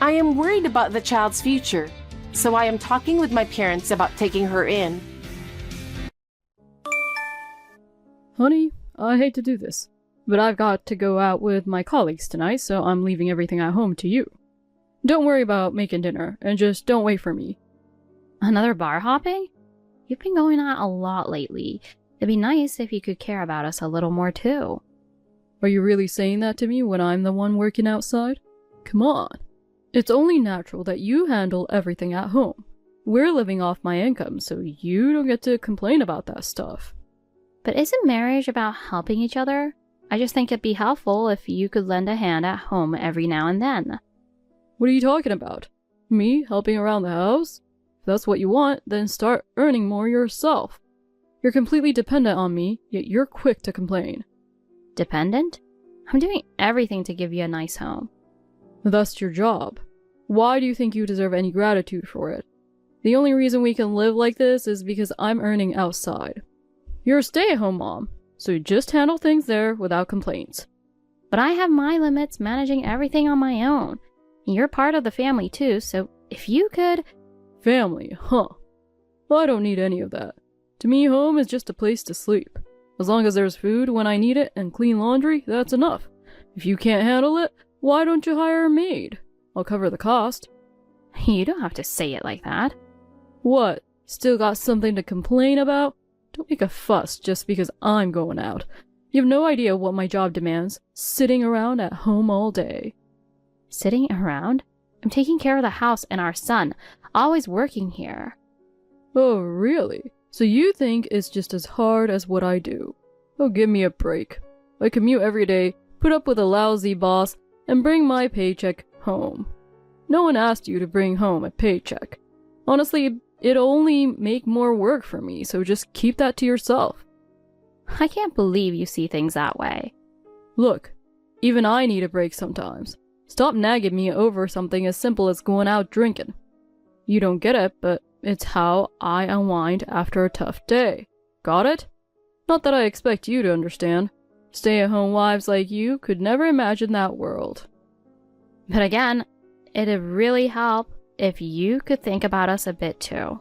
I am worried about the child's future, so I am talking with my parents about taking her in. Honey, I hate to do this, but I've got to go out with my colleagues tonight, so I'm leaving everything at home to you. Don't worry about making dinner, and just don't wait for me. Another bar hopping? You've been going out a lot lately. It'd be nice if you could care about us a little more too. Are you really saying that to me when I'm the one working outside? Come on. It's only natural that you handle everything at home. We're living off my income, so you don't get to complain about that stuff. But isn't marriage about helping each other? I just think it'd be helpful if you could lend a hand at home every now and then. What are you talking about? Me helping around the house? If that's what you want, then start earning more yourself. You're completely dependent on me, yet you're quick to complain. Dependent? I'm doing everything to give you a nice home. That's your job. Why do you think you deserve any gratitude for it? The only reason we can live like this is because I'm earning outside. You're a stay-at-home mom, so you just handle things there without complaints. But I have my limits managing everything on my own. You're part of the family too, so if you could... Family, huh? Well, I don't need any of that. To me, home is just a place to sleep. As long as there's food when I need it and clean laundry, that's enough. If you can't handle it, why don't you hire a maid? I'll cover the cost. You don't have to say it like that. What? Still got something to complain about? Don't make a fuss just because I'm going out. You have no idea what my job demands, sitting around at home all day. Sitting around? I'm taking care of the house and our son, always working here. Oh, really? So you think it's just as hard as what I do? Oh, give me a break. I commute every day, put up with a lousy boss, and bring my paycheck home. No one asked you to bring home a paycheck. Honestly, it'll only make more work for me, so just keep that to yourself. I can't believe you see things that way. Look, even I need a break sometimes. Stop nagging me over something as simple as going out drinking. You don't get it, but it's how I unwind after a tough day. Got it? Not that I expect you to understand. Stay-at-home wives like you could never imagine that world. But again, it'd really help if you could think about us a bit too.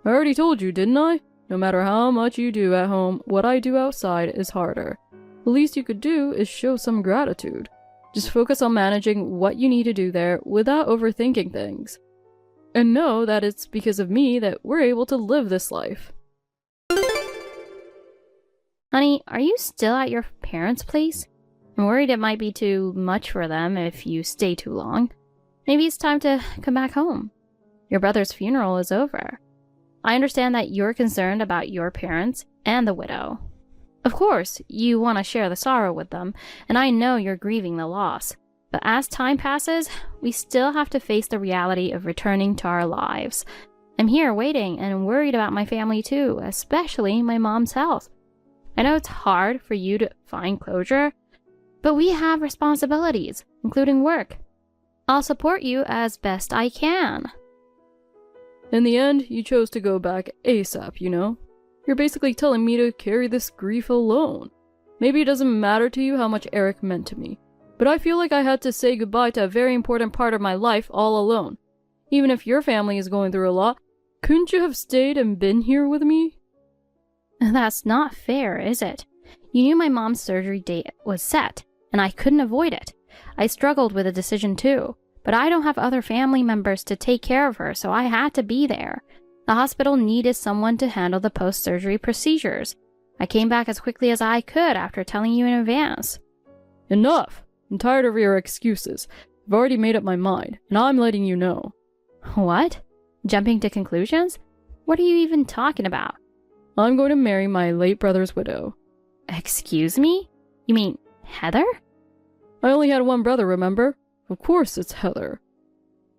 I already told you, didn't I? No matter how much you do at home, what I do outside is harder. The least you could do is show some gratitude. Just focus on managing what you need to do there without overthinking things. And know that it's because of me that we're able to live this life. Honey, are you still at your parents' place? I'm worried it might be too much for them if you stay too long. Maybe it's time to come back home. Your brother's funeral is over. I understand that you're concerned about your parents and the widow. Of course, you want to share the sorrow with them, and I know you're grieving the loss. But as time passes, we still have to face the reality of returning to our lives. I'm here waiting and worried about my family too, especially my mom's health. I know it's hard for you to find closure, but we have responsibilities, including work. I'll support you as best I can. In the end, you chose to go back ASAP, you know? You're basically telling me to carry this grief alone. Maybe it doesn't matter to you how much Eric meant to me, but I feel like I had to say goodbye to a very important part of my life all alone. Even if your family is going through a lot, couldn't you have stayed and been here with me? That's not fair, is it? You knew my mom's surgery date was set, and I couldn't avoid it. I struggled with the decision too, but I don't have other family members to take care of her, so I had to be there. The hospital needed someone to handle the post-surgery procedures. I came back as quickly as I could after telling you in advance. Enough! I'm tired of your excuses. I've already made up my mind, and I'm letting you know. What? Jumping to conclusions? What are you even talking about? I'm going to marry my late brother's widow. Excuse me? You mean Heather? I only had one brother, remember? Of course it's Heather.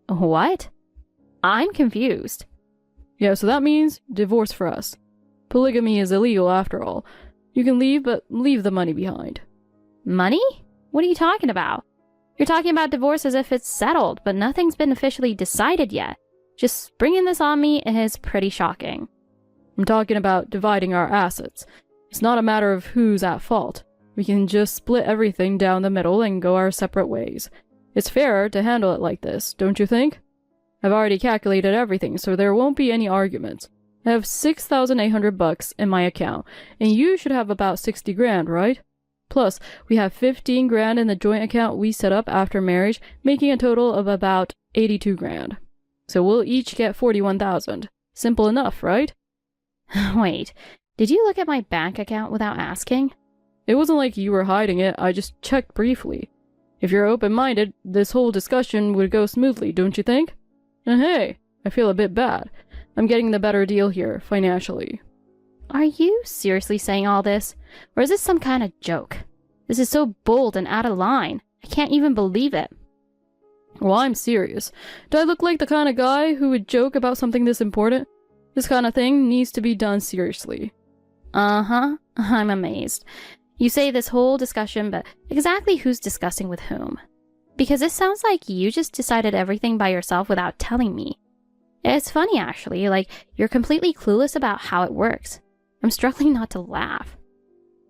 What? I'm confused. Yeah, so that means divorce for us. Polygamy is illegal after all. You can leave, but leave the money behind. Money? What are you talking about? You're talking about divorce as if it's settled, but nothing's been officially decided yet. Just springing this on me is pretty shocking. I'm talking about dividing our assets. It's not a matter of who's at fault. We can just split everything down the middle and go our separate ways. It's fairer to handle it like this, don't you think? I've already calculated everything, so there won't be any arguments. I have $6,800 in my account, and you should have about 60 grand, right? Plus, we have 15 grand in the joint account we set up after marriage, making a total of about 82 grand. So we'll each get 41,000. Simple enough, right? Wait, did you look at my bank account without asking? It wasn't like you were hiding it, I just checked briefly. If you're open-minded, this whole discussion would go smoothly, don't you think? And hey, I feel a bit bad. I'm getting the better deal here, financially. Are you seriously saying all this? Or is this some kind of joke? This is so bold and out of line. I can't even believe it. Well, I'm serious. Do I look like the kind of guy who would joke about something this important? This kind of thing needs to be done seriously. Uh-huh. I'm amazed. You say this whole discussion, but exactly who's discussing with whom? Because it sounds like you just decided everything by yourself without telling me. It's funny, actually, like you're completely clueless about how it works. I'm struggling not to laugh.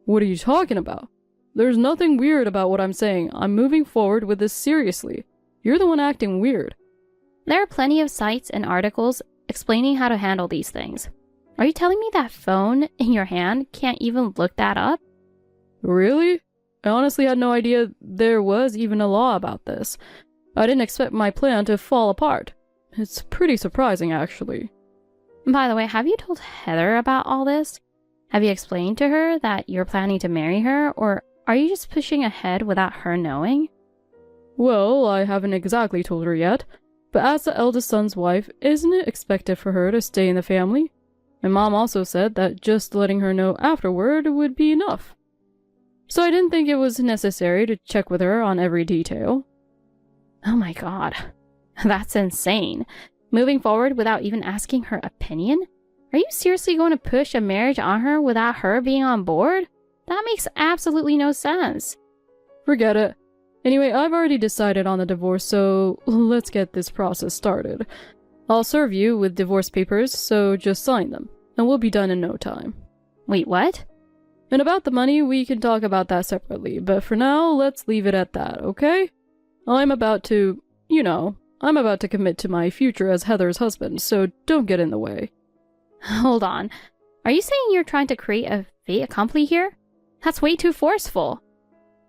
What are you talking about? There's nothing weird about what I'm saying. I'm moving forward with this seriously. You're the one acting weird. There are plenty of sites and articles explaining how to handle these things. Are you telling me that phone in your hand can't even look that up? Really? I honestly had no idea there was even a law about this. I didn't expect my plan to fall apart. It's pretty surprising, actually. By the way, have you told Heather about all this? Have you explained to her that you're planning to marry her, or are you just pushing ahead without her knowing? Well, I haven't exactly told her yet, but as the eldest son's wife, isn't it expected for her to stay in the family? My mom also said that just letting her know afterward would be enough. So I didn't think it was necessary to check with her on every detail. Oh my god. That's insane. Moving forward without even asking her opinion? Are you seriously going to push a marriage on her without her being on board? That makes absolutely no sense. Forget it. Anyway, I've already decided on the divorce, so let's get this process started. I'll serve you with divorce papers, so just sign them, and we'll be done in no time. Wait, what? And about the money, we can talk about that separately, but for now, let's leave it at that, okay? I'm about to commit to my future as Heather's husband, so don't get in the way. Hold on. Are you saying you're trying to create a fait accompli here? That's way too forceful.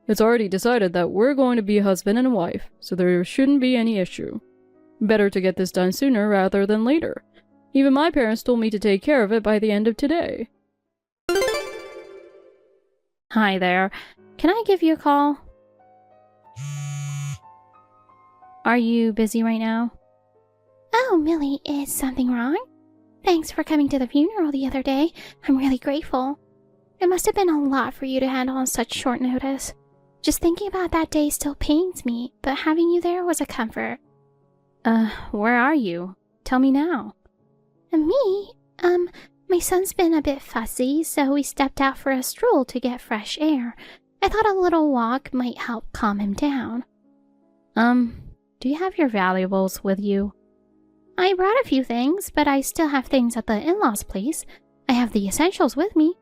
It's already decided that we're going to be husband and wife, so there shouldn't be any issue. Better to get this done sooner rather than later. Even my parents told me to take care of it by the end of today. Hi there. Can I give you a call? Are you busy right now? Oh, Millie, is something wrong? Thanks for coming to the funeral the other day. I'm really grateful. It must have been a lot for you to handle on such short notice. Just thinking about that day still pains me, but having you there was a comfort. Where are you? Tell me now. Me? My son's been a bit fussy, so we stepped out for a stroll to get fresh air. I thought a little walk might help calm him down. Do you have your valuables with you? I brought a few things, but I still have things at the in-laws' place. I have the essentials with me.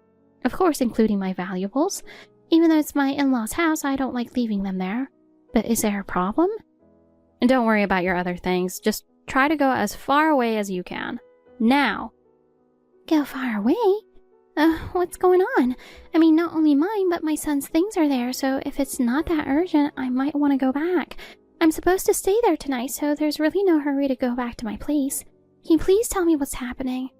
Of course, including my valuables. Even though it's my in-laws' house, I don't like leaving them there. But is there a problem? And don't worry about your other things. Just try to go as far away as you can. Now. Go far away? What's going on? I mean, not only mine, but my son's things are there, so if it's not that urgent, I might want to go back. I'm supposed to stay there tonight, so there's really no hurry to go back to my place. Can you please tell me what's happening?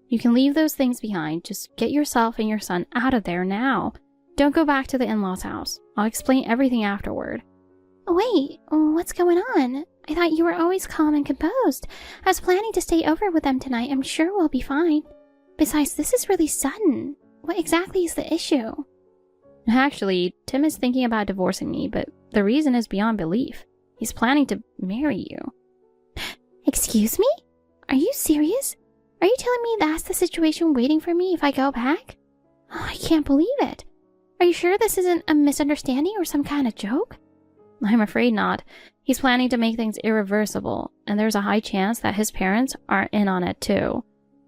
You can leave those things behind. Just get yourself and your son out of there now. Don't go back to the in-laws' house. I'll explain everything afterward. Wait, what's going on? I thought you were always calm and composed. I was planning to stay over with them tonight. I'm sure we'll be fine. Besides, this is really sudden. What exactly is the issue? Actually, Tim is thinking about divorcing me, but the reason is beyond belief. He's planning to marry you. Excuse me? Are you serious? Are you telling me that's the situation waiting for me if I go back? Oh, I can't believe it. Are you sure this isn't a misunderstanding or some kind of joke? I'm afraid not. He's planning to make things irreversible, and there's a high chance that his parents are in on it too.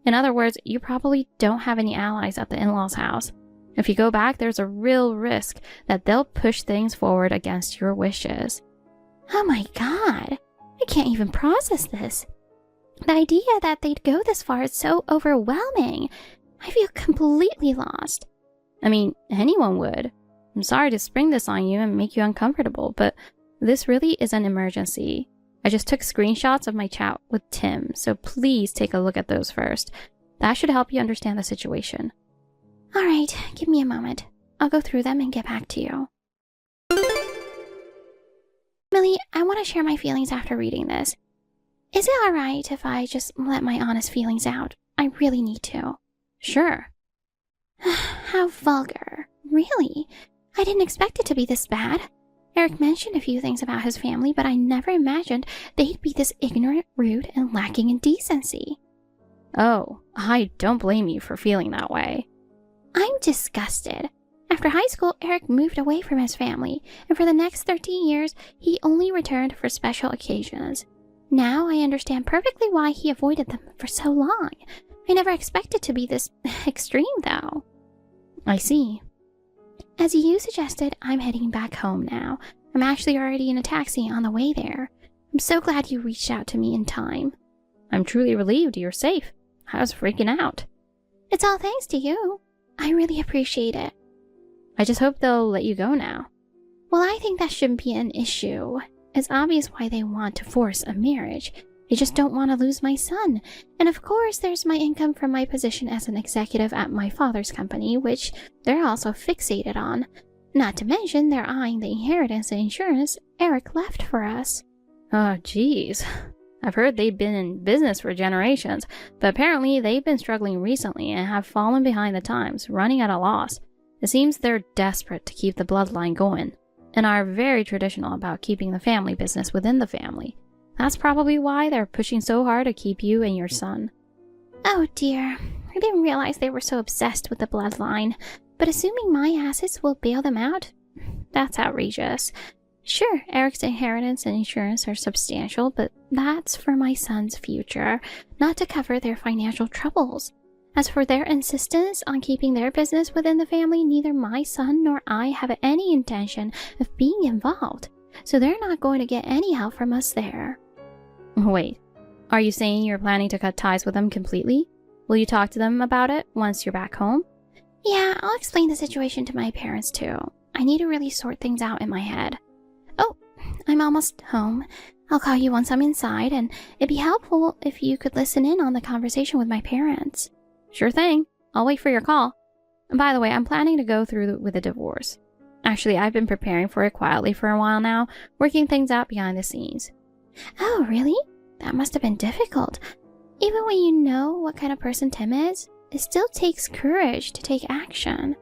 In other words, you probably don't have any allies at the in-laws' house. If you go back, there's a real risk that they'll push things forward against your wishes. Oh my god, I can't even process this. The idea that they'd go this far is so overwhelming. I feel completely lost. I mean, anyone would. I'm sorry to spring this on you and make you uncomfortable, but this really is an emergency. I just took screenshots of my chat with Tim, so please take a look at those first. That should help you understand the situation. Alright, give me a moment. I'll go through them and get back to you. Millie, I want to share my feelings after reading this. Is it alright if I just let my honest feelings out? I really need to. Sure. How vulgar. Really? I didn't expect it to be this bad. Eric mentioned a few things about his family, but I never imagined they'd be this ignorant, rude, and lacking in decency. Oh, I don't blame you for feeling that way. I'm disgusted. After high school, Eric moved away from his family, and for the next 13 years, he only returned for special occasions. Now I understand perfectly why he avoided them for so long. I never expected to be this extreme, though. I see. As you suggested, I'm heading back home now. I'm actually already in a taxi on the way there. I'm so glad you reached out to me in time. I'm truly relieved you're safe. I was freaking out. It's all thanks to you. I really appreciate it. I just hope they'll let you go now. Well, I think that shouldn't be an issue. It's obvious why they want to force a marriage. They just don't want to lose my son. And of course, there's my income from my position as an executive at my father's company, which they're also fixated on. Not to mention, they're eyeing the inheritance and insurance Eric left for us. Oh, geez. I've heard they've been in business for generations, but apparently they've been struggling recently and have fallen behind the times, running at a loss. It seems they're desperate to keep the bloodline going, and are very traditional about keeping the family business within the family. That's probably why they're pushing so hard to keep you and your son. Oh dear, I didn't realize they were so obsessed with the bloodline, but assuming my assets will bail them out? That's outrageous. Sure, Eric's inheritance and insurance are substantial, but that's for my son's future, not to cover their financial troubles. As for their insistence on keeping their business within the family, neither my son nor I have any intention of being involved, so they're not going to get any help from us there. Wait, are you saying you're planning to cut ties with them completely? Will you talk to them about it once you're back home? Yeah, I'll explain the situation to my parents too. I need to really sort things out in my head. Oh, I'm almost home. I'll call you once I'm inside, and it'd be helpful if you could listen in on the conversation with my parents. Sure thing. I'll wait for your call. And by the way, I'm planning to go through with a divorce. Actually, I've been preparing for it quietly for a while now, working things out behind the scenes. Oh, really? That must have been difficult. Even when you know what kind of person Tim is, it still takes courage to take action.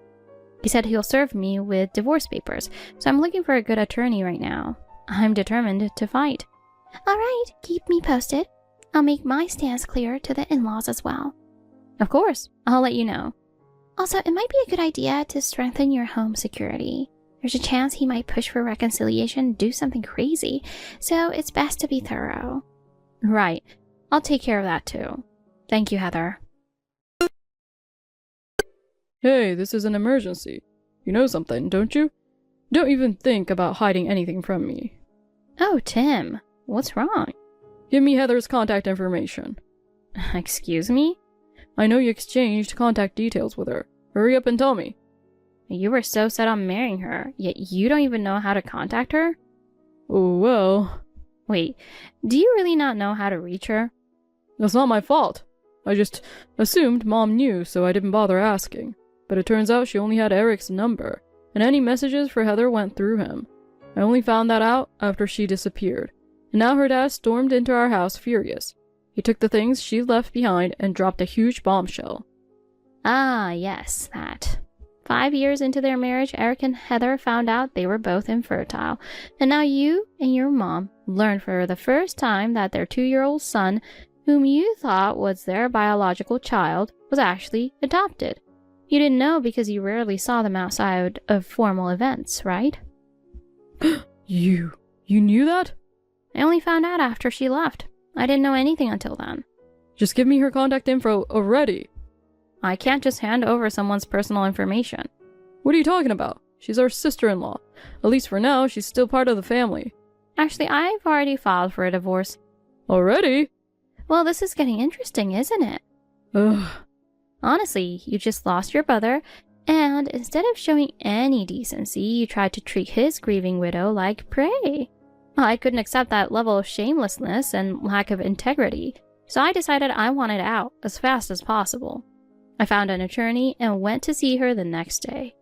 He said he'll serve me with divorce papers, so I'm looking for a good attorney right now. I'm determined to fight. Alright, keep me posted. I'll make my stance clear to the in-laws as well. Of course, I'll let you know. Also, it might be a good idea to strengthen your home security. There's a chance he might push for reconciliation and do something crazy, so it's best to be thorough. Right. I'll take care of that too. Thank you, Heather. Hey, this is an emergency. You know something, don't you? Don't even think about hiding anything from me. Oh, Tim. What's wrong? Give me Heather's contact information. Excuse me? I know you exchanged contact details with her. Hurry up and tell me. You were so set on marrying her, yet you don't even know how to contact her? Oh, well. Wait, do you really not know how to reach her? That's not my fault. I just assumed Mom knew, so I didn't bother asking. But it turns out she only had Eric's number, and any messages for Heather went through him. I only found that out after she disappeared, and now her dad stormed into our house furious. He took the things she left behind and dropped a huge bombshell. Ah, yes, that. 5 years into their marriage, Eric and Heather found out they were both infertile, and now you and your mom learned for the first time that their 2-year-old son, whom you thought was their biological child, was actually adopted. You didn't know because you rarely saw them outside of formal events, right? You knew that? I only found out after she left. I didn't know anything until then. Just give me her contact info already. I can't just hand over someone's personal information. What are you talking about? She's our sister-in-law. At least for now, she's still part of the family. Actually, I've already filed for a divorce. Already? Well, this is getting interesting, isn't it? Ugh. Honestly, you just lost your brother, and instead of showing any decency, you tried to treat his grieving widow like prey. I couldn't accept that level of shamelessness and lack of integrity, so I decided I wanted out as fast as possible. I found an attorney and went to see her the next day.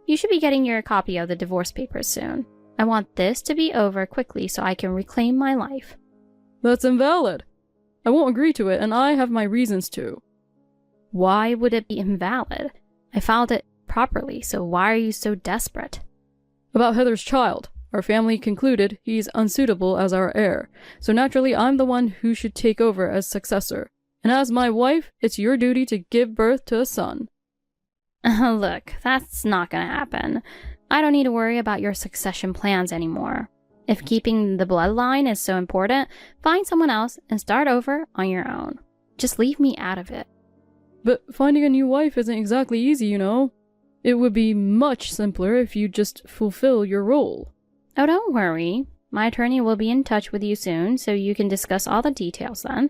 You should be getting your copy of the divorce papers soon. I want this to be over quickly so I can reclaim my life. That's invalid. I won't agree to it, and I have my reasons to. Why would it be invalid? I filed it properly, so why are you so desperate? About Heather's child. Our family concluded he's unsuitable as our heir, so naturally I'm the one who should take over as successor. And as my wife, it's your duty to give birth to a son. Look, that's not gonna happen. I don't need to worry about your succession plans anymore. If keeping the bloodline is so important, find someone else and start over on your own. Just leave me out of it. But finding a new wife isn't exactly easy, you know. It would be much simpler if you just fulfill your role. Oh, don't worry. My attorney will be in touch with you soon, so you can discuss all the details then.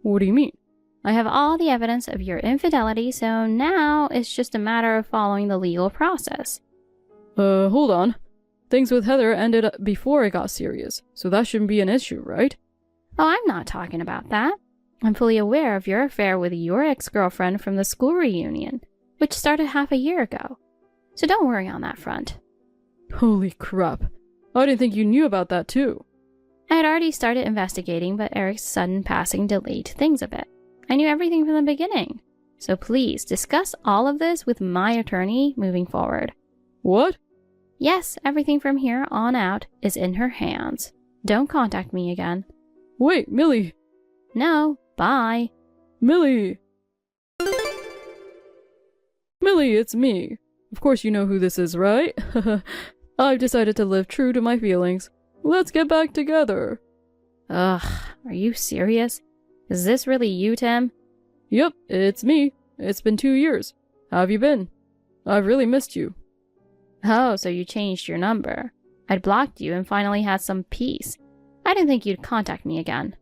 What do you mean? I have all the evidence of your infidelity, so now it's just a matter of following the legal process. Hold on. Things with Heather ended up before it got serious, so that shouldn't be an issue, right? Oh, I'm not talking about that. I'm fully aware of your affair with your ex-girlfriend from the school reunion, which started half a year ago. So don't worry on that front. Holy crap. I didn't think you knew about that too. I had already started investigating, but Eric's sudden passing delayed things a bit. I knew everything from the beginning. So please, discuss all of this with my attorney moving forward. What? Yes, everything from here on out is in her hands. Don't contact me again. Wait, Millie. No, bye. Millie. Millie, it's me. Of course you know who this is, right? I've decided to live true to my feelings. Let's get back together. Ugh, are you serious? Is this really you, Tim? Yep, it's me. It's been 2 years. How have you been? I've really missed you. Oh, so you changed your number. I'd blocked you and finally had some peace. I didn't think you'd contact me again.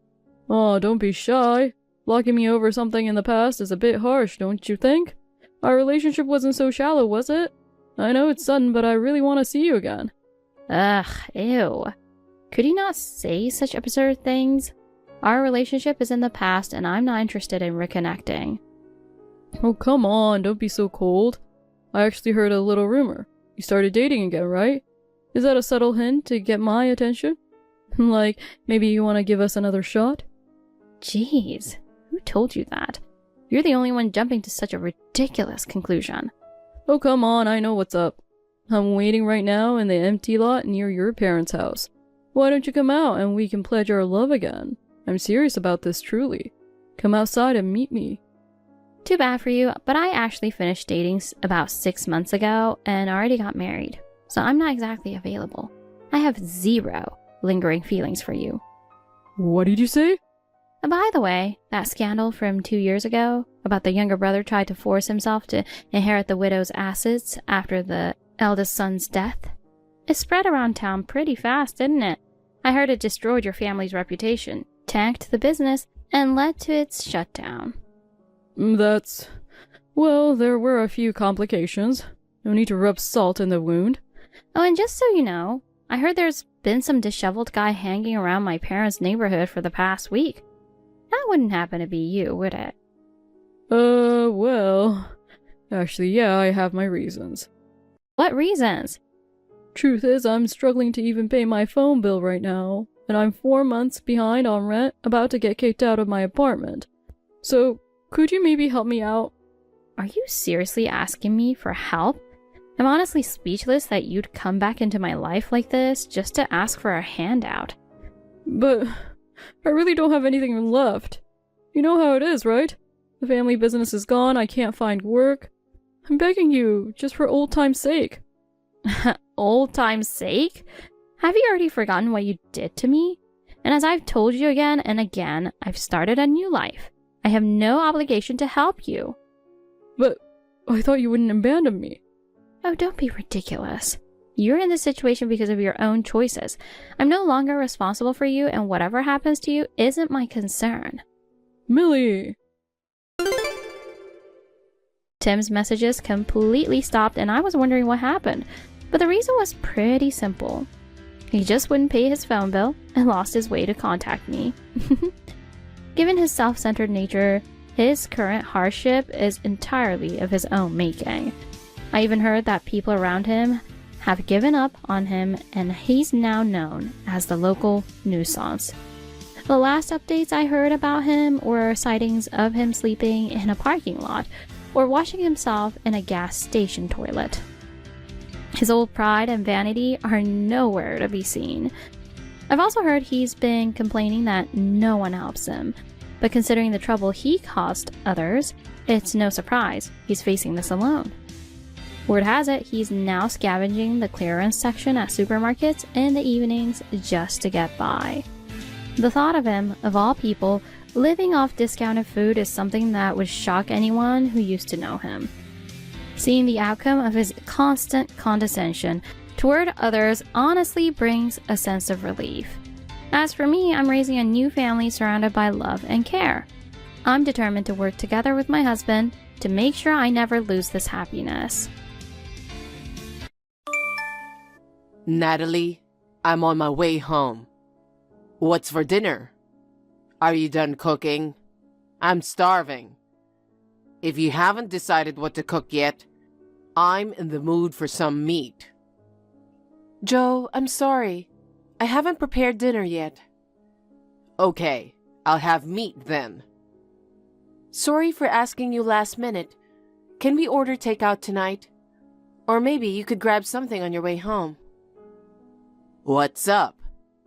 Aw, don't be shy. Blocking me over something in the past is a bit harsh, don't you think? Our relationship wasn't so shallow, was it? I know it's sudden, but I really want to see you again. Ugh, ew. Could you not say such absurd things? Our relationship is in the past and I'm not interested in reconnecting. Oh, come on, don't be so cold. I actually heard a little rumor. You started dating again, right? Is that a subtle hint to get my attention? Like, maybe you want to give us another shot? Jeez, who told you that? You're the only one jumping to such a ridiculous conclusion. Oh, come on, I know what's up. I'm waiting right now in the empty lot near your parents' house. Why don't you come out and we can pledge our love again? I'm serious about this, truly. Come outside and meet me. Too bad for you, but I actually finished dating about 6 months ago and already got married, so I'm not exactly available. I have 0 lingering feelings for you. What did you say? By the way, that scandal from 2 years ago about the younger brother tried to force himself to inherit the widow's assets after the eldest son's death, it spread around town pretty fast, didn't it? I heard it destroyed your family's reputation, tanked the business, and led to its shutdown. Well, there were a few complications. No need to rub salt in the wound. Oh, and just so you know, I heard there's been some disheveled guy hanging around my parents' neighborhood for the past week. That wouldn't happen to be you, would it? Well... Actually, yeah, I have my reasons. What reasons? Truth is, I'm struggling to even pay my phone bill right now, and I'm 4 months behind on rent, about to get kicked out of my apartment. So, could you maybe help me out? Are you seriously asking me for help? I'm honestly speechless that you'd come back into my life like this just to ask for a handout. But I really don't have anything left. You know how it is, right? The family business is gone, I can't find work. I'm begging you, just for old time's sake. Old time's sake? Have you already forgotten what you did to me? And as I've told you again and again, I've started a new life. I have no obligation to help you. But I thought you wouldn't abandon me. Oh, don't be ridiculous. You're in this situation because of your own choices. I'm no longer responsible for you, and whatever happens to you isn't my concern. Millie! Tim's messages completely stopped, and I was wondering what happened. But the reason was pretty simple. He just wouldn't pay his phone bill and lost his way to contact me. Given his self-centered nature, his current hardship is entirely of his own making. I even heard that people around him have given up on him and he's now known as the local nuisance. The last updates I heard about him were sightings of him sleeping in a parking lot or washing himself in a gas station toilet. His old pride and vanity are nowhere to be seen. I've also heard he's been complaining that no one helps him, but considering the trouble he caused others, it's no surprise he's facing this alone. Word has it he's now scavenging the clearance section at supermarkets in the evenings just to get by. The thought of him, of all people, living off discounted food is something that would shock anyone who used to know him. Seeing the outcome of his constant condescension toward others honestly brings a sense of relief. As for me, I'm raising a new family surrounded by love and care. I'm determined to work together with my husband to make sure I never lose this happiness. Natalie, I'm on my way home. What's for dinner? Are you done cooking? I'm starving. If you haven't decided what to cook yet, I'm in the mood for some meat. Joe, I'm sorry. I haven't prepared dinner yet. Okay, I'll have meat then. Sorry for asking you last minute. Can we order takeout tonight? Or maybe you could grab something on your way home. What's up?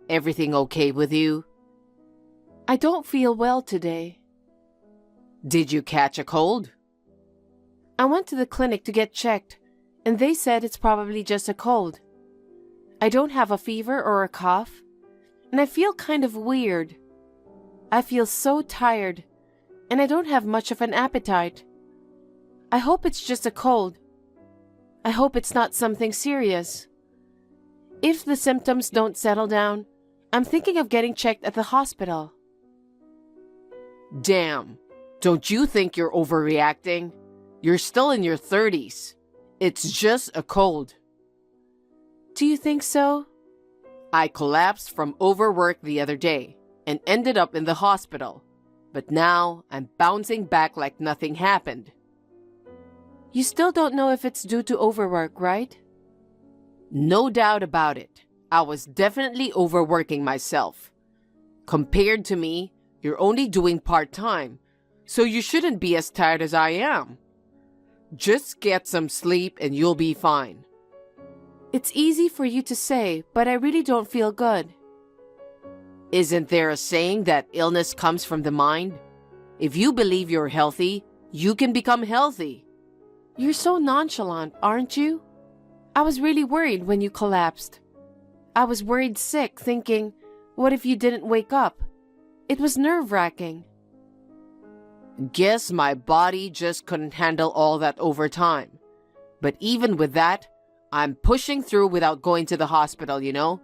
Everything okay with you? I don't feel well today. Did you catch a cold? I went to the clinic to get checked, and they said it's probably just a cold. I don't have a fever or a cough, and I feel kind of weird. I feel so tired, and I don't have much of an appetite. I hope it's just a cold. I hope it's not something serious. If the symptoms don't settle down, I'm thinking of getting checked at the hospital. Damn, don't you think you're overreacting? You're still in your 30s. It's just a cold. Do you think so? I collapsed from overwork the other day and ended up in the hospital. But now I'm bouncing back like nothing happened. You still don't know if it's due to overwork, right? No doubt about it. I was definitely overworking myself. Compared to me, you're only doing part-time, so you shouldn't be as tired as I am. Just get some sleep and you'll be fine. It's easy for you to say, but I really don't feel good. Isn't there a saying that illness comes from the mind? If you believe you're healthy, you can become healthy. You're so nonchalant, aren't you? I was really worried when you collapsed. I was worried sick, thinking, what if you didn't wake up? It was nerve-wracking. Guess my body just couldn't handle all that overtime. But even with that, I'm pushing through without going to the hospital, you know?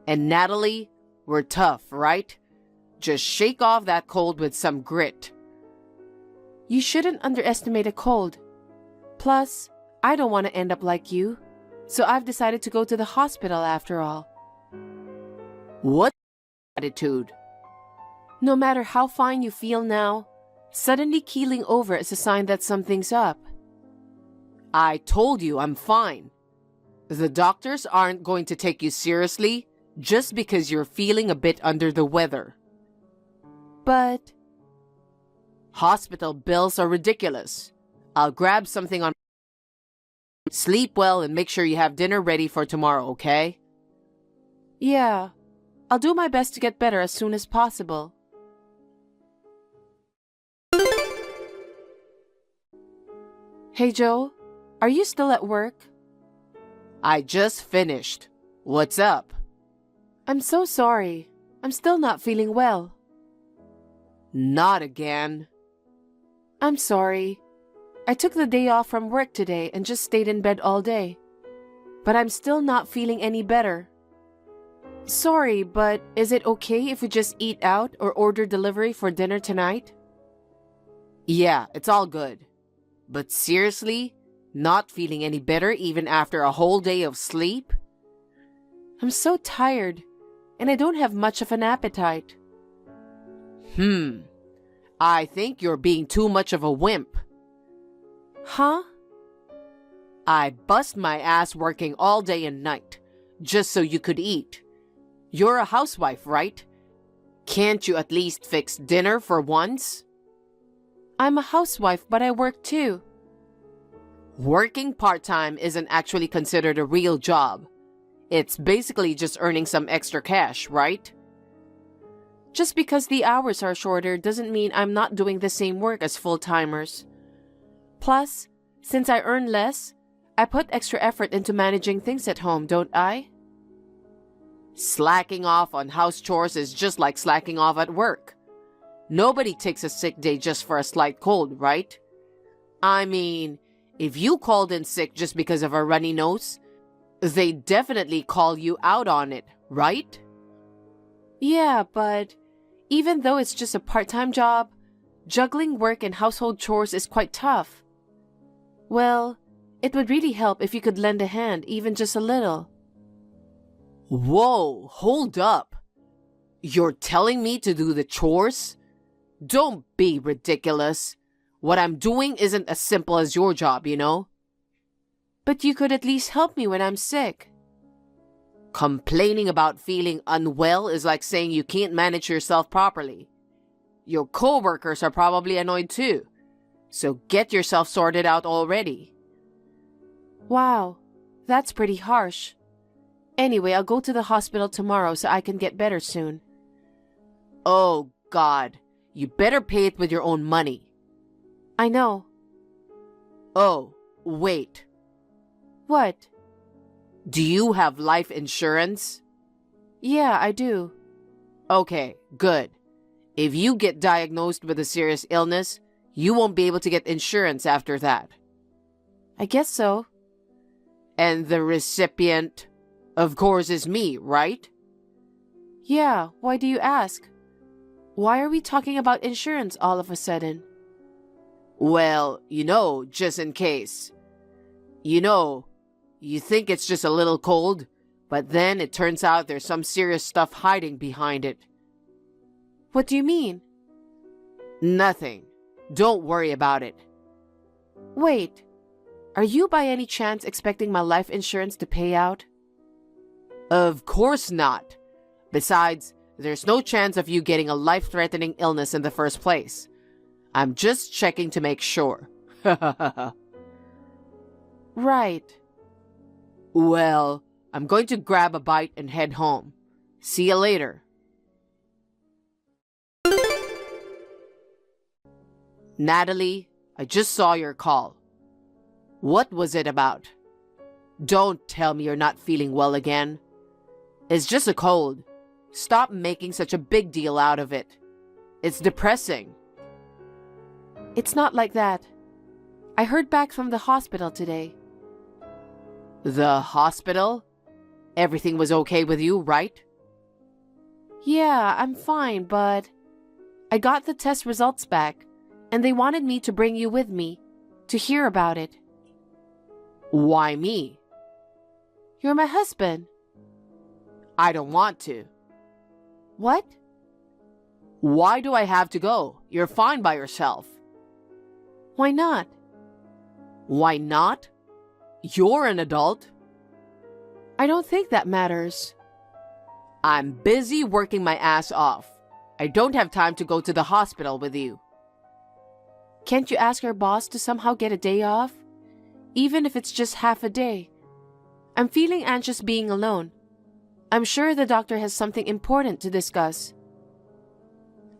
And Natalie, we're tough, right? Just shake off that cold with some grit. You shouldn't underestimate a cold. Plus, I don't want to end up like you, so I've decided to go to the hospital after all. What attitude? No matter how fine you feel now, suddenly keeling over is a sign that something's up. I told you I'm fine. The doctors aren't going to take you seriously just because you're feeling a bit under the weather. But hospital bills are ridiculous. I'll grab something on. Sleep well and make sure you have dinner ready for tomorrow, okay? Yeah, I'll do my best to get better as soon as possible. Hey Joe, are you still at work? I just finished. What's up? I'm so sorry. I'm still not feeling well. Not again. I'm sorry. I took the day off from work today and just stayed in bed all day. But I'm still not feeling any better. Sorry, but is it okay if we just eat out or order delivery for dinner tonight? Yeah, it's all good. But seriously, not feeling any better even after a whole day of sleep? I'm so tired, and I don't have much of an appetite. I think you're being too much of a wimp. Huh? I bust my ass working all day and night, just so you could eat. You're a housewife, right? Can't you at least fix dinner for once? I'm a housewife, but I work too. Working part-time isn't actually considered a real job. It's basically just earning some extra cash, right? Just because the hours are shorter doesn't mean I'm not doing the same work as full-timers. Plus, since I earn less, I put extra effort into managing things at home, don't I? Slacking off on house chores is just like slacking off at work. Nobody takes a sick day just for a slight cold, right? I mean, if you called in sick just because of a runny nose, they definitely call you out on it, right? Yeah, but even though it's just a part-time job, juggling work and household chores is quite tough. Well, it would really help if you could lend a hand, even just a little. Whoa, hold up. You're telling me to do the chores? Don't be ridiculous. What I'm doing isn't as simple as your job, you know? But you could at least help me when I'm sick. Complaining about feeling unwell is like saying you can't manage yourself properly. Your coworkers are probably annoyed too. So get yourself sorted out already. Wow, that's pretty harsh. Anyway, I'll go to the hospital tomorrow so I can get better soon. Oh, God. You better pay it with your own money. I know. Oh, wait. What? Do you have life insurance? Yeah, I do. Okay, good. If you get diagnosed with a serious illness, you won't be able to get insurance after that. I guess so. And the recipient, of course, is me, right? Yeah, why do you ask? Why are we talking about insurance all of a sudden? Well, just in case. You think it's just a little cold, but then it turns out there's some serious stuff hiding behind it. What do you mean? Nothing. Don't worry about it. Wait, are you by any chance expecting my life insurance to pay out? Of course not. Besides, there's no chance of you getting a life-threatening illness in the first place. I'm just checking to make sure. Right. Well, I'm going to grab a bite and head home. See you later. Natalie, I just saw your call. What was it about? Don't tell me you're not feeling well again. It's just a cold. Stop making such a big deal out of it. It's depressing. It's not like that. I heard back from the hospital today. The hospital? Everything was okay with you, right? Yeah, I'm fine, but I got the test results back, and they wanted me to bring you with me to hear about it. Why me? You're my husband. I don't want to. What? Why do I have to go? You're fine by yourself. Why not? Why not? You're an adult. I don't think that matters. I'm busy working my ass off. I don't have time to go to the hospital with you. Can't you ask your boss to somehow get a day off? Even if it's just half a day. I'm feeling anxious being alone. I'm sure the doctor has something important to discuss.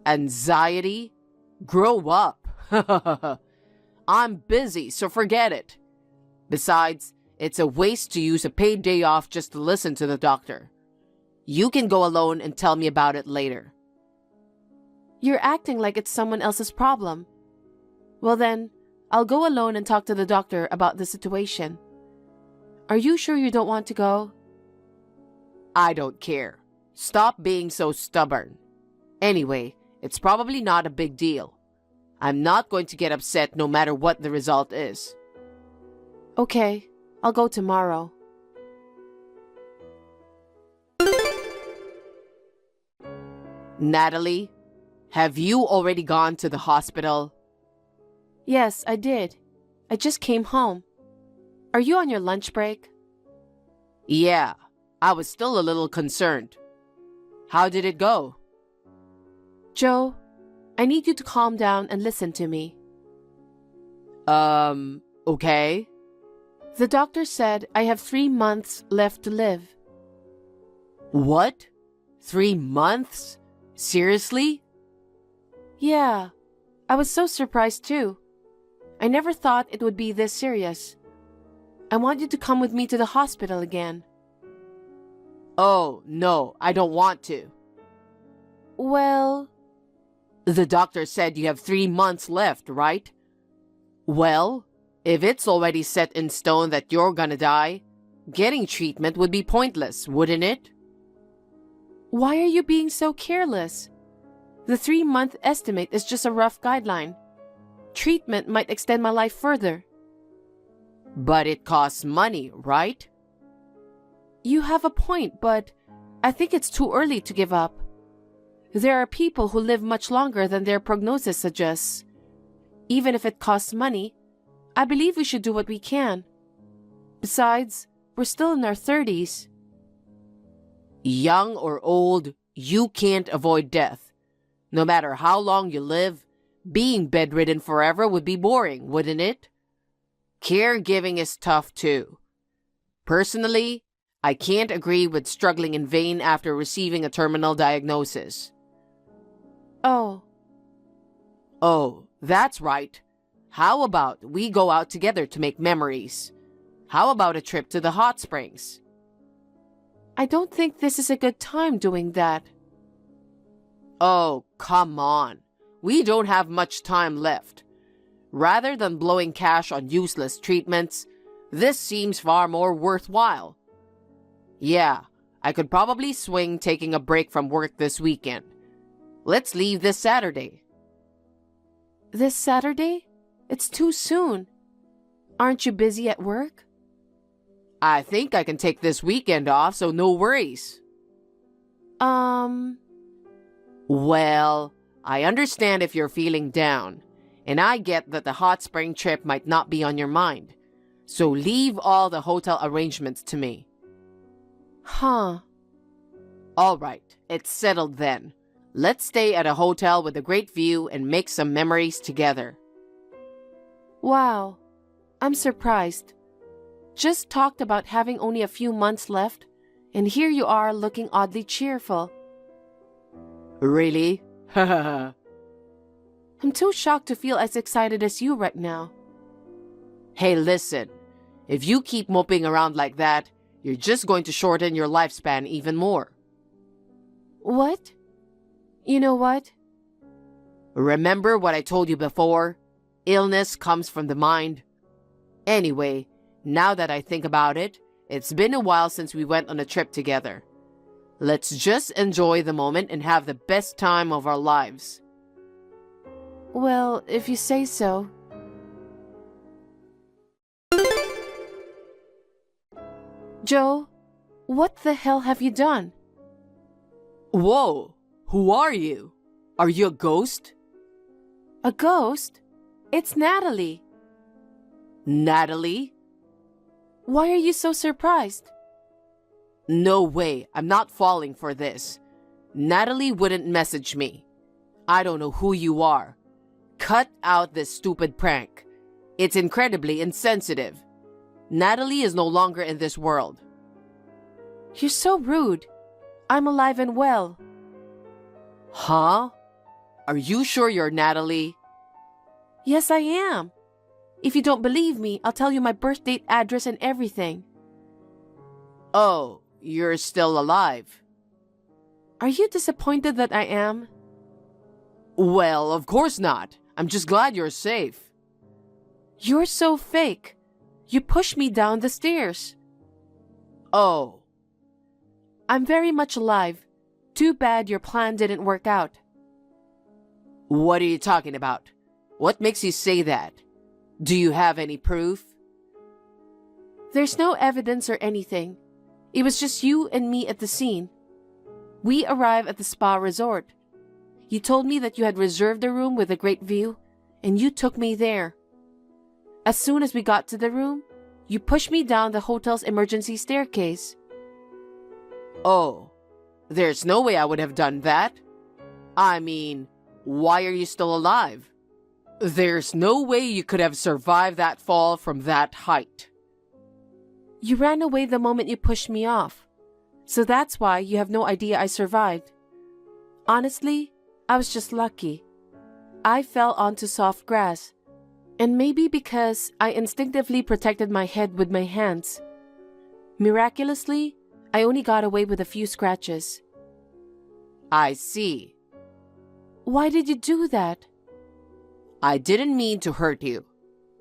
Anxiety? Grow up. I'm busy, so forget it. Besides, it's a waste to use a paid day off just to listen to the doctor. You can go alone and tell me about it later. You're acting like it's someone else's problem. Well then, I'll go alone and talk to the doctor about the situation. Are you sure you don't want to go? I don't care. Stop being so stubborn. Anyway, it's probably not a big deal. I'm not going to get upset no matter what the result is. Okay, I'll go tomorrow. Natalie, have you already gone to the hospital? Yes, I did. I just came home. Are you on your lunch break? Yeah, I was still a little concerned. How did it go? Joe, I need you to calm down and listen to me. Okay. The doctor said I have 3 months left to live. What? 3 months? Seriously? Yeah, I was so surprised too. I never thought it would be this serious. I want you to come with me to the hospital again. Oh, no, I don't want to. Well, The doctor said you have 3 months left, right? Well, if it's already set in stone that you're gonna die, getting treatment would be pointless, wouldn't it? why are you being so careless? The 3-month estimate is just a rough guideline. Treatment might extend my life further. But it costs money, right? You have a point, but I think it's too early to give up. There are people who live much longer than their prognosis suggests. Even if it costs money, I believe we should do what we can. Besides, we're still in our 30s. Young or old, you can't avoid death. No matter how long you live, being bedridden forever would be boring, wouldn't it? Caregiving is tough too. Personally, I can't agree with struggling in vain after receiving a terminal diagnosis. Oh, Oh, that's right. How about we go out together to make memories? How about a trip to the hot springs? I don't think this is a good time doing that. Oh, come on. We don't have much time left. Rather than blowing cash on useless treatments, this seems far more worthwhile. Yeah, I could probably swing taking a break from work this weekend. Let's leave this Saturday. This Saturday? It's too soon. Aren't you busy at work? I think I can take this weekend off, so no worries. Well, I understand if you're feeling down, and I get that the hot spring trip might not be on your mind. So leave all the hotel arrangements to me. Huh. All right, it's settled then. Let's stay at a hotel with a great view and make some memories together. Wow. I'm surprised. Just talked about having only a few months left, and here you are looking oddly cheerful. Really? Hahaha. I'm too shocked to feel as excited as you right now. Hey, listen. If you keep moping around like that, you're just going to shorten your lifespan even more. What? You know what? Remember what I told you before? Illness comes from the mind. Anyway, now that I think about it, it's been a while since we went on a trip together. Let's just enjoy the moment and have the best time of our lives. Well, if you say so. Joe, what the hell have you done? Whoa! Who are you? Are you a ghost? A ghost? It's Natalie. Natalie? Why are you so surprised? No way, I'm not falling for this. Natalie wouldn't message me. I don't know who you are. Cut out this stupid prank. It's incredibly insensitive. Natalie is no longer in this world. You're so rude. I'm alive and well. Huh? Are you sure you're Natalie? Yes, I am. If you don't believe me, I'll tell you my birth date, address, and everything. Oh, you're still alive. Are you disappointed that I am? Well, of course not. I'm just glad you're safe. You're so fake. You pushed me down the stairs. Oh. I'm very much alive. Too bad your plan didn't work out. What are you talking about? What makes you say that? Do you have any proof? There's no evidence or anything. It was just you and me at the scene. We arrived at the spa resort. You told me that you had reserved a room with a great view, and you took me there. As soon as we got to the room, You pushed me down the hotel's emergency staircase. Oh, there's no way I would have done that. I mean, why are you still alive? There's no way you could have survived that fall from that height. You ran away the moment you pushed me off. So that's why you have no idea I survived. Honestly, I was just lucky. I fell onto soft grass. And maybe because I instinctively protected my head with my hands. Miraculously, I only got away with a few scratches. I see. Why did you do that? I didn't mean to hurt you.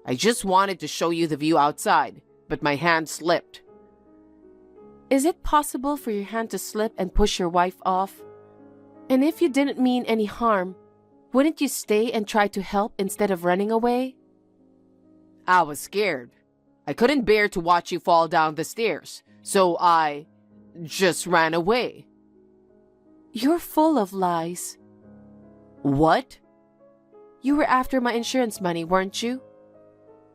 I just wanted to show you the view outside, but my hand slipped. Is it possible for your hand to slip and push your wife off? And if you didn't mean any harm, wouldn't you stay and try to help instead of running away? I was scared. I couldn't bear to watch you fall down the stairs, so I just ran away. You're full of lies. What? You were after my insurance money, weren't you?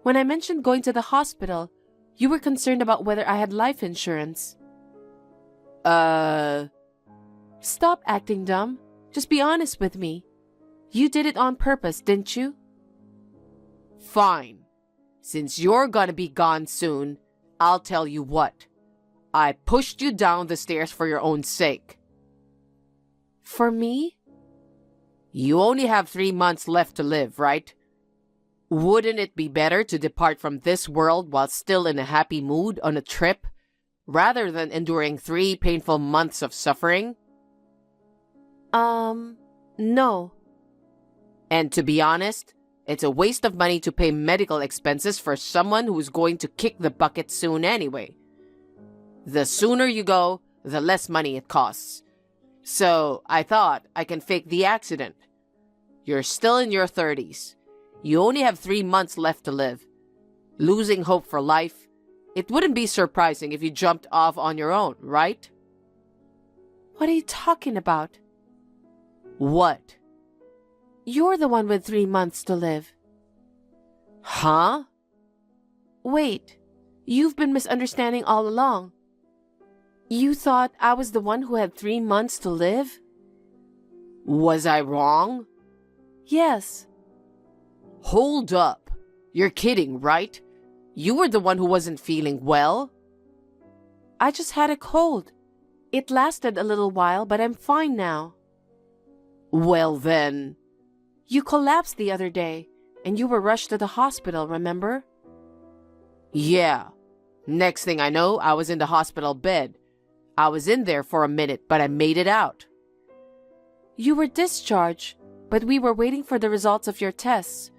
When I mentioned going to the hospital, you were concerned about whether I had life insurance. Stop acting dumb. Just be honest with me. You did it on purpose, didn't you? Fine. Since you're gonna be gone soon, I'll tell you what. I pushed you down the stairs for your own sake. For me? You only have 3 months left to live, right? Wouldn't it be better to depart from this world while still in a happy mood on a trip, rather than enduring 3 painful months of suffering? No. And to be honest, it's a waste of money to pay medical expenses for someone who's going to kick the bucket soon anyway. The sooner you go, the less money it costs. So I thought I can fake the accident. You're still in your 30s. You only have 3 months left to live. Losing hope for life, it wouldn't be surprising if you jumped off on your own, right? What are you talking about? What? You're the one with 3 months to live. Huh? Wait, you've been misunderstanding all along. You thought I was the one who had 3 months to live? Was I wrong? Yes. Hold up. You're kidding, right? You were the one who wasn't feeling well. I just had a cold. It lasted a little while, but I'm fine now. Well then... You collapsed the other day, and you were rushed to the hospital, remember? Yeah. Next thing I know, I was in the hospital bed. I was in there for a minute, but I made it out. You were discharged, but we were waiting for the results of your tests.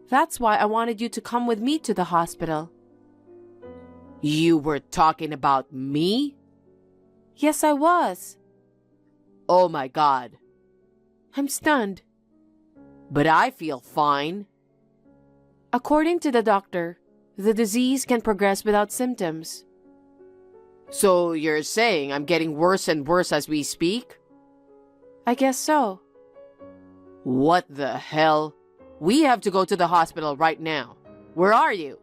That's why I wanted you to come with me to the hospital. You were talking about me? Yes, I was. Oh my God. I'm stunned. But I feel fine. According to the doctor, the disease can progress without symptoms. So you're saying I'm getting worse and worse as we speak? I guess so. What the hell? We have to go to the hospital right now. Where are you?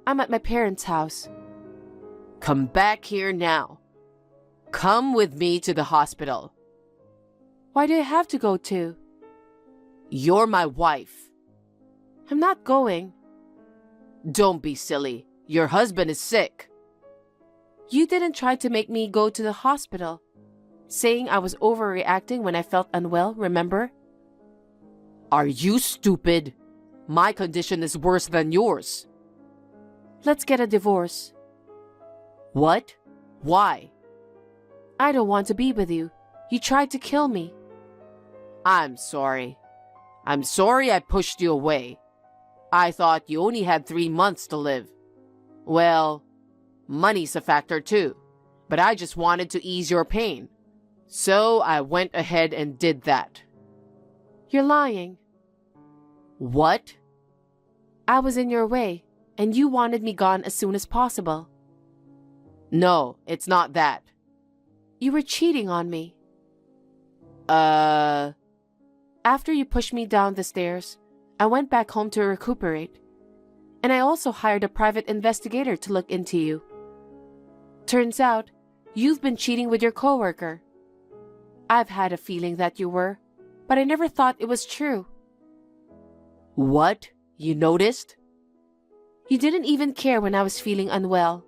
I'm at my parents' house. Come back here now. Come with me to the hospital. Why do I have to go to? You're my wife. I'm not going. Don't be silly. Your husband is sick. You didn't try to make me go to the hospital, saying I was overreacting when I felt unwell, remember? Are you stupid? My condition is worse than yours. Let's get a divorce. What? Why? I don't want to be with you. You tried to kill me. I'm sorry. I'm sorry I pushed you away. I thought you only had 3 months to live. Well, money's a factor too, but I just wanted to ease your pain. So I went ahead and did that. You're lying. What? I was in your way, and you wanted me gone as soon as possible. No, it's not that. You were cheating on me. After you pushed me down the stairs, I went back home to recuperate. And I also hired a private investigator to look into you. Turns out, you've been cheating with your coworker. I've had a feeling that you were, but I never thought it was true. What? You noticed? You didn't even care when I was feeling unwell.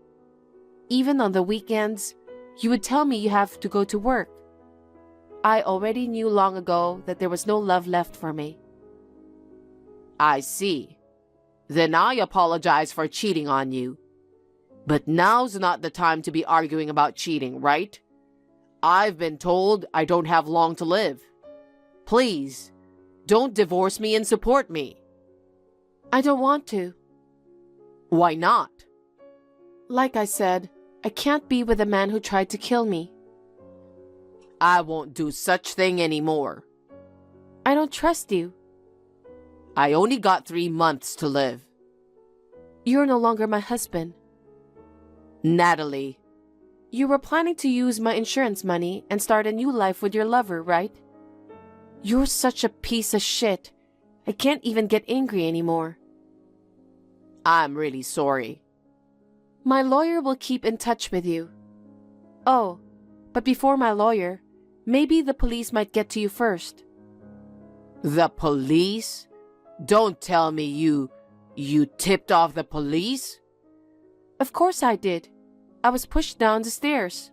Even on the weekends, you would tell me you have to go to work. I already knew long ago that there was no love left for me. I see. Then I apologize for cheating on you. But now's not the time to be arguing about cheating, right? I've been told I don't have long to live. Please, don't divorce me and support me. I don't want to. Why not? Like I said, I can't be with a man who tried to kill me. I won't do such thing anymore. I don't trust you. I only got 3 months to live. You're no longer my husband. Natalie. You were planning to use my insurance money and start a new life with your lover, right? You're such a piece of shit. I can't even get angry anymore. I'm really sorry. My lawyer will keep in touch with you. Oh, but before my lawyer, maybe the police might get to you first. The police? Don't tell me you tipped off the police? Of course I did. I was pushed down the stairs.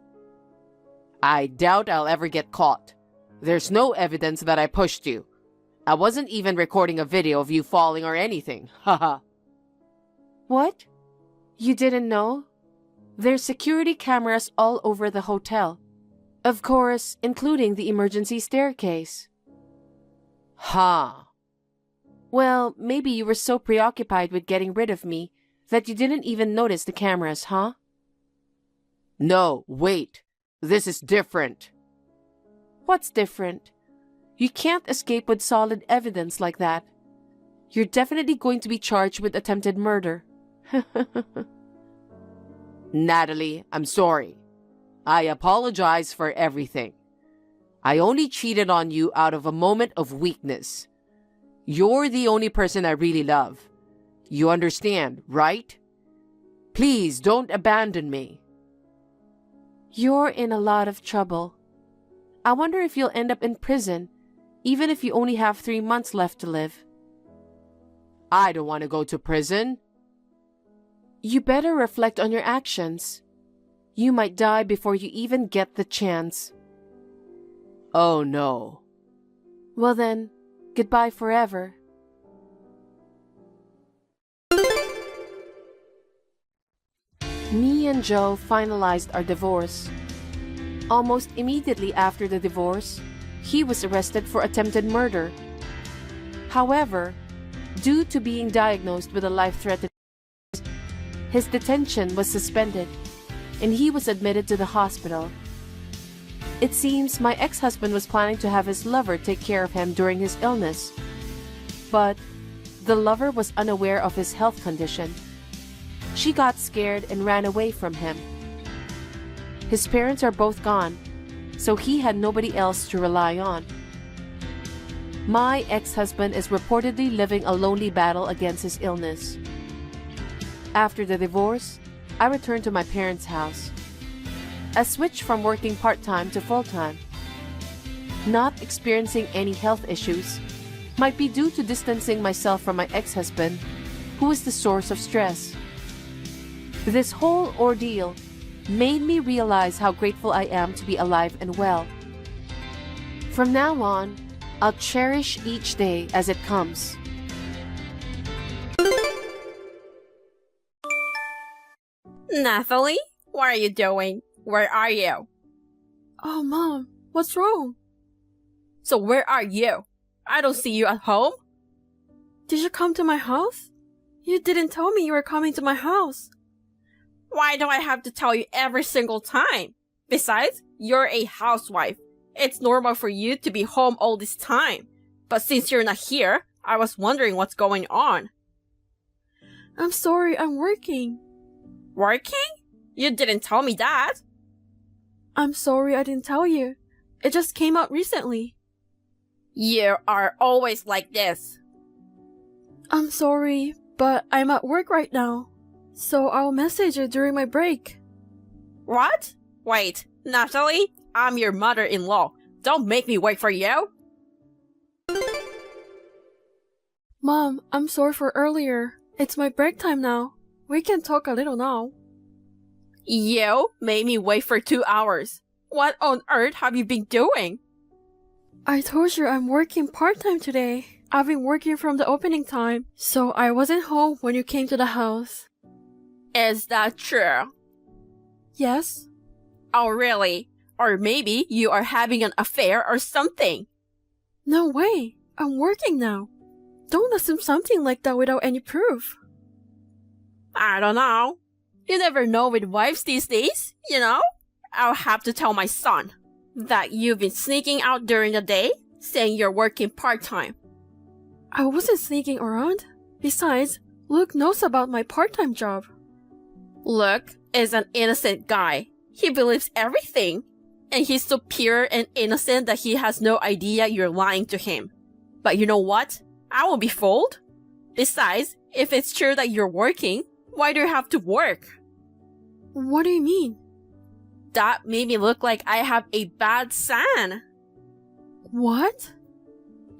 I doubt I'll ever get caught. There's no evidence that I pushed you. I wasn't even recording a video of you falling or anything. Haha. What? You didn't know? There's security cameras all over the hotel. Of course, including the emergency staircase. Huh. Well, maybe you were so preoccupied with getting rid of me that you didn't even notice the cameras, huh? No, wait. This is different. What's different? You can't escape with solid evidence like that. You're definitely going to be charged with attempted murder. Natalie, I'm sorry. I apologize for everything. I only cheated on you out of a moment of weakness. You're the only person I really love. You understand, right? Please don't abandon me. You're in a lot of trouble. I wonder if you'll end up in prison, even if you only have 3 months left to live. I don't want to go to prison. You better reflect on your actions. You might die before you even get the chance. Oh no. Well then, goodbye forever. Me and Joe finalized our divorce. Almost immediately after the divorce, he was arrested for attempted murder. However, due to being diagnosed with a life-threatening disease, his detention was suspended, and he was admitted to the hospital. It seems my ex-husband was planning to have his lover take care of him during his illness. But the lover was unaware of his health condition. She got scared and ran away from him. His parents are both gone, so he had nobody else to rely on. My ex-husband is reportedly living a lonely battle against his illness. After the divorce, I returned to my parents' house. I switched from working part-time to full-time. Not experiencing any health issues might be due to distancing myself from my ex-husband, who is the source of stress. This whole ordeal made me realize how grateful I am to be alive and well. From now on, I'll cherish each day as it comes. Nathalie, what are you doing? Where are you? Oh, Mom, what's wrong? So where are you? I don't see you at home. Did you come to my house? You didn't tell me you were coming to my house. Why do I have to tell you every single time? Besides, you're a housewife. It's normal for you to be home all this time. But since you're not here, I was wondering what's going on. I'm sorry, I'm working. Working? You didn't tell me that. I'm sorry I didn't tell you. It just came out recently. You are always like this. I'm sorry, But I'm at work right now, so I'll message you during my break. What? Wait, Natalie, I'm your mother-in-law. Don't make me wait for you. Mom, I'm sorry for earlier. It's my break time now. We can talk a little now. You made me wait for 2 hours. What on earth have you been doing? I told you I'm working part-time today. I've been working from the opening time, so I wasn't home when you came to the house. Is that true? Yes? Oh, really? Or maybe you are having an affair or something. No way. I'm working now. Don't assume something like that without any proof. I don't know. You never know with wives these days, you know? I'll have to tell my son that you've been sneaking out during the day, saying you're working part-time. I wasn't sneaking around. Besides, Luke knows about my part-time job. Luke is an innocent guy. He believes everything. And he's so pure and innocent that he has no idea you're lying to him. But you know what? I won't be fooled. Besides, if it's true that you're working, why do you have to work? What do you mean? That made me look like I have a bad son. What?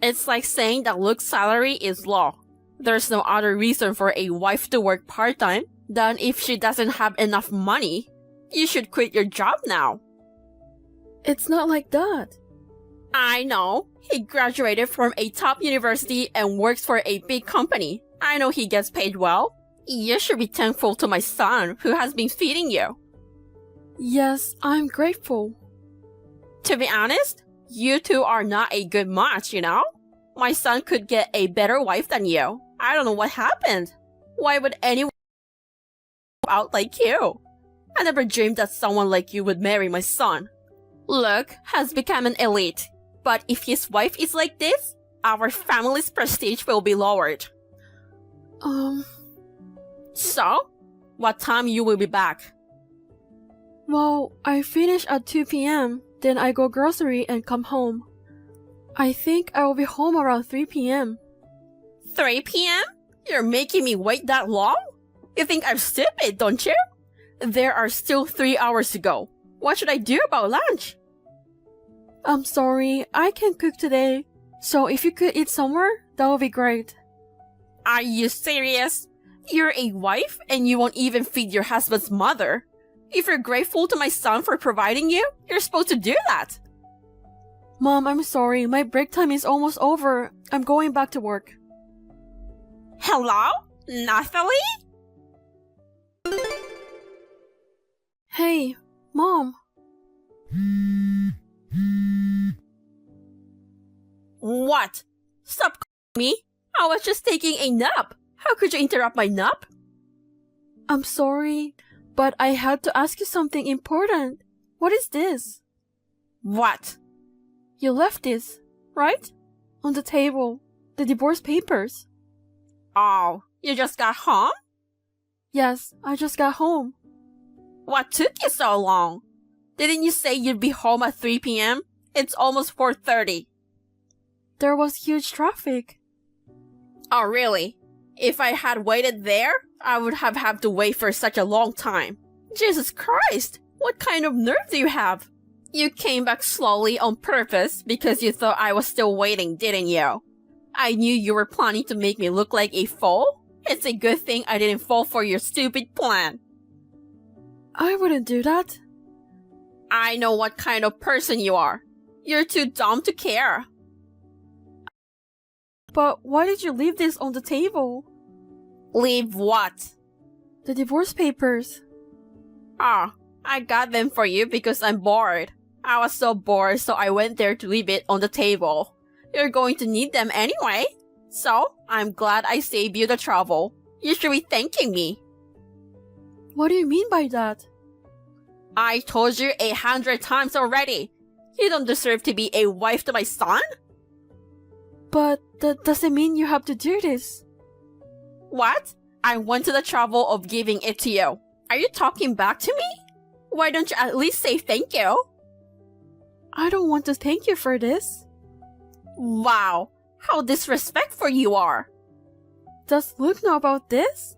It's like saying that Luke's salary is low. There's no other reason for a wife to work part-time than if she doesn't have enough money. You should quit your job now. It's not like that. I know. He graduated from a top university and works for a big company. I know he gets paid well. You should be thankful to my son who has been feeding you. Yes, I'm grateful. To be honest, you two are not a good match, you know? My son could get a better wife than you. I don't know what happened. Why would anyone out like you? I never dreamed that someone like you would marry my son. Luke has become an elite, but if his wife is like this, our family's prestige will be lowered. So, what time you will be back? Well, I finish at 2 p.m., then I go grocery and come home. I think I will be home around 3 p.m. 3 p.m.? You're making me wait that long? You think I'm stupid, don't you? There are still 3 hours to go. What should I do about lunch? I'm sorry, I can't cook today. So if you could eat somewhere, that would be great. Are you serious? You're a wife and you won't even feed your husband's mother. If you're grateful to my son for providing you, you're supposed to do that. Mom, I'm sorry. My break time is almost over. I'm going back to work. Hello? Nathalie? Hey, Mom. What? Stop calling me. I was just taking a nap. How could you interrupt my nap? I'm sorry, but I had to ask you something important. What is this? What? You left this, right? On the table. The divorce papers. Oh, you just got home? Yes, I just got home. What took you so long? Didn't you say you'd be home at 3 p.m.? It's almost 4:30. There was huge traffic. Oh, really? If I had waited there, I would have had to wait for such a long time. Jesus Christ! What kind of nerve do you have? You came back slowly on purpose because you thought I was still waiting, didn't you? I knew you were planning to make me look like a fool. It's a good thing I didn't fall for your stupid plan. I wouldn't do that. I know what kind of person you are. You're too dumb to care. But why did you leave this on the table? Leave what? The divorce papers. Ah, I got them for you because I'm bored. I was so bored, so I went there to leave it on the table. You're going to need them anyway. So, I'm glad I saved you the trouble. You should be thanking me. What do you mean by that? I told you 100 times already. You don't deserve to be a wife to my son? But that doesn't mean you have to do this. What? I went to the trouble of giving it to you. Are you talking back to me? Why don't you at least say thank you? I don't want to thank you for this. Wow, how disrespectful you are. Does Luke know about this?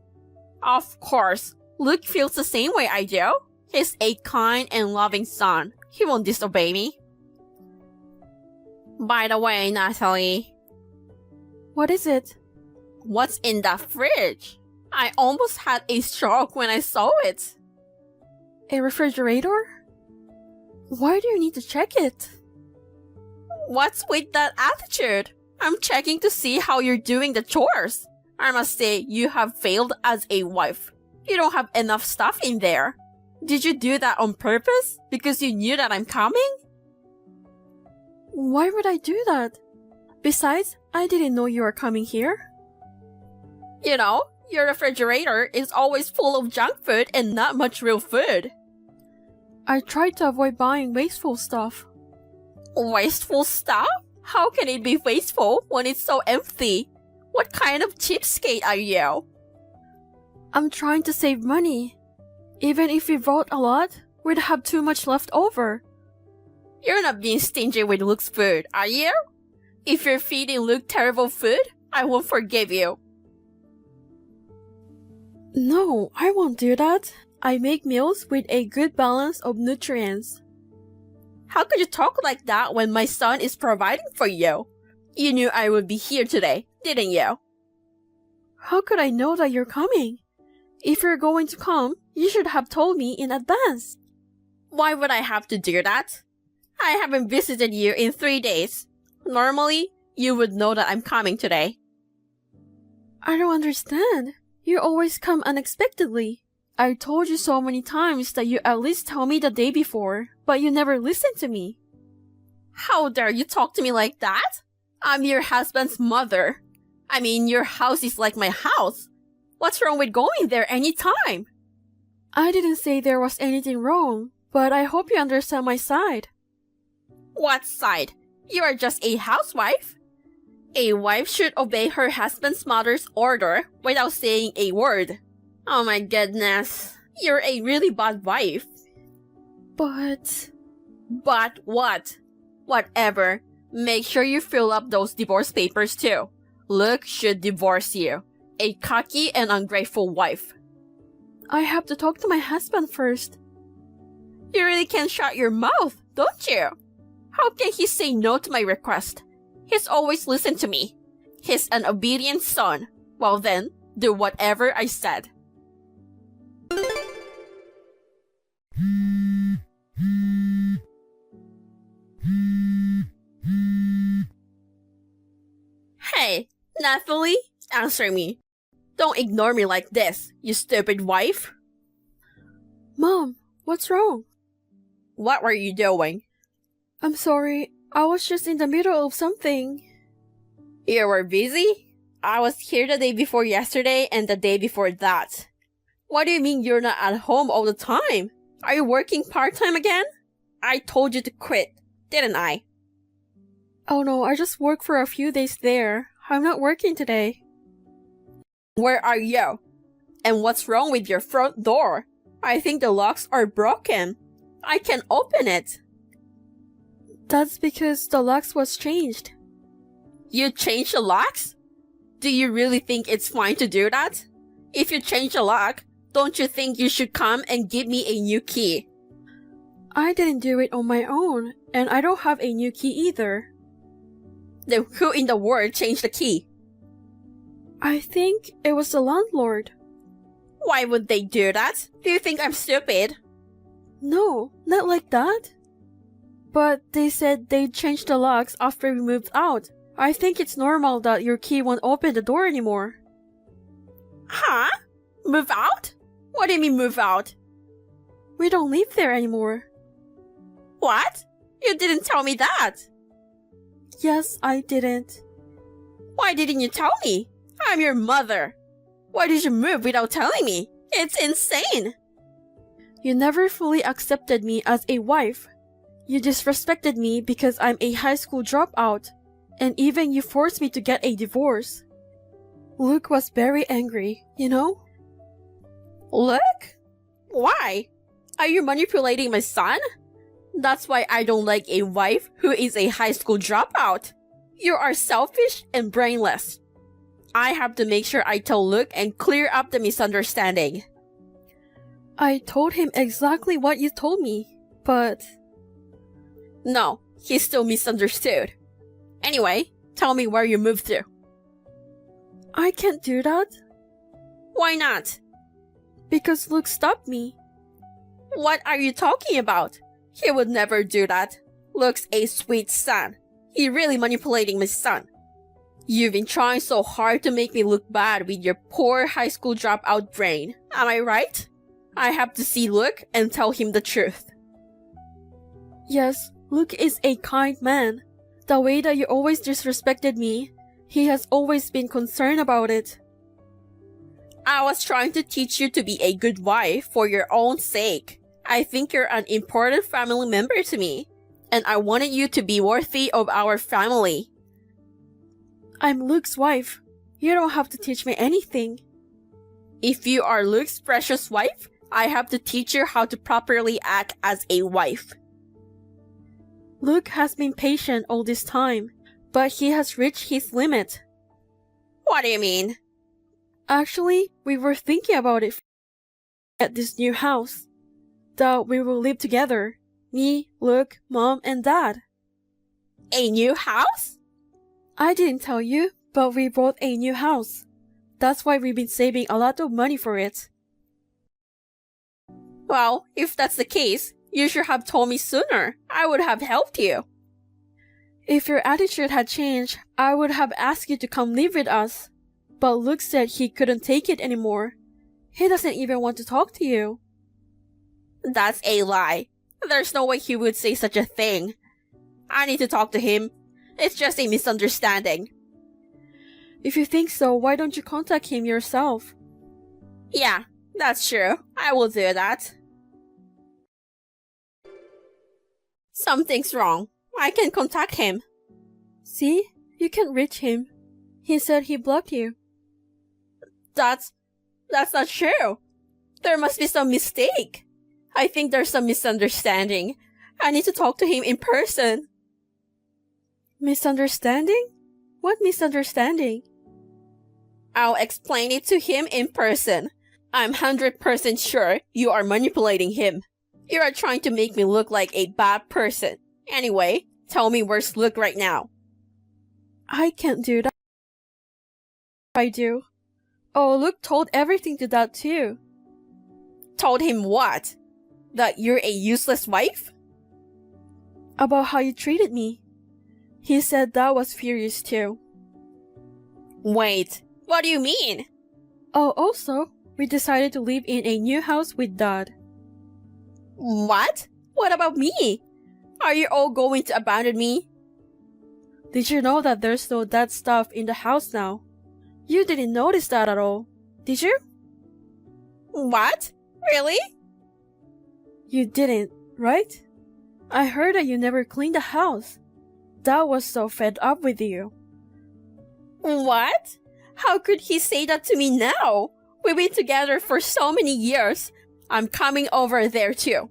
Of course, Luke feels the same way I do. He's a kind and loving son. He won't disobey me. By the way, Natalie, What is it? what's in that fridge? I almost had a stroke when I saw it. A refrigerator? Why do you need to check it? What's with that attitude? I'm checking to see how you're doing the chores. I must say, you have failed as a wife. You don't have enough stuff in there. Did you do that on purpose? Because you knew that I'm coming? Why would I do that? Besides, I didn't know you were coming here. You know, your refrigerator is always full of junk food and not much real food. I tried to avoid buying wasteful stuff. Wasteful stuff? How can it be wasteful when it's so empty? What kind of cheapskate are you? I'm trying to save money. Even if we bought a lot, we'd have too much left over. You're not being stingy with Luke's food, are you? If you're feeding Luke terrible food, I won't forgive you. No, I won't do that. I make meals with a good balance of nutrients. How could you talk like that when my son is providing for you? You knew I would be here today, didn't you? How could I know that you're coming? If you're going to come, you should have told me in advance. Why would I have to do that? I haven't visited you in 3 days. Normally, you would know that I'm coming today. I don't understand. You always come unexpectedly. I told you so many times that you at least tell me the day before, but you never listen to me. How dare you talk to me like that? I'm your husband's mother. I mean, your house is like my house. What's wrong with going there anytime? I didn't say there was anything wrong, but I hope you understand my side. What side? You are just a housewife. A wife should obey her husband's mother's order without saying a word. Oh my goodness. You're a really bad wife. But But what? Whatever. Make sure you fill up those divorce papers too. Luke should divorce you. A cocky and ungrateful wife. I have to talk to my husband first. You really can't shut your mouth, don't you? How can he say no to my request? He's always listened to me. He's an obedient son. Well then, do whatever I said. Hey, Nathalie, answer me. Don't ignore me like this, you stupid wife. Mom, what's wrong? What were you doing? I'm sorry. I was just in the middle of something. You were busy? I was here the day before yesterday and the day before that. What do you mean you're not at home all the time? Are you working part-time again? I told you to quit, didn't I? Oh no, I just worked for a few days there. I'm not working today. Where are you? And what's wrong with your front door? I think the locks are broken. I can open it. That's because the locks was changed. You changed the locks? Do you really think it's fine to do that? If you change the lock, don't you think you should come and give me a new key? I didn't do it on my own, and I don't have a new key either. Then who in the world changed the key? I think it was the landlord. Why would they do that? Do you think I'm stupid? No, not like that. But they said they'd change the locks after we moved out. I think it's normal that your key won't open the door anymore. Huh? Move out? What do you mean move out? We don't live there anymore. What? You didn't tell me that. Yes, I didn't. Why didn't you tell me? I'm your mother. Why did you move without telling me? It's insane. You never fully accepted me as a wife. You disrespected me because I'm a high school dropout, and even you forced me to get a divorce. Luke was very angry, you know? Luke? Why? Are you manipulating my son? That's why I don't like a wife who is a high school dropout. You are selfish and brainless. I have to make sure I tell Luke and clear up the misunderstanding. I told him exactly what you told me, but... No, he still misunderstood. Anyway, tell me where you moved to. I can't do that Why not? because Luke stopped me. What are you talking about? He would never do that. Luke's a sweet son. He really manipulating my son. You've been trying so hard to make me look bad with your poor high school dropout brain. Am I right? I have to see Luke and tell him the truth. Yes, Luke is a kind man. The way that you always disrespected me, he has always been concerned about it. I was trying to teach you to be a good wife for your own sake. I think you're an important family member to me, and I wanted you to be worthy of our family. I'm Luke's wife. You don't have to teach me anything. If you are Luke's precious wife, I have to teach you how to properly act as a wife. Luke has been patient all this time, but he has reached his limit. What do you mean? Actually, we were thinking about it at this new house. That we will live together. Me, Luke, Mom, and Dad. A new house? I didn't tell you, but we bought a new house. That's why we've been saving a lot of money for it. Well, if that's the case, you should have told me sooner. I would have helped you. If your attitude had changed, I would have asked you to come live with us. But Luke said he couldn't take it anymore. He doesn't even want to talk to you. That's a lie. There's no way he would say such a thing. I need to talk to him. It's just a misunderstanding. If you think so, why don't you contact him yourself? Yeah, that's true. I will do that. Something's wrong. I can contact him. See? You can't reach him. He said he blocked you. That's not true. There must be some mistake. I think there's some misunderstanding. I need to talk to him in person. Misunderstanding? What misunderstanding? I'll explain it to him in person. I'm 100% sure you are manipulating him. You are trying to make me look like a bad person. Anyway, tell me where's Luke right now. I can't do that. I do. Oh, Luke told everything to Dad too. Told him what? That you're a useless wife? About how you treated me. He said Dad was furious too. Wait, what do you mean? Oh, also, we decided to live in a new house with Dad. What? What about me? Are you all going to abandon me? Did you know that there's no Dad stuff in the house now? You didn't notice that at all, did you? What? Really? You didn't, right? I heard that you never cleaned the house. Dad was so fed up with you. What? How could he say that to me now? We've been together for so many years. I'm coming over there too.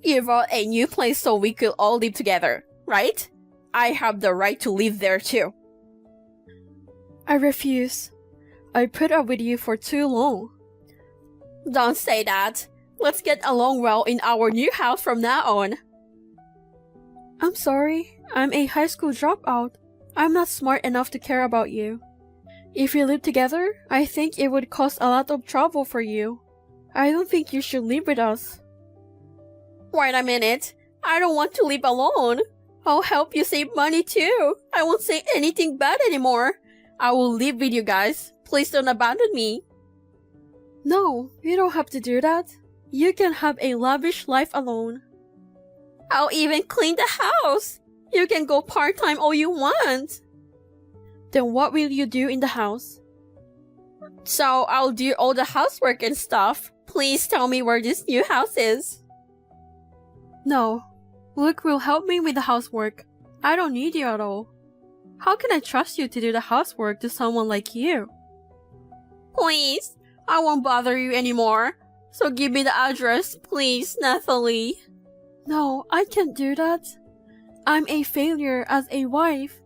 You bought a new place so we could all live together, right? I have the right to live there too. I refuse. I put up with you for too long. Don't say that. Let's get along well in our new house from now on. I'm sorry. I'm a high school dropout. I'm not smart enough to care about you. If we live together, I think it would cause a lot of trouble for you. I don't think you should live with us. Wait a minute. I don't want to live alone. I'll help you save money too. I won't say anything bad anymore. I will live with you guys. Please don't abandon me. No, you don't have to do that. You can have a lavish life alone. I'll even clean the house. You can go part-time all you want. Then what will you do in the house? So I'll do all the housework and stuff. Please tell me where this new house is. No. Luke will help me with the housework. I don't need you at all. How can I trust you to do the housework to someone like you? Please, I won't bother you anymore. So give me the address, please, Nathalie. No, I can't do that. I'm a failure as a wife.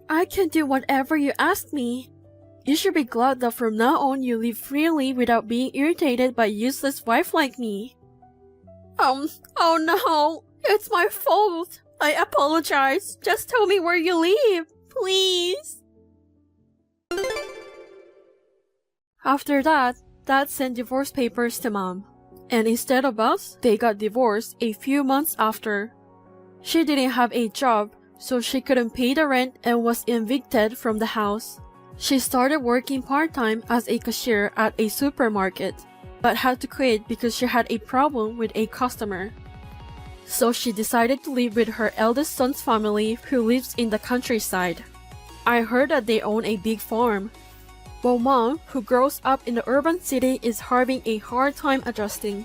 I can do whatever you ask me. You should be glad that from now on you live freely without being irritated by a useless wife like me. Oh no, it's my fault. I apologize. Just tell me where you live, please. After that, Dad sent divorce papers to Mom. And instead of us, they got divorced a few months after. She didn't have a job, so she couldn't pay the rent and was evicted from the house. She started working part-time as a cashier at a supermarket, but had to quit because she had a problem with a customer. So she decided to live with her eldest son's family who lives in the countryside. I heard that they own a big farm. While Mom, who grows up in the urban city, is having a hard time adjusting.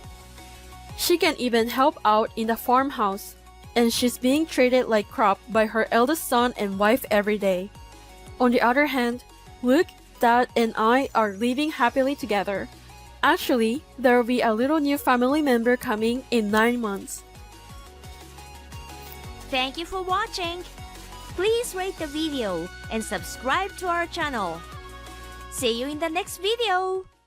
She can even help out in the farmhouse, and she's being treated like crap by her eldest son and wife every day. On the other hand, Luke, Dad, and I are living happily together. Actually, there will be a little new family member coming in 9 months. Thank you for watching. Please rate the video and subscribe to our channel. See you in the next video.